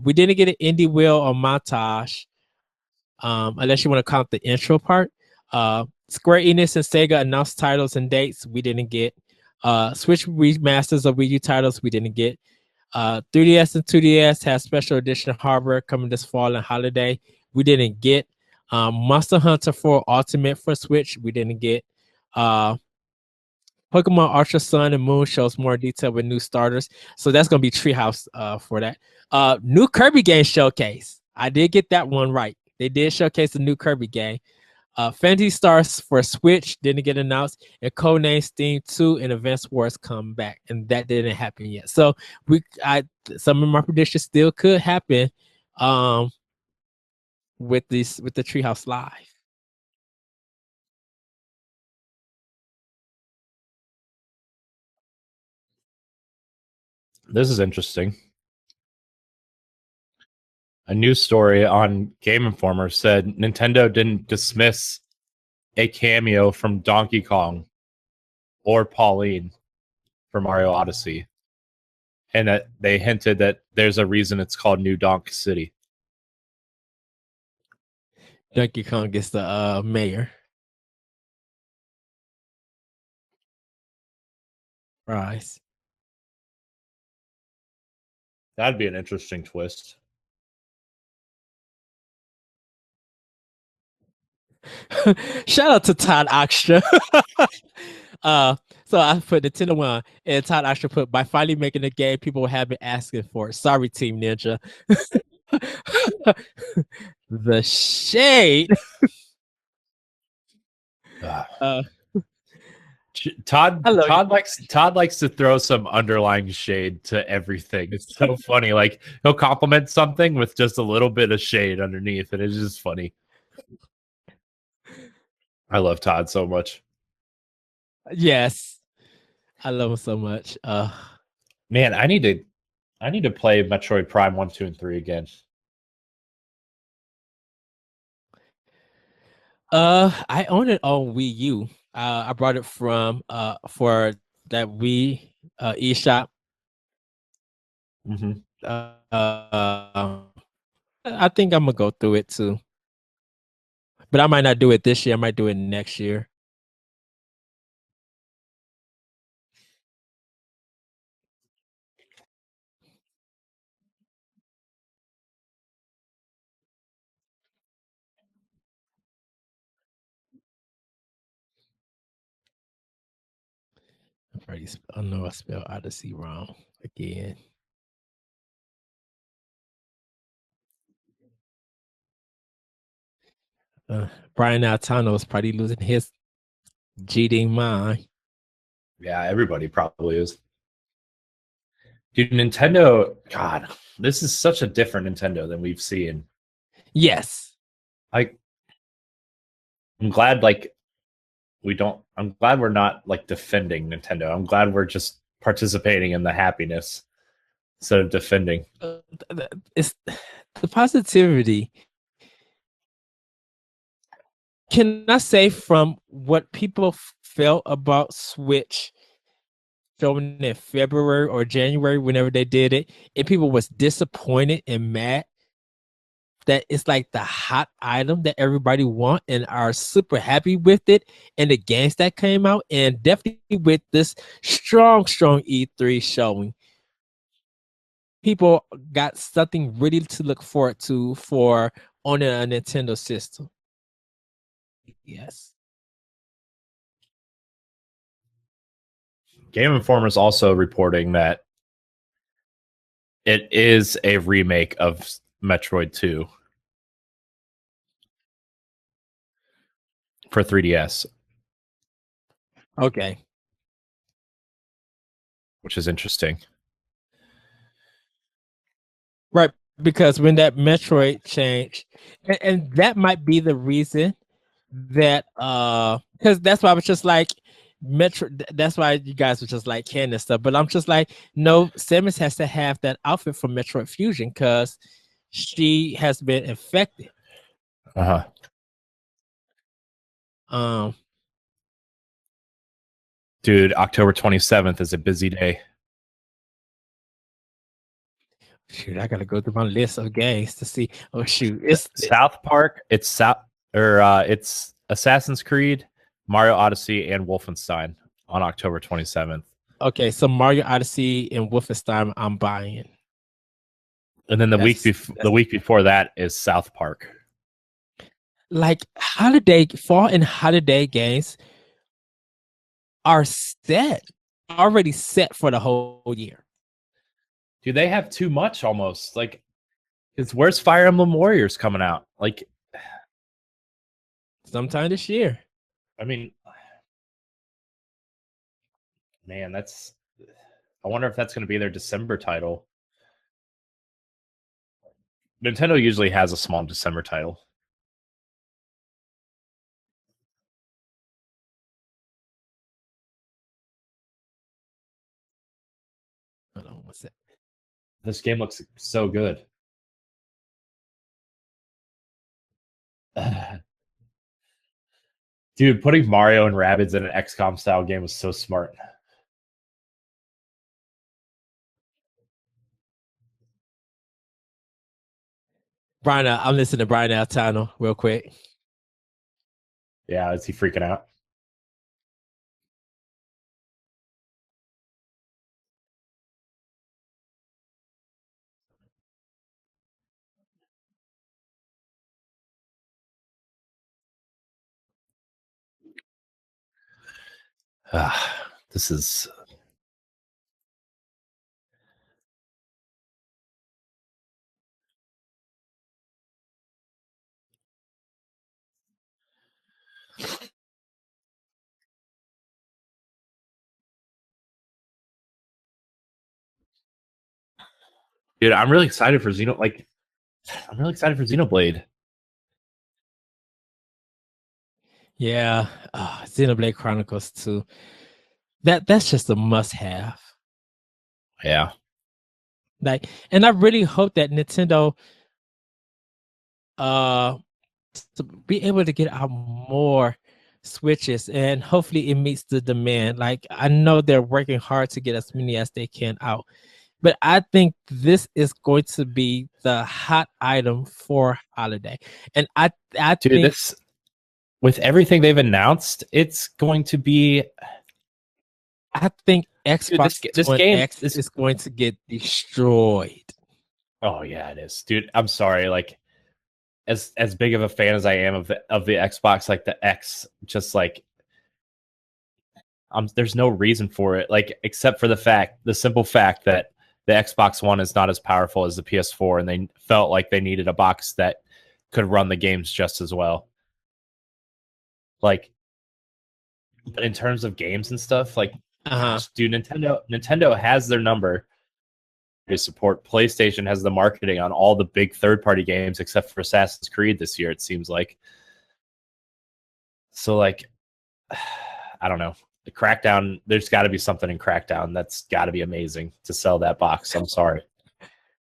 We didn't get an indie wheel or montage, unless you want to count the intro part. Square Enix and Sega announced titles and dates. We didn't get. Switch remasters of Wii U titles. We didn't get. 3DS and 2DS has special edition hardware coming this fall and holiday. We didn't get. Monster Hunter 4 Ultimate for Switch. We didn't get. Pokemon Ultra Sun and Moon shows more detail with new starters. So that's going to be Treehouse for that. New Kirby game showcase. I did get that one right. They did showcase the new Kirby game. Phantasy Stars for Switch didn't get announced, and Codename Steam 2 and Advance Wars come back, and that didn't happen yet. So some of my predictions still could happen with the Treehouse Live. This is interesting. A news story on Game Informer said Nintendo didn't dismiss a cameo from Donkey Kong or Pauline for Mario Odyssey, and that they hinted that there's a reason it's called New Donk City. Donkey Kong gets the mayor. Prize. That'd be an interesting twist. Shout out to Todd Oxtra. So I put Nintendo One, and Todd Oxtra put, by finally making the game people have been asking for it. Sorry, Team Ninja. The shade. Todd likes to throw some underlying shade to everything. It's so funny. Like, he'll compliment something with just a little bit of shade underneath, and it's just funny. I love Todd so much. Yes, I love him so much. Man, I need to play Metroid Prime 1, 2, and 3 again. I own it on Wii U. I brought it from for that Wii eShop. Mm-hmm. I think I'm gonna go through it too, but I might not do it this year. I might do it next year. I know I spelled Odyssey wrong again. Brian Altano is probably losing his GD mind. Yeah, everybody probably is. Dude, Nintendo, God, this is such a different Nintendo than we've seen. Yes. I'm glad I'm glad we're not like defending Nintendo. I'm glad we're just participating in the happiness instead of defending. It's the positivity. Can I say from what people felt about Switch filming in February or January, whenever they did it, and people was disappointed and mad that it's like the hot item that everybody want and are super happy with it, and the games that came out, and definitely with this strong E3 showing, people got something really to look forward to for owning a Nintendo system. Yes. Game Informer is also reporting that it is a remake of Metroid 2 for 3DS. Okay. Which is interesting. Right, because when that Metroid changed, and that might be the reason that because that's why I was just like, Metro. That's why you guys were just like canning stuff. But I'm just like, no, Samus has to have that outfit from Metroid Fusion because she has been infected. Dude, October 27th is a busy day. Shoot, I gotta go through my list of games to see. Oh shoot, it's South Park. It's it's Assassin's Creed, Mario Odyssey, and Wolfenstein on October 27th. Okay, so Mario Odyssey and Wolfenstein, I'm buying. And then the week before that is South Park. Like fall and holiday games are already set for the whole year. Dude, they have too much almost. Like, where's Fire Emblem Warriors coming out? Like, sometime this year. I mean, man, I wonder if that's going to be their December title. Nintendo usually has a small December title. Hold on, what's that? This game looks so good. Dude, putting Mario and Rabbids in an XCOM style game was so smart. Brian, I'm listening to Brian Altano real quick. Yeah, is he freaking out? This is dude, I'm really excited for Xenoblade. Yeah, Xenoblade Chronicles 2. That's just a must-have. Yeah. Like, and I really hope that Nintendo to be able to get out more Switches, and hopefully it meets the demand. Like, I know they're working hard to get as many as they can out, but I think this is going to be the hot item for holiday. And I think this, with everything they've announced, it's going to be. I think Xbox this game X is going to get destroyed. Oh yeah, it is, dude. I'm sorry, like. As big of a fan as I am of the Xbox, like the X, just like there's no reason for it, like except for the simple fact that the Xbox One is not as powerful as the PS4, and they felt like they needed a box that could run the games just as well. Like, but in terms of games and stuff, like, dude, Nintendo has their number. To support. PlayStation has the marketing on all the big third-party games except for Assassin's Creed this year, it seems like. So, like, I don't know. The Crackdown, there's got to be something in Crackdown that's got to be amazing to sell that box. I'm sorry.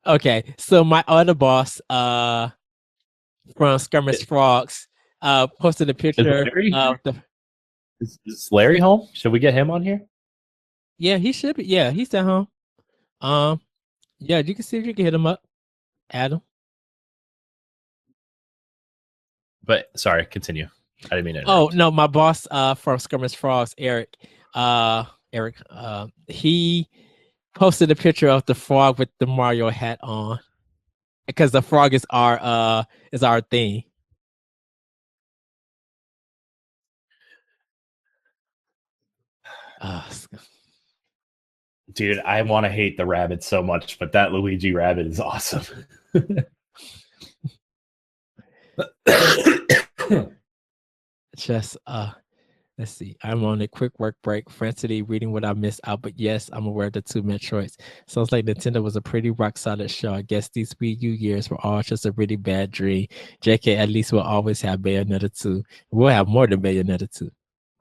Okay, so my other boss from Skirmish Frogs posted a picture of the... Is Larry home? Should we get him on here? Yeah, he should be. Yeah, he's at home. Yeah, you can see if you can hit him up, Adam. But sorry, continue. I didn't mean to interrupt. Oh no, my boss from Skirmish Frogs, Eric. He posted a picture of the frog with the Mario hat on, because the frog is our theme. Dude, I want to hate the rabbit so much, but that Luigi rabbit is awesome. Just let's see. I'm on a quick work break, frantically reading what I missed out. But yes, I'm aware of the two Metroids. Sounds like Nintendo was a pretty rock solid show. I guess these Wii U years were all just a really bad dream. JK, at least we'll always have Bayonetta 2. We'll have more than Bayonetta 2.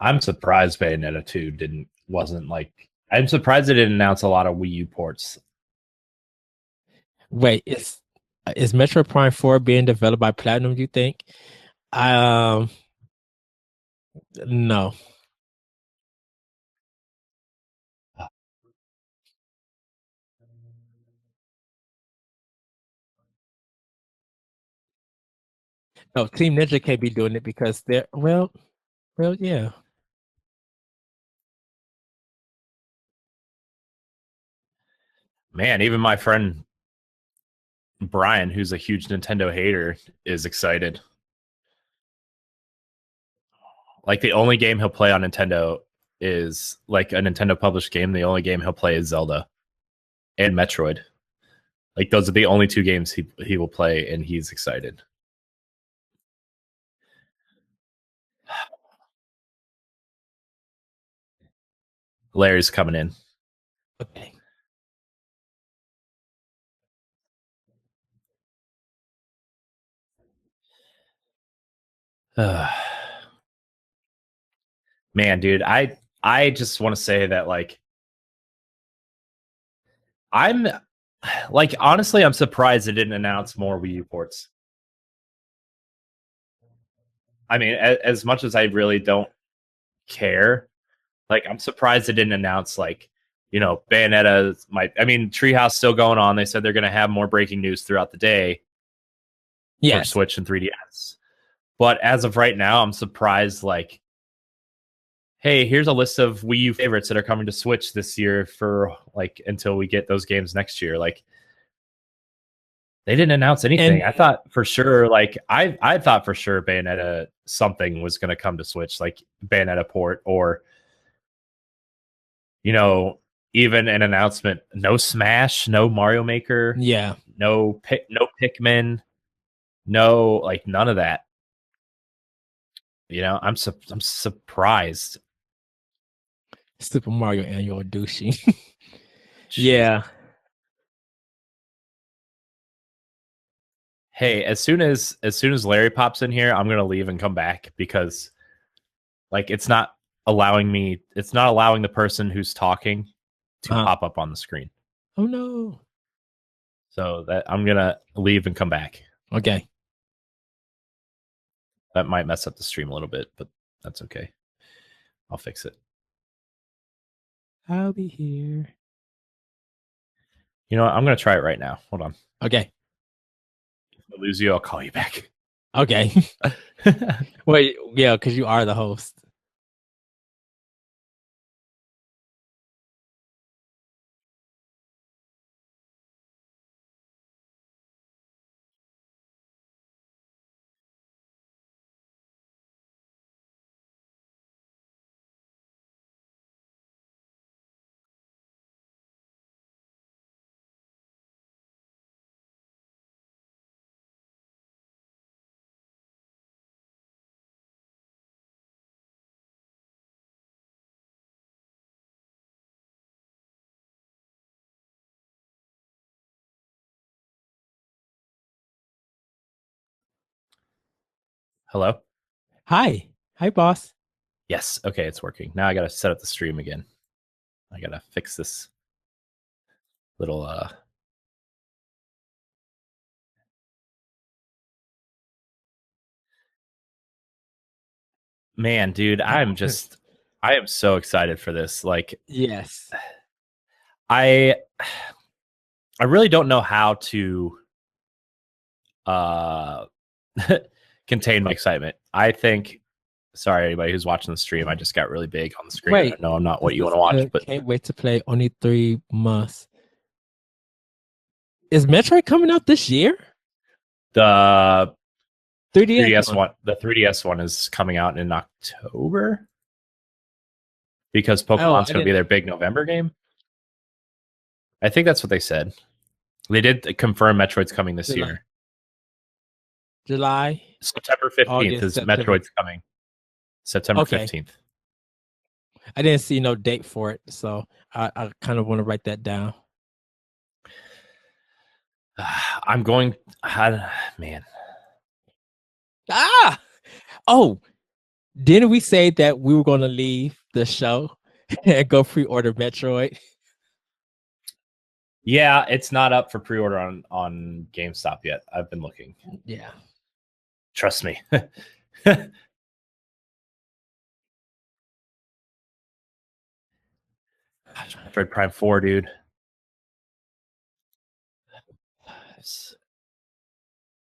I'm surprised Bayonetta 2 wasn't like. I'm surprised they didn't announce a lot of Wii U ports. Wait, is Metroid Prime 4 being developed by Platinum, do you think? No. No, Team Ninja can't be doing it because they're well, yeah. Man, even my friend Brian, who's a huge Nintendo hater, is excited. Like the only game he'll play on Nintendo is like a Nintendo published game. The only game he'll play is Zelda and Metroid. Like those are the only two games he will play, and he's excited. Larry's coming in. Okay. Man, dude, I just want to say that like I'm like honestly I'm surprised they didn't announce more Wii U ports. I mean, as much as I really don't care, like I'm surprised they didn't announce like, you know, Bayonetta might. I mean, Treehouse still going on. They said they're going to have more breaking news throughout the day. For Switch and 3DS. But as of right now, I'm surprised. Like, hey, here's a list of Wii U favorites that are coming to Switch this year for like until we get those games next year. Like, they didn't announce anything. I thought for sure, like I thought for sure Bayonetta something was going to come to Switch, like Bayonetta port, or you know, even an announcement. No Smash, no Mario Maker, no Pikmin, no like none of that. You know, I'm surprised. Super Mario Annual douchey. Yeah. Hey, as soon as Larry pops in here, I'm gonna leave and come back because like it's not allowing the person who's talking to pop up on the screen. Oh no. So that I'm gonna leave and come back. Okay. That might mess up the stream a little bit, but that's okay. I'll fix it. I'll be here. You know what? I'm gonna try it right now. Hold on. Okay. If I lose you, I'll call you back. Okay. Wait, yeah, because you are the host. Hello? Hi, boss. Yes. Okay, it's working. Now I gotta set up the stream again. I gotta fix this little man, dude, I am so excited for this. Like, yes. I really don't know how to contain my excitement. I think sorry anybody who's watching the stream, I just got really big on the screen. Wait, no, I'm not what you want to watch, but can't wait to play. Only 3 months. Is Metroid coming out this year? The 3DS one. The 3DS one is coming out in October because Pokemon's going to be their big November game. I think that's what they said. They did confirm Metroid's coming this year. July? September 15th is Metroid's coming. September 15th. I didn't see no date for it, so I kind of want to write that down. I'm going... man. Oh! Didn't we say that we were going to leave the show and go pre-order Metroid? Yeah, it's not up for pre-order on GameStop yet. I've been looking. Yeah. Trust me. Metroid Prime 4, dude.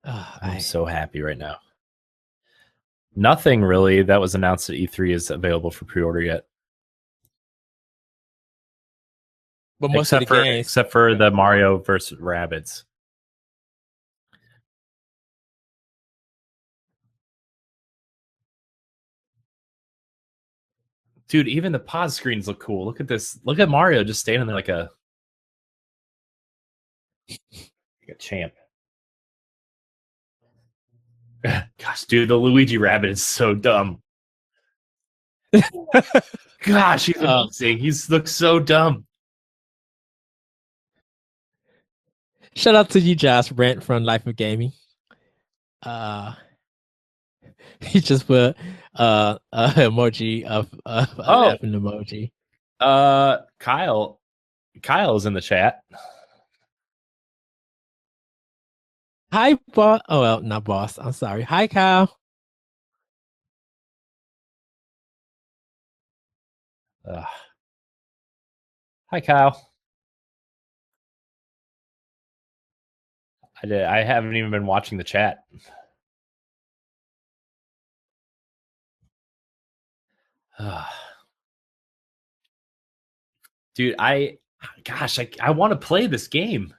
I'm so happy right now. Nothing really that was announced at E3 is available for pre-order yet. But most of the games, except for the Mario vs. Rabbids. Dude, even the pause screens look cool. Look at this. Look at Mario just standing there like a champ. Gosh, dude, the Luigi Rabbit is so dumb. Gosh, he's amazing. He looks so dumb. Shout out to you, Josh Brent from Life of Gaming. He just put emoji of an emoji. Kyle's in the chat. Hi, boss. Oh well, not boss. I'm sorry. Hi, Kyle. Hi, Kyle. I haven't even been watching the chat. Dude, I want to play this game.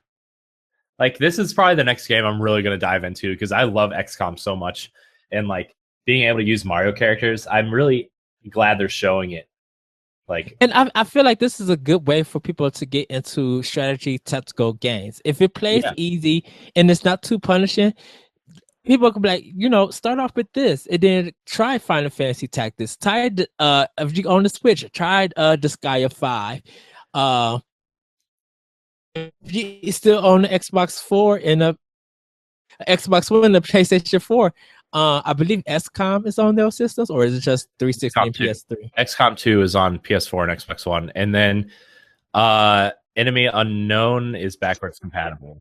Like, this is probably the next game I'm really going to dive into because I love XCOM so much. And, like, being able to use Mario characters, I'm really glad they're showing it. Like, and I feel like this is a good way for people to get into strategy tactical games. If it plays easy and it's not too punishing, people can be like, start off with this and then try Final Fantasy Tactics. Try if you on the Switch, try Disgaea 5. If you still on the Xbox 4 and the Xbox One and the PlayStation 4, I believe XCOM is on those systems, or is it just 360 and PS3? XCOM 2 is on PS4 and Xbox One, and then Enemy Unknown is backwards compatible.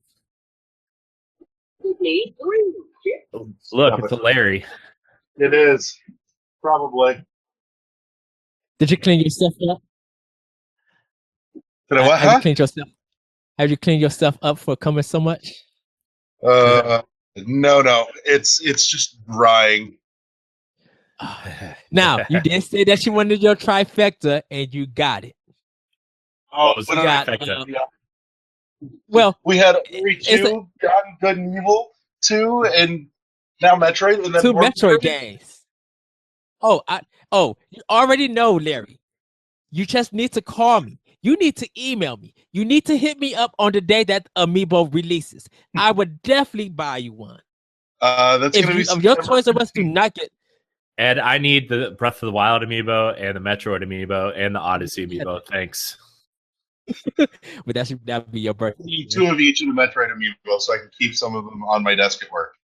Look, it's a Larry. It is. Probably. Did you clean yourself up? Did I what? Have you cleaned yourself up for coming so much? No. It's just drying. Now, you did say that you wanted your trifecta, and you got it. Oh, was trifecta? Well, we had Ori 2, Beyond Good and Evil 2, and now Metroid. And then 2 Metroid games. You already know, Larry. You just need to call me. You need to email me. You need to hit me up on the day that Amiibo releases. I would definitely buy you one. That's going to be of your Toys R Us do not get. And I need the Breath of the Wild amiibo and the Metroid amiibo and the Odyssey amiibo. Thanks. But that would be your birthday. I need 2 of each of the Metroid amiibo so I can keep some of them on my desk at work.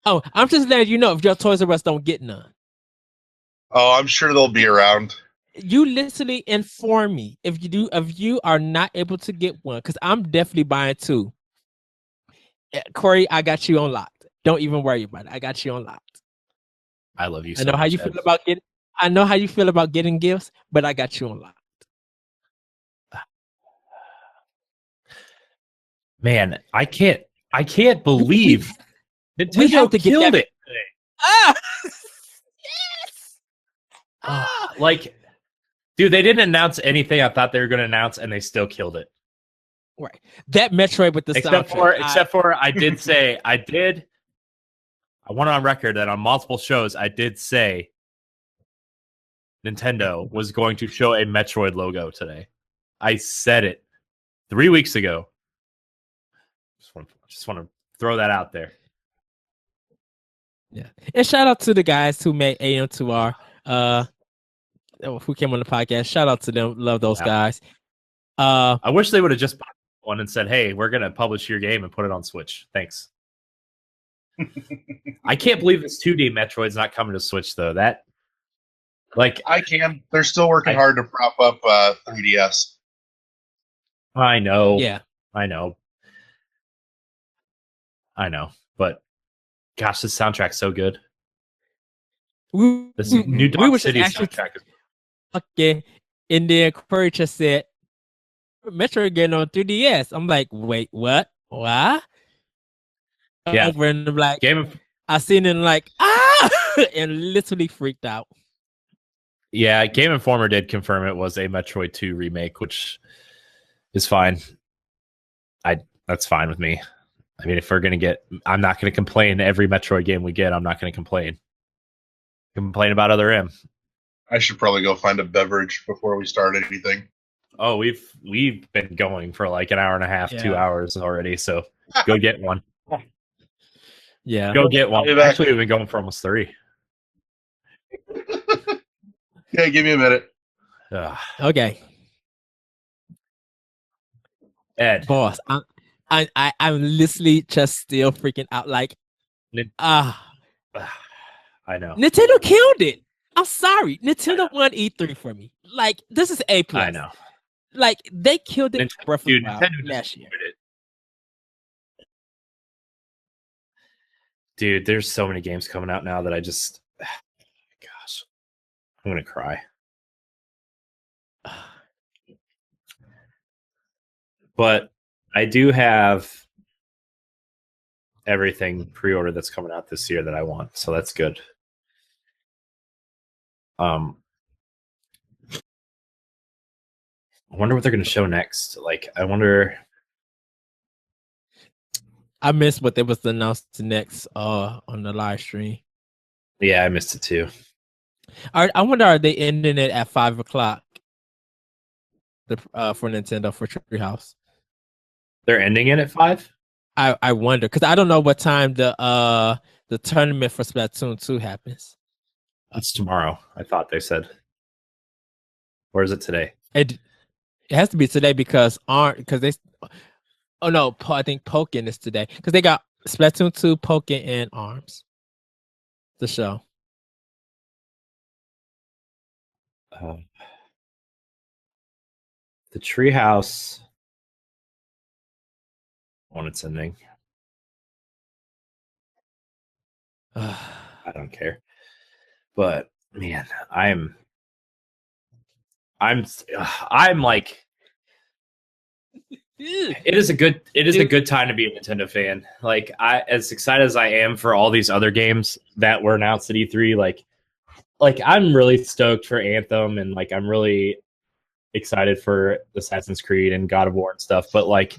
Oh, I'm just letting you know if your Toys R Us don't get none. Oh, I'm sure they'll be around. You literally inform me if you are not able to get one, because I'm definitely buying 2. Corey, I got you on lock. Don't even worry about it. I got you on lock. I love you. I know how you feel about getting. I know how you feel about getting gifts, but I got you on lock. Man, I can't believe Nintendo killed it. Ah! Yes. Like, dude, they didn't announce anything I thought they were going to announce, and they still killed it. Right. That Metroid with the soundtrack. Except for I did say I went on record that on multiple shows I did say Nintendo was going to show a Metroid logo today. I said it 3 weeks ago. Just want to throw that out there. Yeah. And shout out to the guys who made AM2R, who came on the podcast. Shout out to them. Love those guys. I wish they would have just bought one and said, "Hey, we're gonna publish your game and put it on Switch." Thanks. I can't believe this 2D Metroid's not coming to Switch though. That Like I can. They're still working hard to prop up 3DS. I know. Yeah. I know. But gosh, this soundtrack's so good. This new Dog City soundtrack is okay. And then Corey just said Metro again on 3DS. I'm like, wait, what? What? Yeah. Over and I'm like, I seen it like and literally freaked out. Yeah, Game Informer did confirm it was a Metroid 2 remake, which is fine. That's fine with me. I mean, if we're gonna I'm not gonna complain. Every Metroid game we get, I'm not gonna complain. Complain about other M. I should probably go find a beverage before we start anything. Oh, we've been going for like an hour and a half, 2 hours already. So go get one. Yeah, go get one. Actually, we've been going for almost 3. Yeah, give me a minute. Okay, Ed, boss, I'm literally just still freaking out. Like, I know Nintendo killed it. I'm sorry, Nintendo won E3 for me. Like, this is A+. I know. Like, they killed it. Nintendo last year. Dude, there's so many games coming out now that I just, gosh, I'm gonna cry. But I do have everything pre-ordered that's coming out this year that I want, so that's good. I wonder what they're going to show next. Like, I wonder. I missed what they was announced next on the live stream. Yeah, I missed it too. I wonder, are they ending it at 5:00? For Nintendo for Treehouse. They're ending it at 5. I wonder, because I don't know what time the tournament for Splatoon 2 happens. That's tomorrow. I thought they said. Or is it today? It has to be today because they. Oh no, I think Pokken is today because they got Splatoon 2, Pokken, and ARMS. The show. The Treehouse. When it's ending. I don't care. But man, I'm like, it is a good time to be a Nintendo fan. Like, as excited as I am for all these other games that were announced at E3, like I'm really stoked for Anthem, and like I'm really excited for Assassin's Creed and God of War and stuff. But like,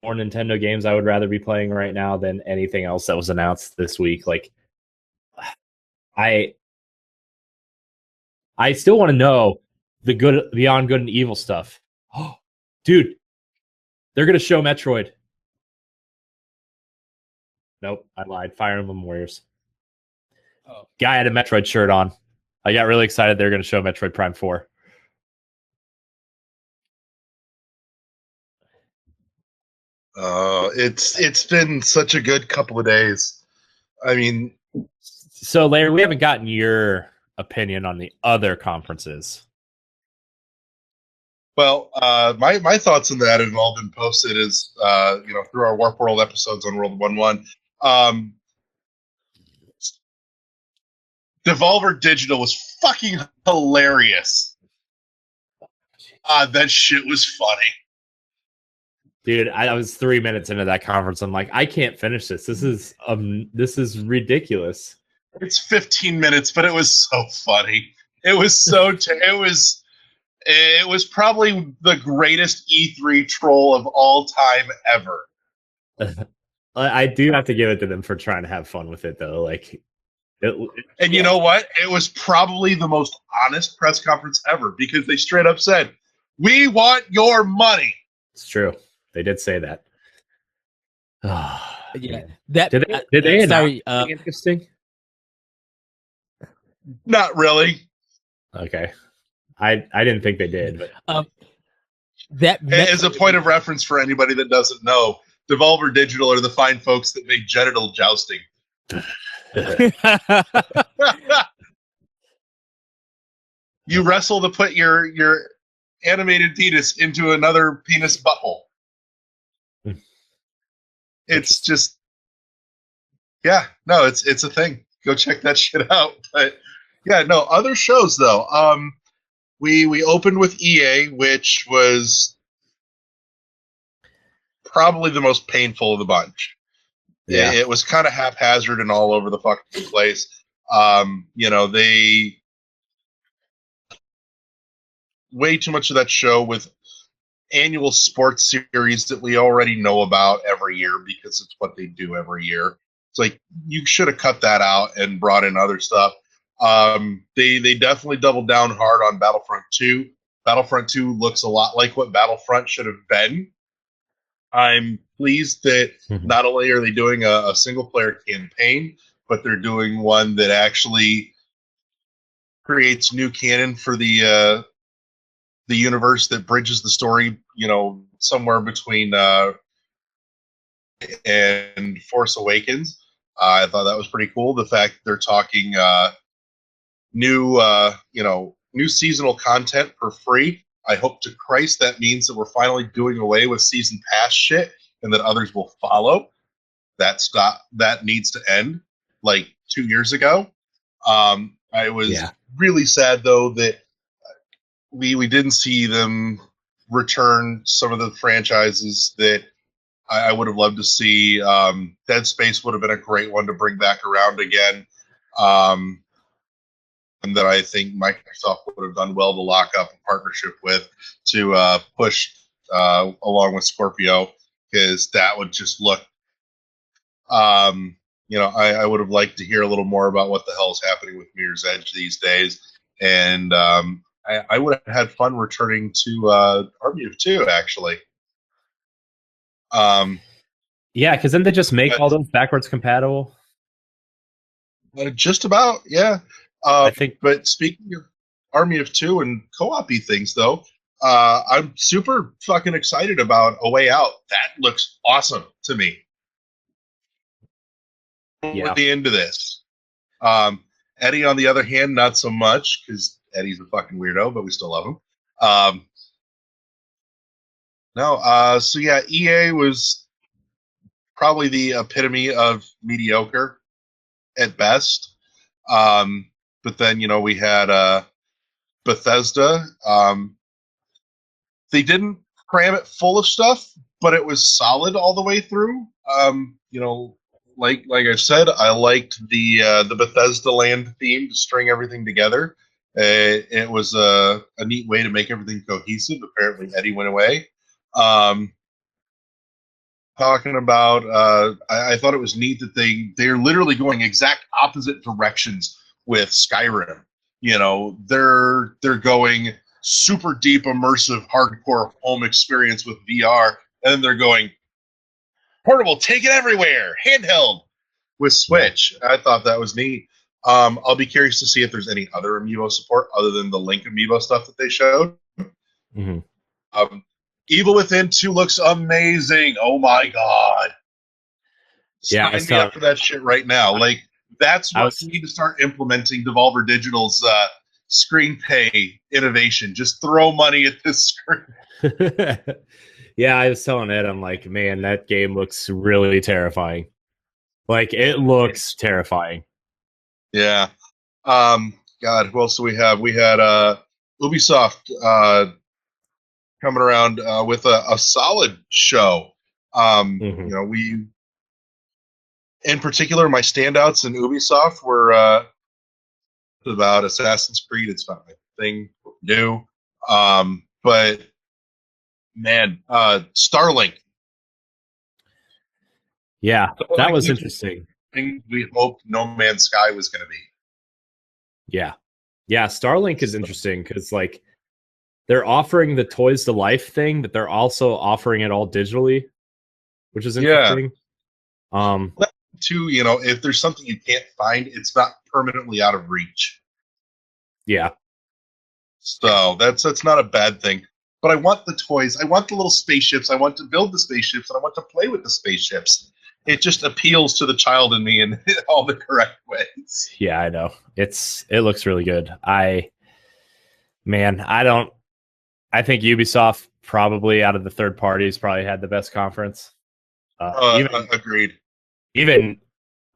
more Nintendo games I would rather be playing right now than anything else that was announced this week. Like, I still want to know the good Beyond Good and Evil stuff. Oh, dude, they're gonna show Metroid. Nope, I lied. Fire Emblem Warriors. Oh. Guy had a Metroid shirt on. I got really excited they're gonna show Metroid Prime 4. It's been such a good couple of days. I mean, so Larry, we haven't gotten your opinion on the other conferences. Well, my thoughts on that have all been posted as through our Warp World episodes on World 1-1. Devolver Digital was fucking hilarious. That shit was funny. Dude, I was 3 minutes into that conference. I'm like, I can't finish this. This is ridiculous. It's 15 minutes, but it was so funny. It was so it was probably the greatest E3 troll of all time ever. I do have to give it to them for trying to have fun with it, though. Like, and you know what? It was probably the most honest press conference ever because they straight up said, "We want your money." It's true. They did say that. Yeah. That did they sorry, interesting? Not really. Okay. I didn't think they did, but that as a point of reference for anybody that doesn't know, Devolver Digital are the fine folks that make genital jousting. You wrestle to put your animated penis into another penis butthole. It's just, yeah, no, it's a thing. Go check that shit out. But yeah, no, other shows though. We opened with EA, which was probably the most painful of the bunch. Yeah. It was kind of haphazard and all over the fucking place. They way too much of that show with annual sports series that we already know about every year because it's what they do every year. It's like you should have cut that out and brought in other stuff. They definitely doubled down hard on Battlefront 2. Battlefront 2 looks a lot like what Battlefront should have been. I'm pleased that not only are they doing a single player campaign, but they're doing one that actually creates new canon for the universe that bridges the story, somewhere between and Force Awakens. I thought that was pretty cool. The fact they're talking new seasonal content for free. I hope to Christ that means that we're finally doing away with season pass shit and that others will follow. That needs to end like 2 years ago. I was really sad though that we didn't see them return some of the franchises that I would have loved to see. Dead Space would have been a great one to bring back around again. And that I think Microsoft would have done well to lock up a partnership with to push along with Scorpio, because that would just look, I would have liked to hear a little more about what the hell is happening with Mirror's Edge these days. And I would have had fun returning to Army of Two, actually. Yeah, because then they just make all those backwards compatible. Just about, yeah. I think. But speaking of Army of Two and co-op-y things, though, I'm super fucking excited about A Way Out. That looks awesome to me. Yeah. At the end of this, Eddie, on the other hand, not so much, because Eddie's a fucking weirdo, but we still love him. So yeah, EA was probably the epitome of mediocre at best. But then, we had Bethesda. They didn't cram it full of stuff, but it was solid all the way through. Like I said, I liked the Bethesda land theme to string everything together. It was a neat way to make everything cohesive. Apparently, Eddie went away. Talking about, I thought it was neat that they're literally going exact opposite directions with Skyrim. They're going super deep, immersive, hardcore home experience with VR, and then they're going portable, take it everywhere, handheld with Switch. I thought that was neat. I'll be curious to see if there's any other Amiibo support other than the Link Amiibo stuff that they showed. Mm-hmm. Evil Within 2 looks amazing. Oh my god. Yeah, Sign me up for that shit right now. Like, that's what we need to start implementing Devolver Digital's screen pay innovation. Just throw money at this screen. Yeah, I was telling Ed, I'm like, man, that game looks really terrifying. Like, it looks terrifying. Yeah. God, who else do we have? We had Ubisoft coming around with a solid show. We, in particular, my standouts in Ubisoft were about Assassin's Creed. It's not my thing, new. But man, Starlink. Yeah, that was interesting. We hoped No Man's Sky was going to be. Yeah, Starlink is interesting because like they're offering the Toys to Life thing, but they're also offering it all digitally, which is interesting. Too, if there's something you can't find, it's not permanently out of reach. Yeah. So that's not a bad thing. But I want the toys. I want the little spaceships. I want to build the spaceships, and I want to play with the spaceships. It just appeals to the child in me in all the correct ways. Yeah, I know. It looks really good. I Man, I think Ubisoft probably out of the third parties probably had the best conference. Agreed. Even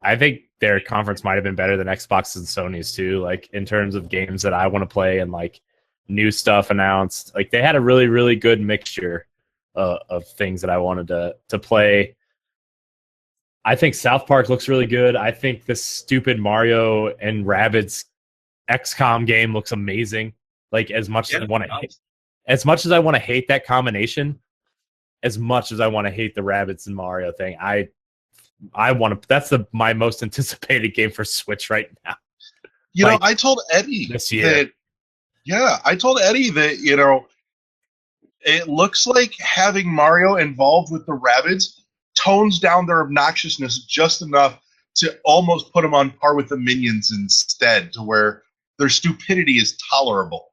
I think their conference might have been better than Xbox and Sony's too, like in terms of games that I want to play and like new stuff announced. Like they had a really, really good mixture of things that I wanted to play. I think South Park looks really good. I think this stupid Mario and Rabbids XCOM game looks amazing. Like as much as I want to hate that combination, as much as I want to hate the Rabbids and Mario thing, I want to. That's my most anticipated game for Switch right now. You know, I told Eddie this year. I told Eddie that it looks like having Mario involved with the Rabbids tones down their obnoxiousness just enough to almost put them on par with the Minions instead, to where their stupidity is tolerable.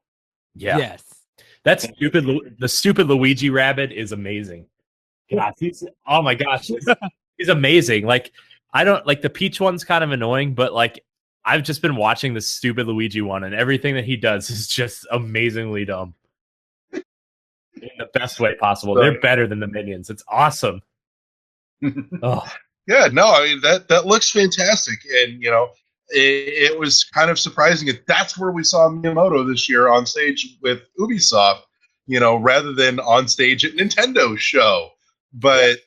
Yeah. Yes. That's stupid. The stupid Luigi Rabbit is amazing. God, oh my gosh, he's amazing. Like I don't like the Peach one's kind of annoying, but like I've just been watching the stupid Luigi one, and everything that he does is just amazingly dumb in the best way possible. They're better than the Minions. It's awesome. Oh. Yeah, no, I mean that looks fantastic, and it was kind of surprising that that's where we saw Miyamoto this year on stage with Ubisoft, rather than on stage at Nintendo's show. But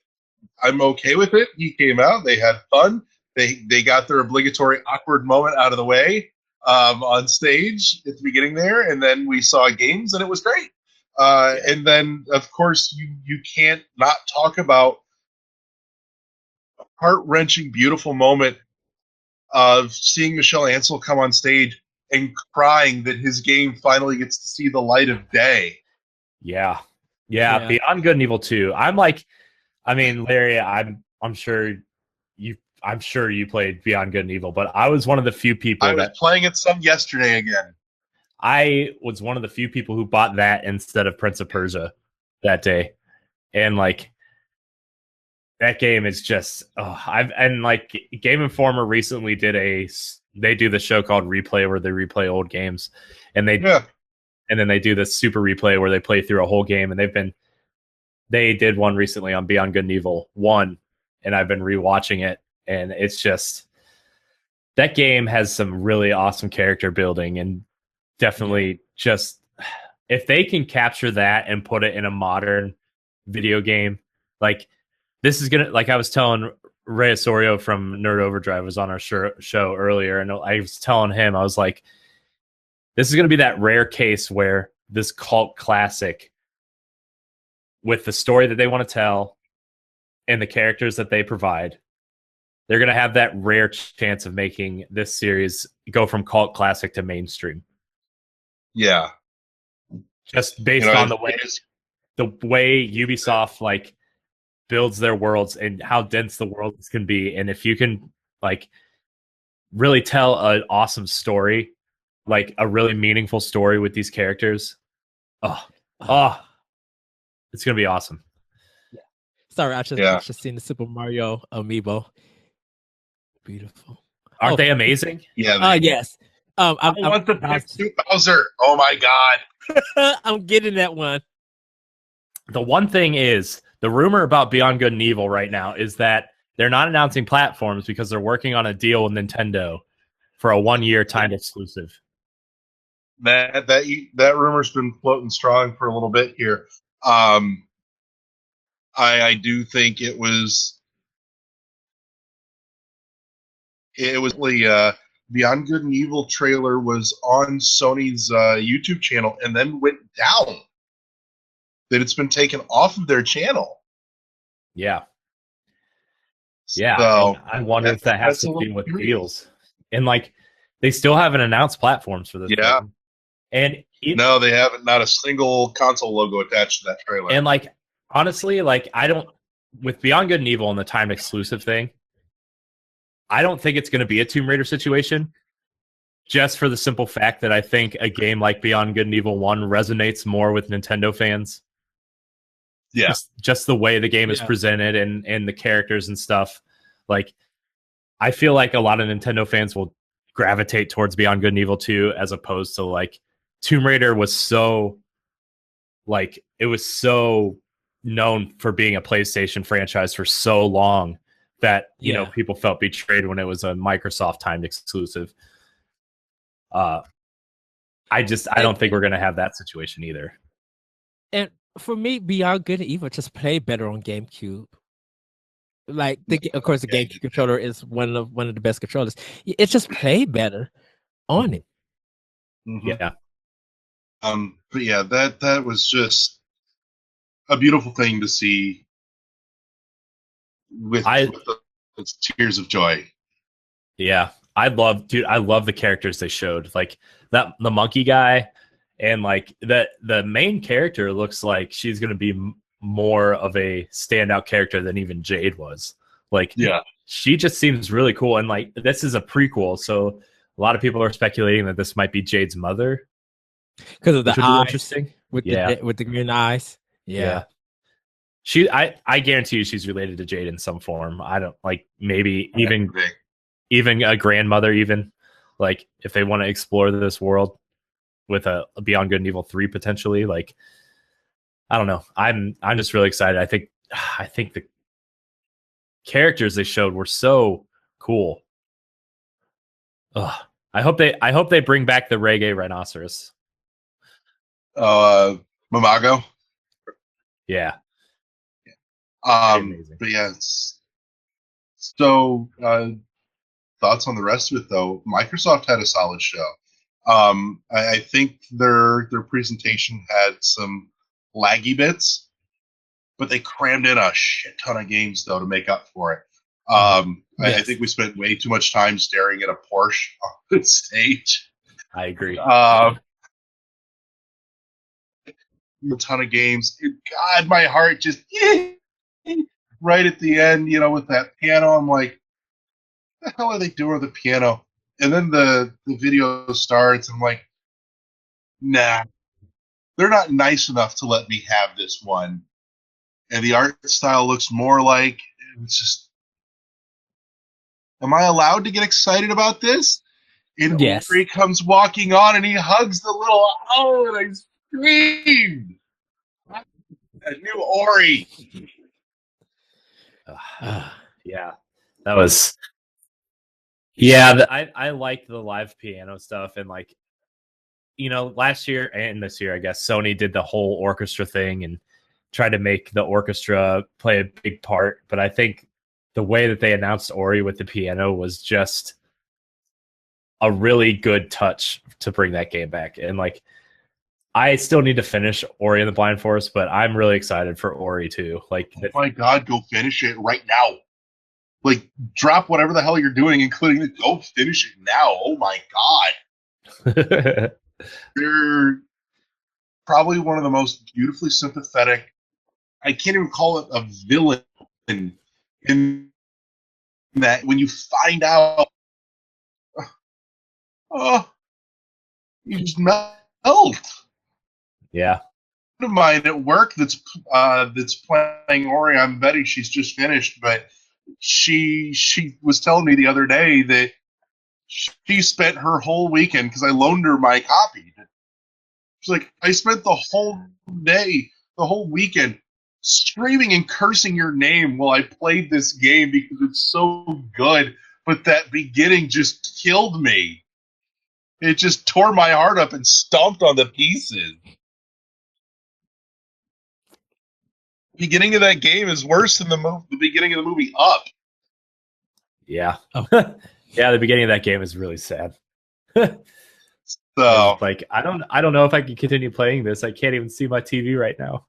I'm okay with it. He came out, they had fun, they got their obligatory awkward moment out of the way on stage at the beginning there, and then we saw games, and it was great. And then, of course, you can't not talk about heart-wrenching, beautiful moment of seeing Michelle Ansel come on stage and crying that his game finally gets to see the light of day. Yeah. Beyond Good and Evil 2. Larry, I'm sure you played Beyond Good and Evil, but I was one of the few people I was playing it some yesterday again. I was one of the few people who bought that instead of Prince of Persia that day, and like. That game is just Game Informer recently they do the show called Replay where they replay old games, and then they do this Super Replay where they play through a whole game, and they did one recently on Beyond Good and Evil 1, and I've been rewatching it, and it's just that game has some really awesome character building, and definitely just if they can capture that and put it in a modern video game, like this is gonna, like I was telling Rey Osorio from Nerd Overdrive was on our show earlier, and I was telling him, I was like, this is gonna be that rare case where this cult classic, with the story that they want to tell and the characters that they provide, they're gonna have that rare chance of making this series go from cult classic to mainstream. Yeah, just based on the way Ubisoft like builds their worlds and how dense the worlds can be, and if you can like really tell an awesome story, like a really meaningful story with these characters, it's gonna be awesome. Sorry, I just seen the Super Mario amiibo. Beautiful. Aren't they amazing? Yeah. Yes. I want the big Bowser. Oh my god. I'm getting that one. The one thing is, the rumor about Beyond Good and Evil right now is that they're not announcing platforms because they're working on a deal with Nintendo for a 1-year timed exclusive. That rumor's been floating strong for a little bit here. I do think it was Beyond Good and Evil trailer was on Sony's YouTube channel and then went down. That it's been taken off of their channel. Yeah. So, I wonder if that has to do with deals. And like, they still haven't announced platforms for this. Yeah. Game. And no, they haven't. Not a single console logo attached to that trailer. And like, honestly, like with Beyond Good and Evil and the timed exclusive thing, I don't think it's going to be a Tomb Raider situation. Just for the simple fact that I think a game like Beyond Good and Evil 1 resonates more with Nintendo fans. Yeah, just the way the game is presented and the characters and stuff. Like, I feel like a lot of Nintendo fans will gravitate towards Beyond Good and Evil 2 as opposed to like Tomb Raider was so like it was so known for being a PlayStation franchise for so long that you know people felt betrayed when it was a Microsoft timed exclusive. I don't think we're gonna have that situation either. And for me, Beyond Good and Evil just played better on GameCube. Like of course the GameCube controller is one of the best controllers. It just played better on it. Mm-hmm. Yeah. But yeah, that was just a beautiful thing to see with it's tears of joy. Yeah. I love the characters they showed. Like the monkey guy, and like the main character looks like she's going to be more of a standout character than even Jade was. Like, she just seems really cool. And like, this is a prequel, so a lot of people are speculating that this might be Jade's mother because of the eyes, interesting with the green eyes. Yeah. I guarantee you she's related to Jade in some form. I don't like maybe even a grandmother, even like if they want to explore this world with a Beyond Good and Evil 3 potentially. Like, I don't know. I'm just really excited. I think the characters they showed were so cool. Ugh. I hope they bring back the reggae rhinoceros. Mamago. Yeah. But yeah. So thoughts on the rest of it though. Microsoft had a solid show. I think their presentation had some laggy bits, but they crammed in a shit ton of games though to make up for it. I think we spent way too much time staring at a Porsche on the stage. I agree. A ton of games. God, my heart just right at the end, you know, with that piano. I'm like, what the hell are they doing with the piano? And then the video starts. I'm like, nah, they're not nice enough to let me have this one. And the art style looks more like it's just. Am I allowed to get excited about this? And Ori comes walking on and he hugs the little and I screamed. A new Ori. Yeah, that was. Yeah, I liked the live piano stuff, and like, you know, last year and this year, I guess Sony did the whole orchestra thing and tried to make the orchestra play a big part. But I think the way that they announced Ori with the piano was just a really good touch to bring that game back. And like, I still need to finish Ori and the Blind Forest, but I'm really excited for Ori too. Like, oh my God, go finish it right now. Like, drop whatever the hell you're doing, including the go finish it now. Oh my God. They're probably one of the most beautifully sympathetic. I can't even call it a villain in that when you find out, you just melt. Yeah. Of mine at work that's playing Ori. I'm betting she's just finished, but she was telling me the other day that she spent her whole weekend because I loaned her my copy. She's like, I spent the whole day, the whole weekend, screaming and cursing your name while I played this game because it's so good. But that beginning just killed me. It just tore my heart up and stomped on the pieces. Beginning of that game is worse than the beginning of the movie Up. Yeah. Yeah, the beginning of that game is really sad. So like, I don't know if I can continue playing this. I can't even see my TV right now.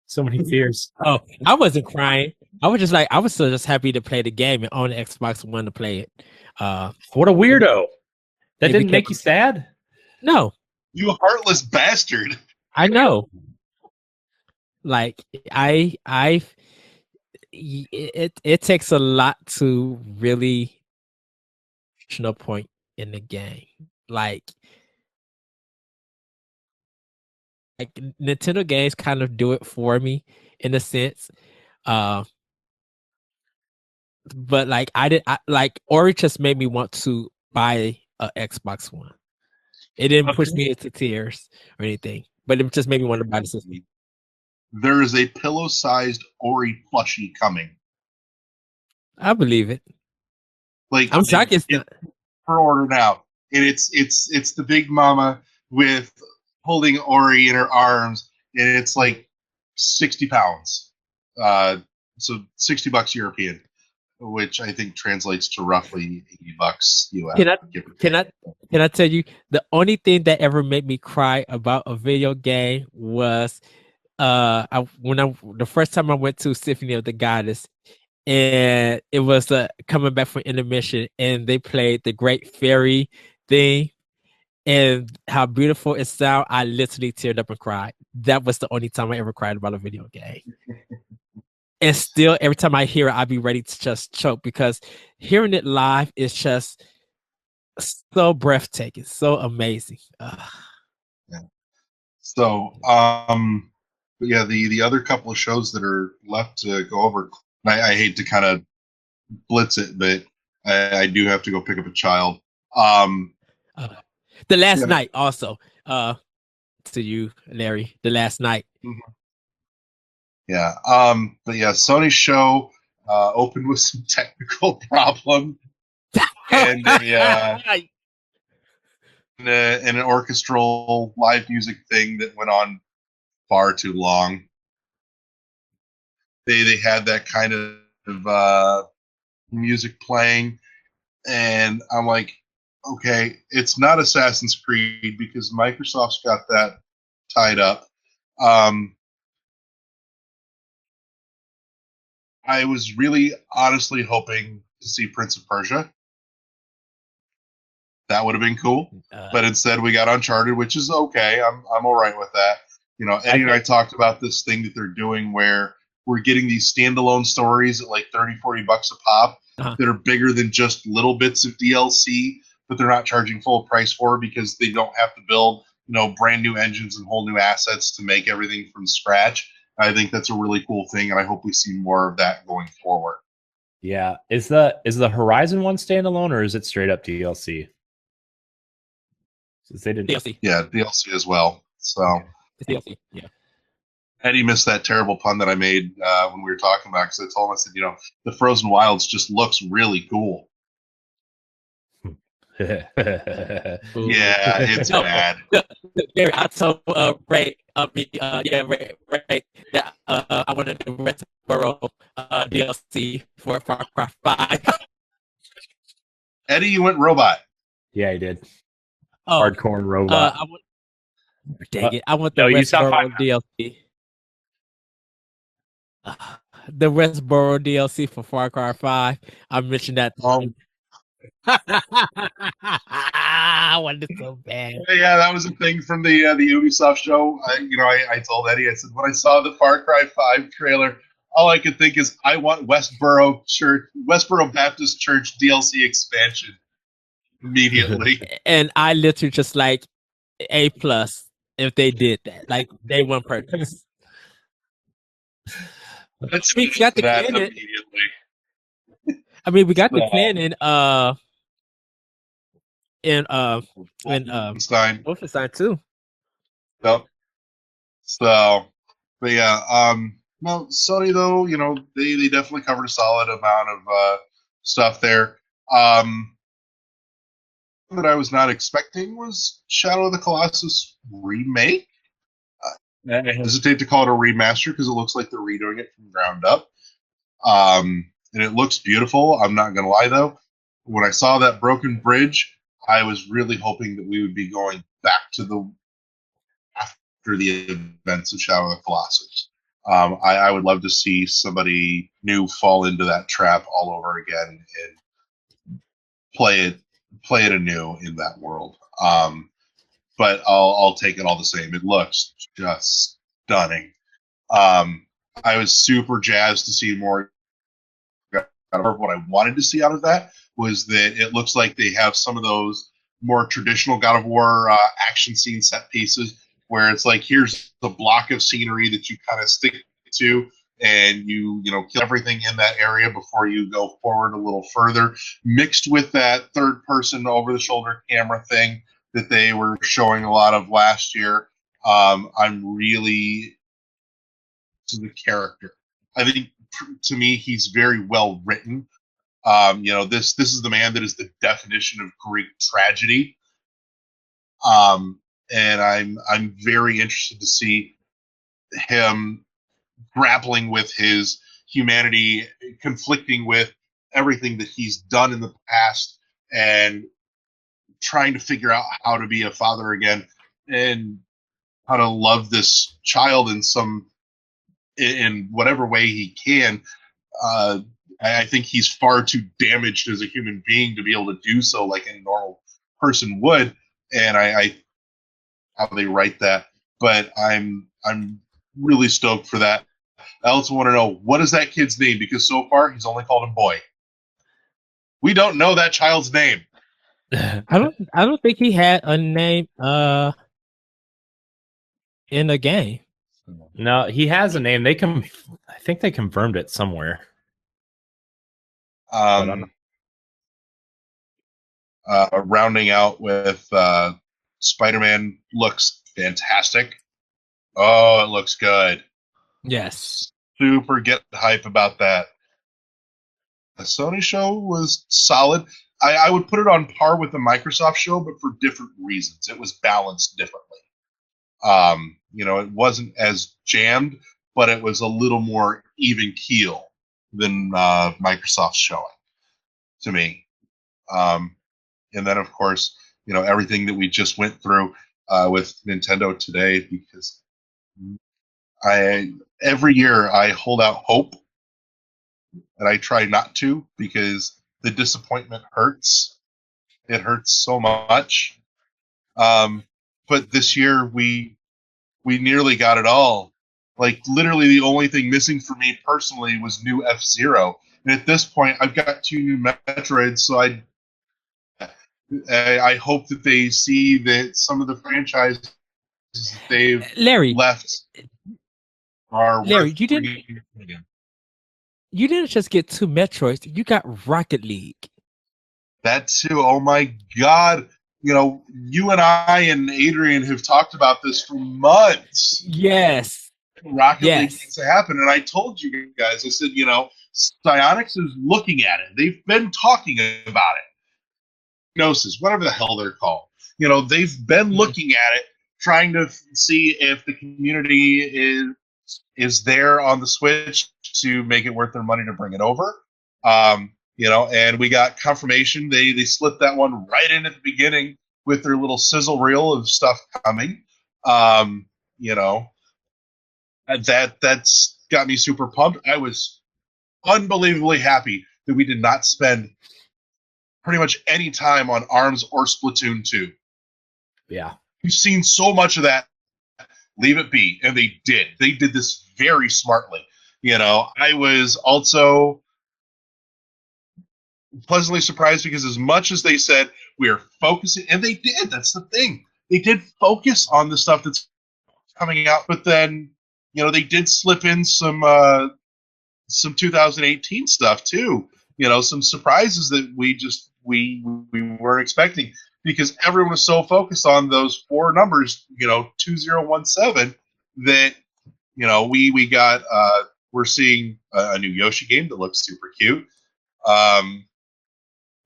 So many tears. Oh, I wasn't crying. I was just like, I was still just happy to play the game and on the Xbox One to play it. What a weirdo. That didn't make you sad? No. You heartless bastard. I know. Like, it takes a lot to really no point in the game. Like Nintendo games kind of do it for me in a sense. But like Ori just made me want to buy a Xbox One. It didn't push me into tears or anything, but it just made me want to buy the system. There is a pillow-sized Ori plushie coming. I believe it. Like, I'm shocked it's not for order now, and it's the big mama with holding Ori in her arms, and it's like 60 pounds. So $60 European, which I think translates to roughly $80 US. Can I tell you the only thing that ever made me cry about a video game was the first time I went to Symphony of the Goddess, and it was coming back from intermission, and they played the Great Fairy thing, and how beautiful it sounded. I literally teared up and cried. That was the only time I ever cried about a video game. And still, every time I hear it, I'd be ready to just choke, because hearing it live is just so breathtaking, so amazing. Yeah. So, but yeah, the other couple of shows that are left to go over, I hate to kind of blitz it, but I do have to go pick up a child. The Last Night also, to you, Larry, The Last Night. Mm-hmm. Yeah. But yeah, Sony's show opened with some technical problem and an orchestral live music thing that went on far too long. They had that kind of music playing, and I'm like, okay, it's not Assassin's Creed because Microsoft's got that tied up. I was really honestly hoping to see Prince of Persia. That would have been cool, but instead we got Uncharted, which is okay. I'm all right with that. You know, Eddie and I talked about this thing that they're doing where we're getting these standalone stories at like $30-$40 a pop that are bigger than just little bits of DLC, but they're not charging full price for because they don't have to build, you know, brand new engines and whole new assets to make everything from scratch. I think that's a really cool thing, and I hope we see more of that going forward. Yeah, is the Horizon one standalone, or is it straight up DLC? Since they didn't DLC. Yeah, DLC as well. So it's DLC. Yeah. Eddie missed that terrible pun that I made when we were talking about, because I told him, I said, you know, the Frozen Wilds just looks really cool. Yeah, it's bad. Gary, I told Ray, Ray, that I wanted to Westboro DLC for Far Cry 5. Eddie, you went robot. Yeah, he did. Hardcore robot. Dang it! I want the Westboro DLC. The Westboro DLC for Far Cry 5. I mentioned that. I wanted it so bad. Yeah, that was a thing from the Ubisoft show. I told Eddie, I said, when I saw the Far Cry 5 trailer, all I could think is, I want Westboro Baptist Church DLC expansion immediately. And I literally just like A+ if they did that. Like, they won purpose. We got the canon. Immediately. I mean, we got the canon in Wolfenstein too. Yep. So, but yeah, no, Sony though, you know, they definitely covered a solid amount of stuff there. That I was not expecting was Shadow of the Colossus remake. I hesitate to call it a remaster because it looks like they're redoing it from ground up. And it looks beautiful. I'm not going to lie, though. When I saw that broken bridge, I was really hoping that we would be going back to after the events of Shadow of the Colossus. I would love to see somebody new fall into that trap all over again and play it anew in that world. But I'll take it all the same. It looks just stunning. I was super jazzed to see more. What I wanted to see out of that was that it looks like they have some of those more traditional God of War action scene set pieces where it's like, here's the block of scenery that you kind of stick to, and you kill everything in that area before you go forward a little further, mixed with that third person over the shoulder camera thing that they were showing a lot of last year. I'm really to the character. I think to me he's very well written. This is the man that is the definition of Greek tragedy. And I'm very interested to see him grappling with his humanity, conflicting with everything that he's done in the past, and trying to figure out how to be a father again and how to love this child in whatever way he can. I think he's far too damaged as a human being to be able to do so like any normal person would, and I how they write that. But I'm really stoked for that. I also want to know, what is that kid's name, because so far he's only called him Boy. We don't know that child's name. I don't think he had a name in the game. No, he has a name. I think they confirmed it somewhere. Rounding out with Spider-Man looks fantastic. Oh, it looks good. Yes. Super get hype about that. The Sony show was solid. I would put it on par with the Microsoft show, but for different reasons. It was balanced differently. It wasn't as jammed, but it was a little more even keel than Microsoft's showing to me. And then, of course, everything that we just went through with Nintendo today, because every year I hold out hope, and I try not to, because the disappointment hurts. It hurts so much. But this year we nearly got it all. Like, literally the only thing missing for me personally was new F-Zero. And at this point, I've got 2 new Metroids, so I hope that they see that some of the franchises they've left are Larry, you didn't just get 2 Metroids, you got Rocket League. That too. Oh my God. You and I and Adrian have talked about this for months. Yes. Rocket League needs to happen. And I told you guys, I said, Psyonix is looking at it. They've been talking about it. Gnosis, whatever the hell they're called. They've been looking at it, trying to see if the community is there on the Switch to make it worth their money to bring it over. And we got confirmation. They slipped that one right in at the beginning with their little sizzle reel of stuff coming. That's got me super pumped. I was unbelievably happy that we did not spend pretty much any time on ARMS or Splatoon 2. Yeah. We've seen so much of that. Leave it be. And they did. They did this very smartly. I was also pleasantly surprised, because as much as they said we are focusing, and they did, that's the thing. They did focus on the stuff that's coming out, but then, they did slip in some 2018 stuff too. Some surprises that we weren't expecting, because everyone was so focused on those 4 numbers, 2017, that we got we're seeing a new Yoshi game that looks super cute.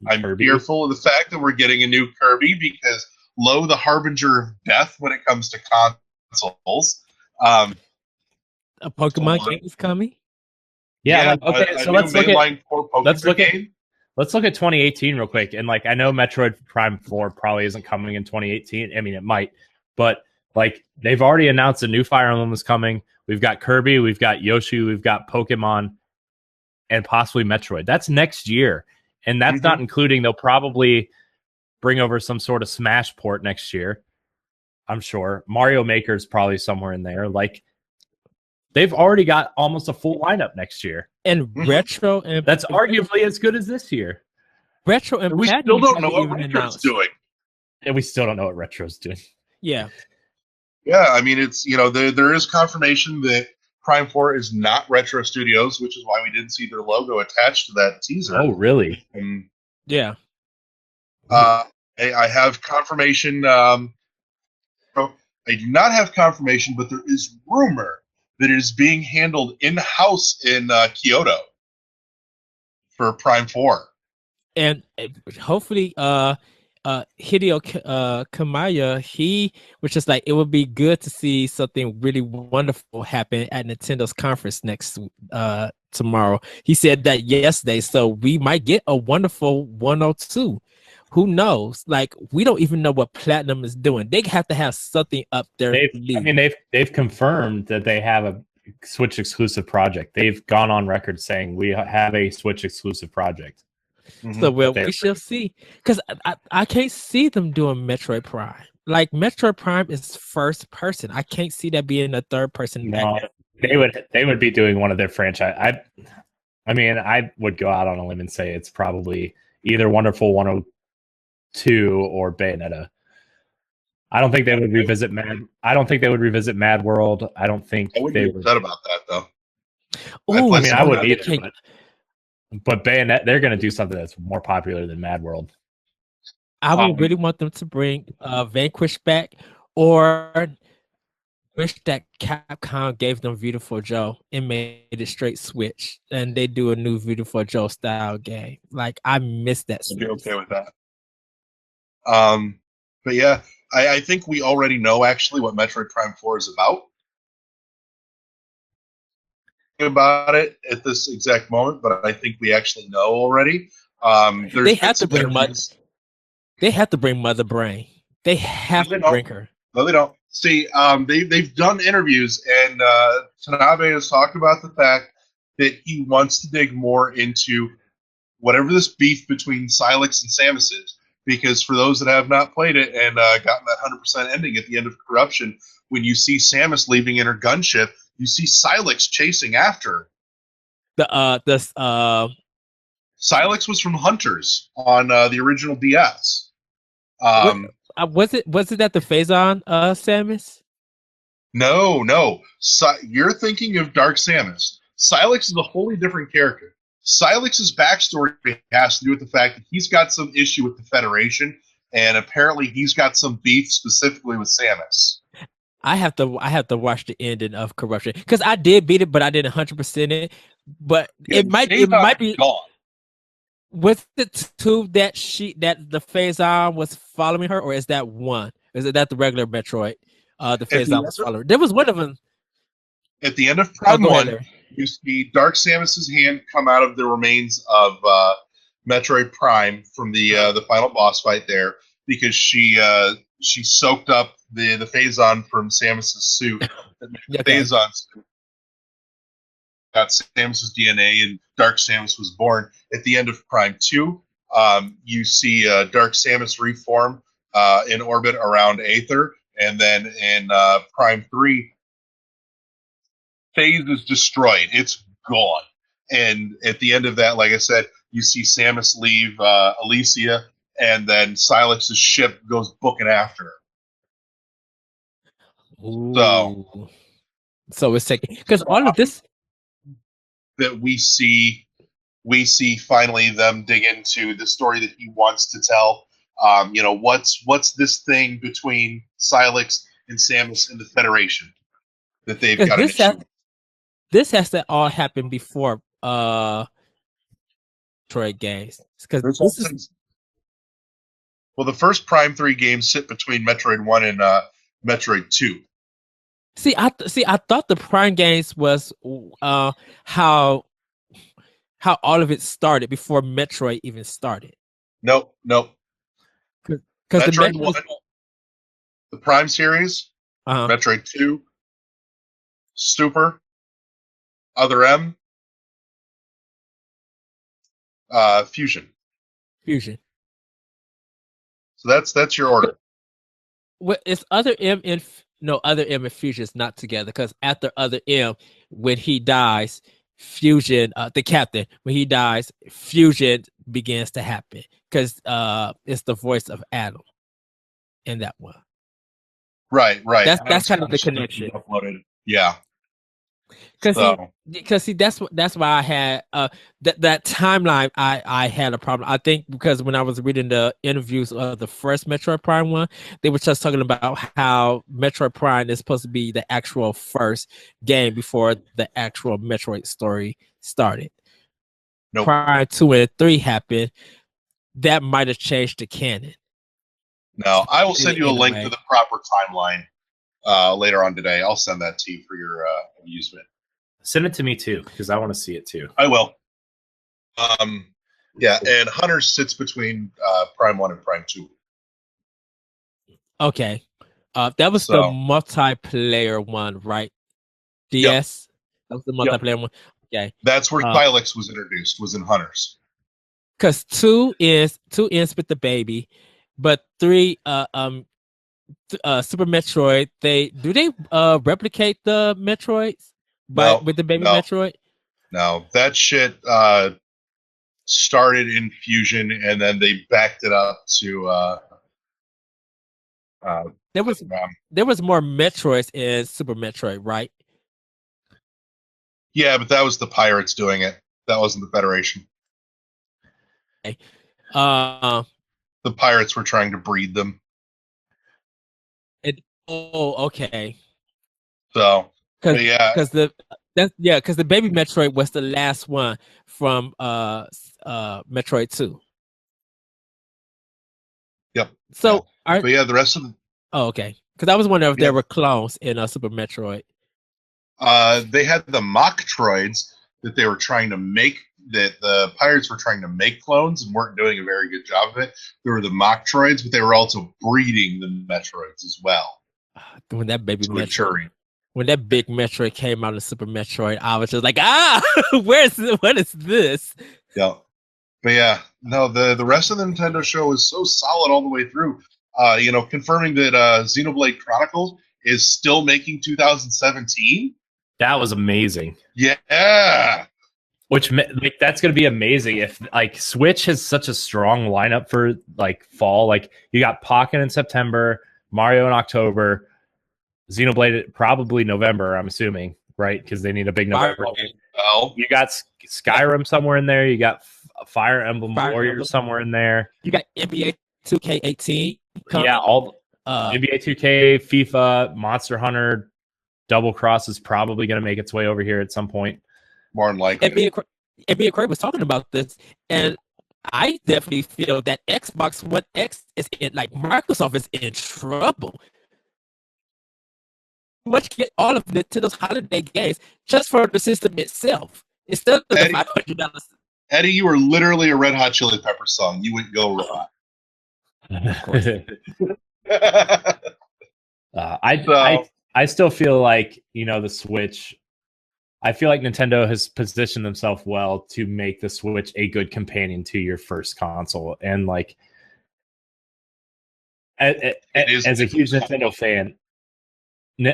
I'm fearful of the fact that we're getting a new Kirby, because lo, the harbinger of death when it comes to consoles. A Pokemon game is coming. Yeah. So let's look at let's look at 2018 real quick. And I know Metroid Prime 4 probably isn't coming in 2018. I mean, it might, but they've already announced a new Fire Emblem is coming. We've got Kirby, we've got Yoshi, we've got Pokemon, and possibly Metroid. That's next year. And that's not including, they'll probably bring over some sort of Smash port next year. I'm sure. Mario Maker's probably somewhere in there. They've already got almost a full lineup next year. And Retro, and that's arguably as good as this year. Retro and we still don't know what Retro's doing. And we still don't know what Retro's doing. Yeah. Yeah, I mean, it's, there is confirmation that Prime 4 is not Retro Studios, which is why we didn't see their logo attached to that teaser. Oh, really? Yeah. I have confirmation. I do not have confirmation, but there is rumor that it is being handled in-house in Kyoto for Prime 4. And hopefully Hideo Kamiya, he was just like, it would be good to see something really wonderful happen at Nintendo's conference next tomorrow. He said that yesterday, so we might get a wonderful 102. Who knows? Like, we don't even know what Platinum is doing. They have to have something up there. They've confirmed that they have a Switch exclusive project. They've gone on record saying we have a Switch exclusive project. So we shall see. Because I can't see them doing Metroid Prime. Like, Metroid Prime is first person. I can't see that being a third person. No, they would be doing one of their franchise. I mean, I would go out on a limb and say it's probably either Wonderful 102 or Bayonetta. I don't think they would revisit Mad World. I don't think I wouldn't be upset about that though. Ooh, I mean, I would either. But Bayonetta, they're going to do something that's more popular than Mad World. I would really want them to bring Vanquish back, or wish that Capcom gave them Beautiful Joe and made it straight Switch, and they do a new Beautiful Joe style game. Like, I miss that. I'd be okay with that. But yeah, I think we already know actually what Metroid Prime 4 is about. About it at this exact moment, but I think we actually know already. They have to bring Mother Brain. They have to bring her. No, they don't. See, they've done interviews, and Tanabe has talked about the fact that he wants to dig more into whatever this beef between Silex and Samus is. Because for those that have not played it and gotten that 100% ending at the end of Corruption, when you see Samus leaving in her gunship, you see Silex chasing after her. Silex was from Hunters on the original DS. Was it at the Phazon Samus? No. You're thinking of Dark Samus. Silex is a wholly different character. Silex's backstory has to do with the fact that he's got some issue with the Federation, and apparently he's got some beef specifically with Samus. I have to watch the ending of Corruption, because I did beat it, but I didn't 100% it. But yeah, it might be gone. Was it two that the Phazon was following her, or is that one? Is it that the regular Metroid? The Phazon was following her? There was one of them. At the end of Prime 1, you see Dark Samus's hand come out of the remains of Metroid Prime from the final boss fight there, because she soaked up the Phazon from Samus's suit. The Phazon suit got Samus's DNA, and Dark Samus was born. At the end of Prime 2, you see Dark Samus reform in orbit around Aether, and then in Prime 3, Phase is destroyed. It's gone. And at the end of that, like I said, you see Samus leave Elysia, and then Silex's ship goes booking after her. Ooh. So it's taking, because all of this that we see finally them dig into the story that he wants to tell. What's this thing between Silex and Samus and the Federation that they've got an issue with? This has to all happen before Metroid games, because the first Prime 3 games sit between Metroid 1 and Metroid 2. I thought the Prime games was how all of it started before Metroid even started. Nope. Because Metroid 1, the Prime series, Metroid 2, Super, Other M, Fusion. So that's your order. Well, it's Other M and Other M and Fusion is not together, because after Other M, when he dies, Fusion, the captain, when he dies, Fusion begins to happen, because it's the voice of Adam in that one. Right. That's kind of the connection. Uploaded. Yeah. Because that's why I had that timeline. I had a problem. I think because when I was reading the interviews of the first Metroid Prime one, they were just talking about how Metroid Prime is supposed to be the actual first game before the actual Metroid story started. Nope. Prime 2 and 3 happened. That might have changed the canon. No, I will send you a link to the proper timeline later on today. I'll send that to you for your amusement. Send it to me too, because I want to see it too. I will. Yeah, and Hunter sits between Prime 1 and Prime 2. Okay. That was the multiplayer one, right? DS? Yep. That was the multiplayer one. Okay. That's where Kylix was introduced, was in Hunters. Because 2 ends with the baby, but 3 Super Metroid, they replicate the Metroids with the baby Metroid? No, that shit started in Fusion and then they backed it up to there was more Metroids in Super Metroid, right? Yeah, but that was the Pirates doing it. That wasn't the Federation. Okay. The Pirates were trying to breed them. Okay. So, because the baby Metroid was the last one from Metroid 2. Yep. So, the rest of them. Oh, okay. Because I was wondering if there were clones in Super Metroid. They had the Mocktroids that they were trying to make. That the Pirates were trying to make clones and weren't doing a very good job of it. There were the Mocktroids, but they were also breeding the Metroids as well. When that baby Metroid, when that big Metroid came out of Super Metroid, I was just like, what is this? Yeah. But yeah, no, the rest of the Nintendo show is so solid all the way through. Confirming that Xenoblade Chronicles is still making 2017. That was amazing. Yeah. Which that's going to be amazing if Switch has such a strong lineup for fall. You got Pokken in September, Mario in October, Xenoblade probably November. I'm assuming, right? Because they need a big November game. Oh, you got Skyrim somewhere in there. You got Fire Emblem Warriors somewhere in there. You got NBA 2K18. Yeah, all NBA 2K, FIFA, Monster Hunter, Double Cross is probably going to make its way over here at some point. More than likely. NBA Corey was talking about this, and I definitely feel that Xbox One X is Microsoft is in trouble. Much get all of Nintendo's holiday games just for the system itself instead of the $500. Eddie, you were literally a Red Hot Chili Peppers song. You went go raw. I still feel like the Switch. I feel like Nintendo has positioned themselves well to make the Switch a good companion to your first console, and as a huge Nintendo fan,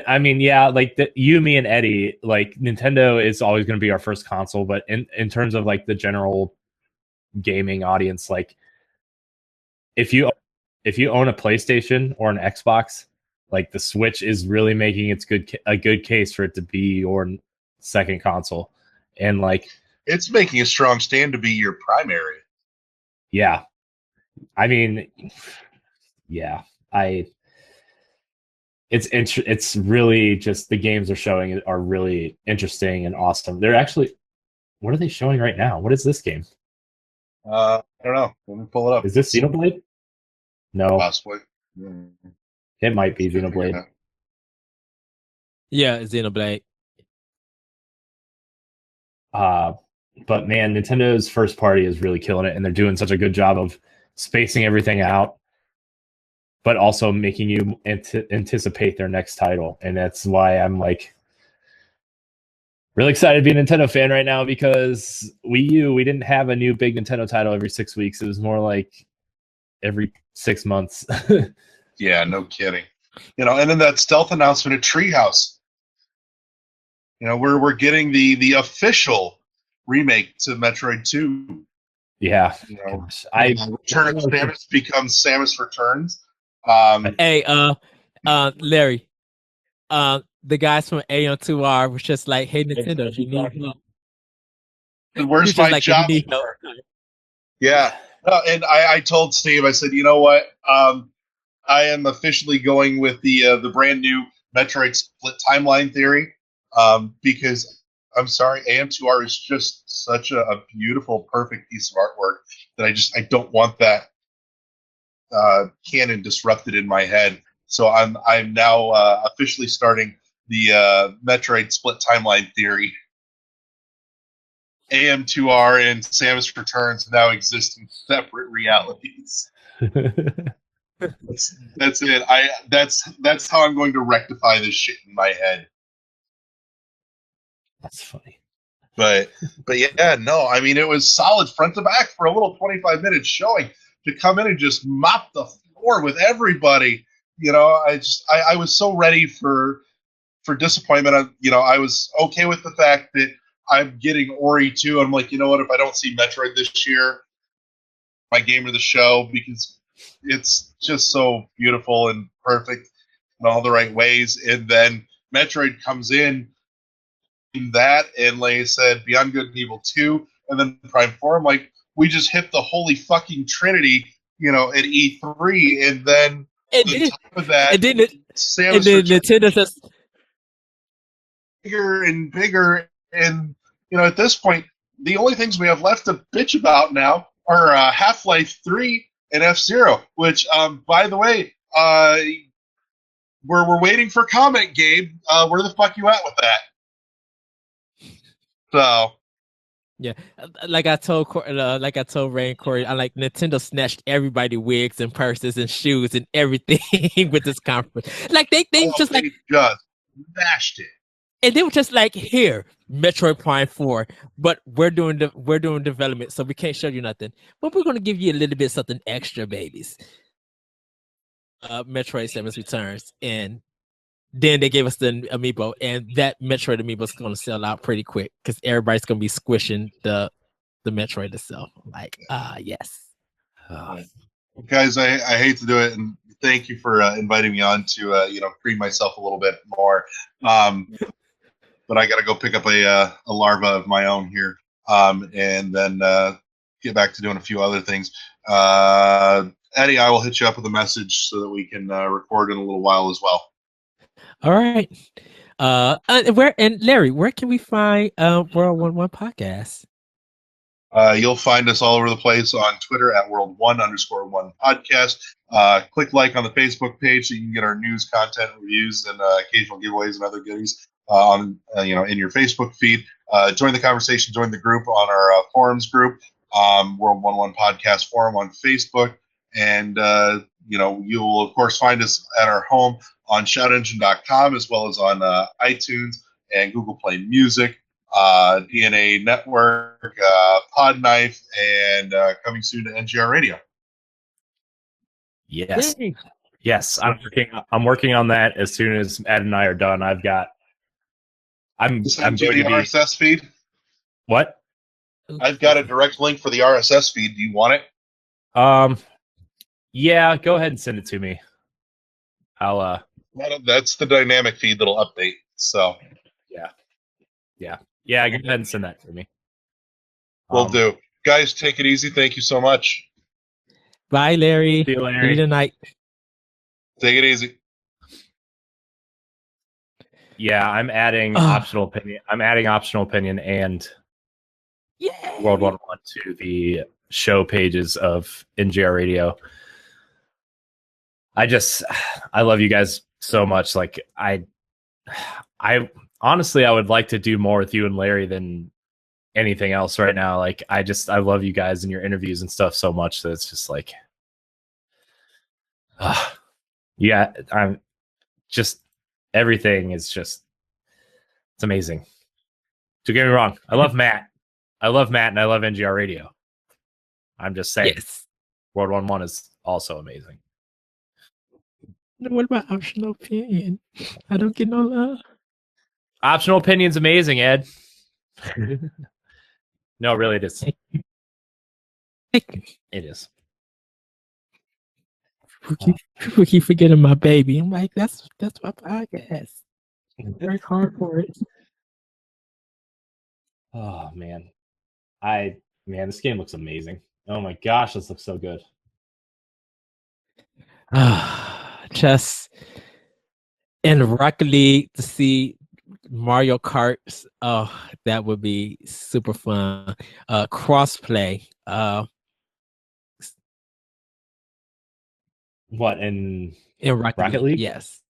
I mean, you, me, and Eddie, Nintendo is always going to be our first console, but in terms of the general gaming audience, if you own a PlayStation or an Xbox, the Switch is really making a good case for it to be your second console, and it's making a strong stand to be your primary. Yeah, I mean, yeah, it's really just the games they're showing are really interesting and awesome. They're actually, what are they showing right now? What is this game? I don't know. Let me pull it up. Is this Xenoblade? No, possibly. It might be Xenoblade. Yeah, Xenoblade. But man, Nintendo's first party is really killing it, and they're doing such a good job of spacing everything out, but also making you anticipate their next title. And that's why I'm really excited to be a Nintendo fan right now, because Wii U, we didn't have a new big Nintendo title every 6 weeks. It was more like every 6 months. Yeah, no kidding. And then that stealth announcement at Treehouse. We're getting the official remake to Metroid 2. Yeah. Return of Samus becomes Samus Returns. Hey, Larry. the guys from AM2R was just like, "Hey Nintendo, you need help." Where's my like, job? Yeah. And I told Steve, I said, you know what? I am officially going with the brand new Metroid split timeline theory, because I'm sorry, AM2R is just such a beautiful, perfect piece of artwork that I don't want that canon disrupted in my head. So I'm now officially starting the Metroid split timeline theory. AM2R and Samus Returns now exist in separate realities. That's it. That's how I'm going to rectify this shit in my head. That's funny. But yeah, no, I mean, it was solid front to back for a little 25-minute showing to come in and just mop the floor with everybody. You know, I was so ready for disappointment. I was okay with the fact that I'm getting Ori 2. I'm like, you know what? If I don't see Metroid this year, my game of the show, because it's just so beautiful and perfect in all the right ways. And then Metroid comes in that, and like I said, Beyond Good and Evil 2, and then Prime 4. I'm like, we just hit the holy fucking trinity, at E3, and then on top of that, and then Nintendo says bigger and bigger, and at this point, the only things we have left to bitch about now are Half-Life 3 and F-Zero, which, by the way, we're waiting for comment, Gabe. Where the fuck you at with that? So, yeah, like I told Rey and Corey, I like Nintendo snatched everybody wigs and purses and shoes and everything with this conference. Like they just smashed it. And they were just like, here, Metroid Prime 4, but we're doing development, so we can't show you nothing. But we're gonna give you a little bit something extra, babies. Metroid Samus Returns, and then they gave us the amiibo, and that Metroid amiibo is gonna sell out pretty quick because everybody's gonna be squishing the Metroid itself. Like, yes. Guys, I hate to do it, and thank you for inviting me on to cream myself a little bit more. But I got to go pick up a larva of my own here, and then get back to doing a few other things. Eddie, I will hit you up with a message so that we can record in a little while as well. All right. Larry, where can we find World 11 Podcast? You'll find us all over the place on Twitter at World1_1 Podcast. Click like on the Facebook page so you can get our news, content, reviews, and occasional giveaways and other goodies in your Facebook feed. Join the conversation, join the group on our forums group, World 11 Podcast Forum on Facebook, and you'll of course find us at our home on shoutengine.com as well as on iTunes and Google Play Music, DNA Network, Podknife, and coming soon to NGR Radio. Yes. Yay. Yes, I'm working on that as soon as Ed and I are done. I'm going the to be RSS feed. What? I've got a direct link for the RSS feed. Do you want it? Yeah, go ahead and send it to me. I'll that's the dynamic feed that'll update. So yeah, go ahead and send that to me. Will do. Guys, take it easy. Thank you so much. Bye, Larry. See you, Larry. See you tonight. Take it easy. Yeah, I'm adding optional opinion. I'm adding optional opinion and World 11 to the show pages of NGR Radio. I love you guys so much. Like I honestly, I would like to do more with you and Larry than anything else right now. Like I love you guys and your interviews and stuff so much that it's just like, yeah, I'm just, everything is just, it's amazing. Don't get me wrong. I love Matt and I love NGR Radio. I'm just saying, yes. World 11 is also amazing. What about optional opinion? I don't get no love. Optional opinion's amazing, Ed. No, really, it is. It is. We keep forgetting my baby. I'm like, that's my podcast. Very hard for it. Oh man, this game looks amazing. Oh my gosh, this looks so good. Just in Rocket League to see Mario Karts. Oh, that would be super fun. Crossplay. What in Rocket League? Yes.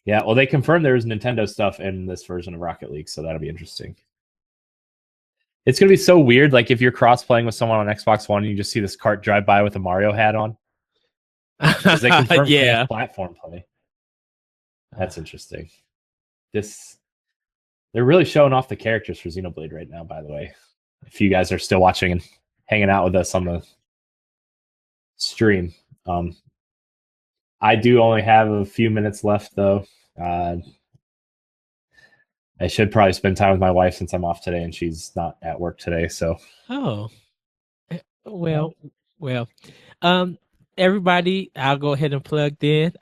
Yeah, well, they confirmed there's Nintendo stuff in this version of Rocket League, so that'll be interesting. It's gonna be so weird, like if you're cross playing with someone on Xbox One and you just see this cart drive by with a Mario hat on. Because they confirmed platform play. That's interesting. They're really showing off the characters for Xenoblade right now, by the way. If you guys are still watching and hanging out with us on the stream. I do only have a few minutes left, though. I should probably spend time with my wife since I'm off today and she's not at work today. So. Oh, well. Everybody, I'll go ahead and plug in.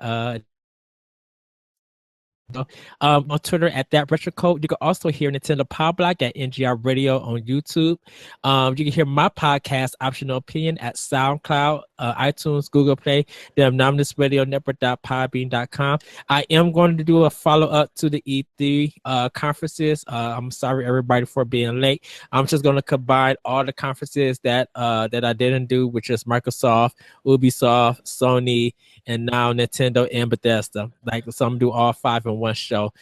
On Twitter at that retro code. You can also hear Nintendo Power Block at NGR Radio on YouTube. You can hear my podcast, Optional Opinion, at SoundCloud, iTunes, Google Play, the Anonymous Radio Network.podbean.com. I am going to do a follow-up to the E3 conferences. I'm sorry, everybody, for being late. I'm just going to combine all the conferences that I didn't do, which is Microsoft, Ubisoft, Sony, and now Nintendo and Bethesda. Like, so I'm gonna do all 5 in one show.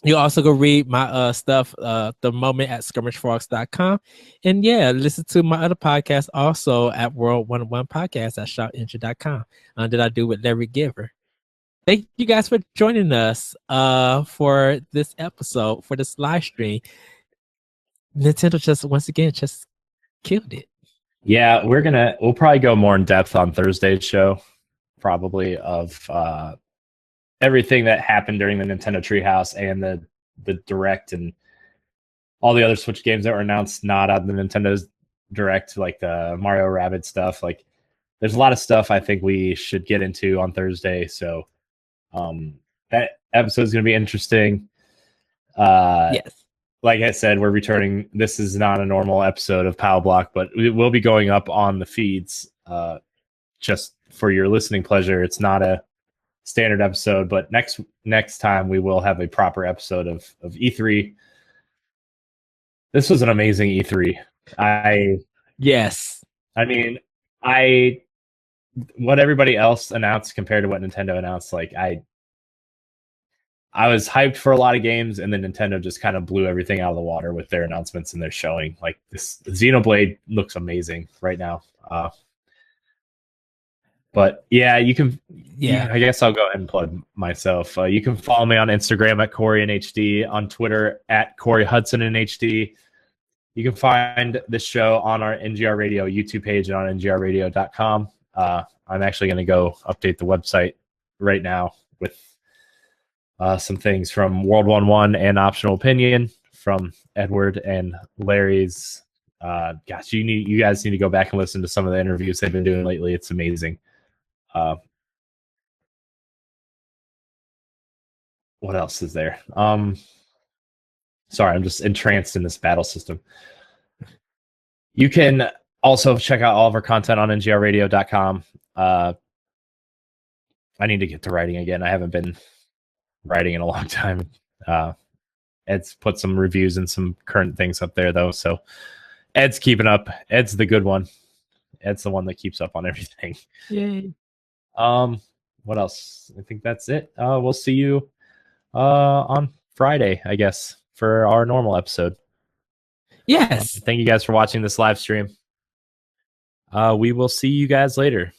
You also go read my stuff, the moment at skirmishfrogs.com. And yeah, listen to my other podcast also at World 101 Podcast at shoutengine.com that I do with Larry Giver. Thank you guys for joining us for this episode, for this live stream. Nintendo just once again just killed it. Yeah, we'll probably go more in depth on Thursday's show, probably, of everything that happened during the Nintendo Treehouse and the Direct and all the other Switch games that were announced not on the Nintendo's Direct, like the Mario Rabbids stuff. Like, there's a lot of stuff I think we should get into on Thursday. So that episode is going to be interesting. Yes. Like I said, we're returning. This is not a normal episode of Power Block, but it will be going up on the feeds just for your listening pleasure. It's not a standard episode, but next time we will have a proper episode of E3. This was an amazing E3. Yes. I mean, what everybody else announced compared to what Nintendo announced, like I was hyped for a lot of games, and then Nintendo just kind of blew everything out of the water with their announcements and their showing. Like, this Xenoblade looks amazing right now. But yeah, you can. Yeah, I guess I'll go ahead and plug myself. You can follow me on Instagram at Corey in HD, on Twitter at Corey Hudson in HD. You can find this show on our NGR Radio YouTube page and on ngrradio.com. I'm actually going to go update the website right now with some things from World 1-1 and Optional Opinion from Edward and Larry's. Gosh, you guys need to go back and listen to some of the interviews they've been doing lately. It's amazing. What else is there? Sorry, I'm just entranced in this battle system. You can also check out all of our content on ngrradio.com. I need to get to writing again. I haven't been writing in a long time. Ed's put some reviews and some current things up there, though. So Ed's keeping up. Ed's the good one. Ed's the one that keeps up on everything. Yay. What else? I think that's it. We'll see you on Friday, I guess, for our normal episode. Yes. Thank you guys for watching this live stream. We will see you guys later.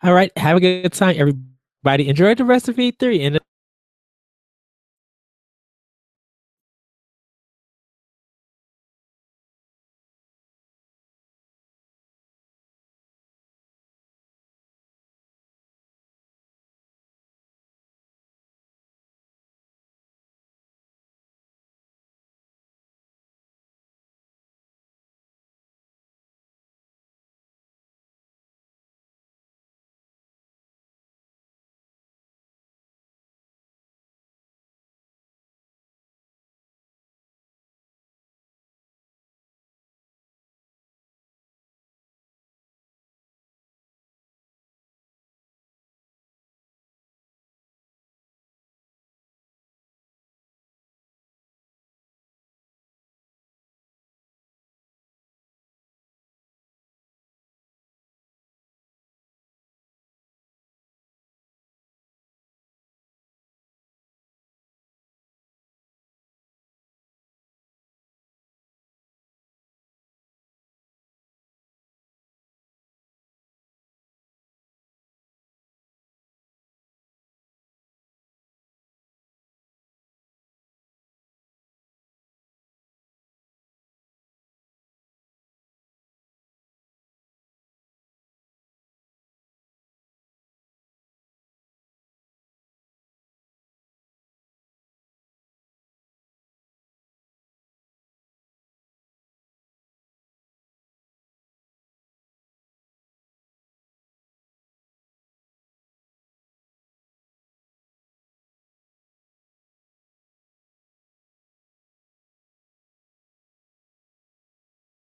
All right. Have a good time, everybody. Enjoy the rest of E3 and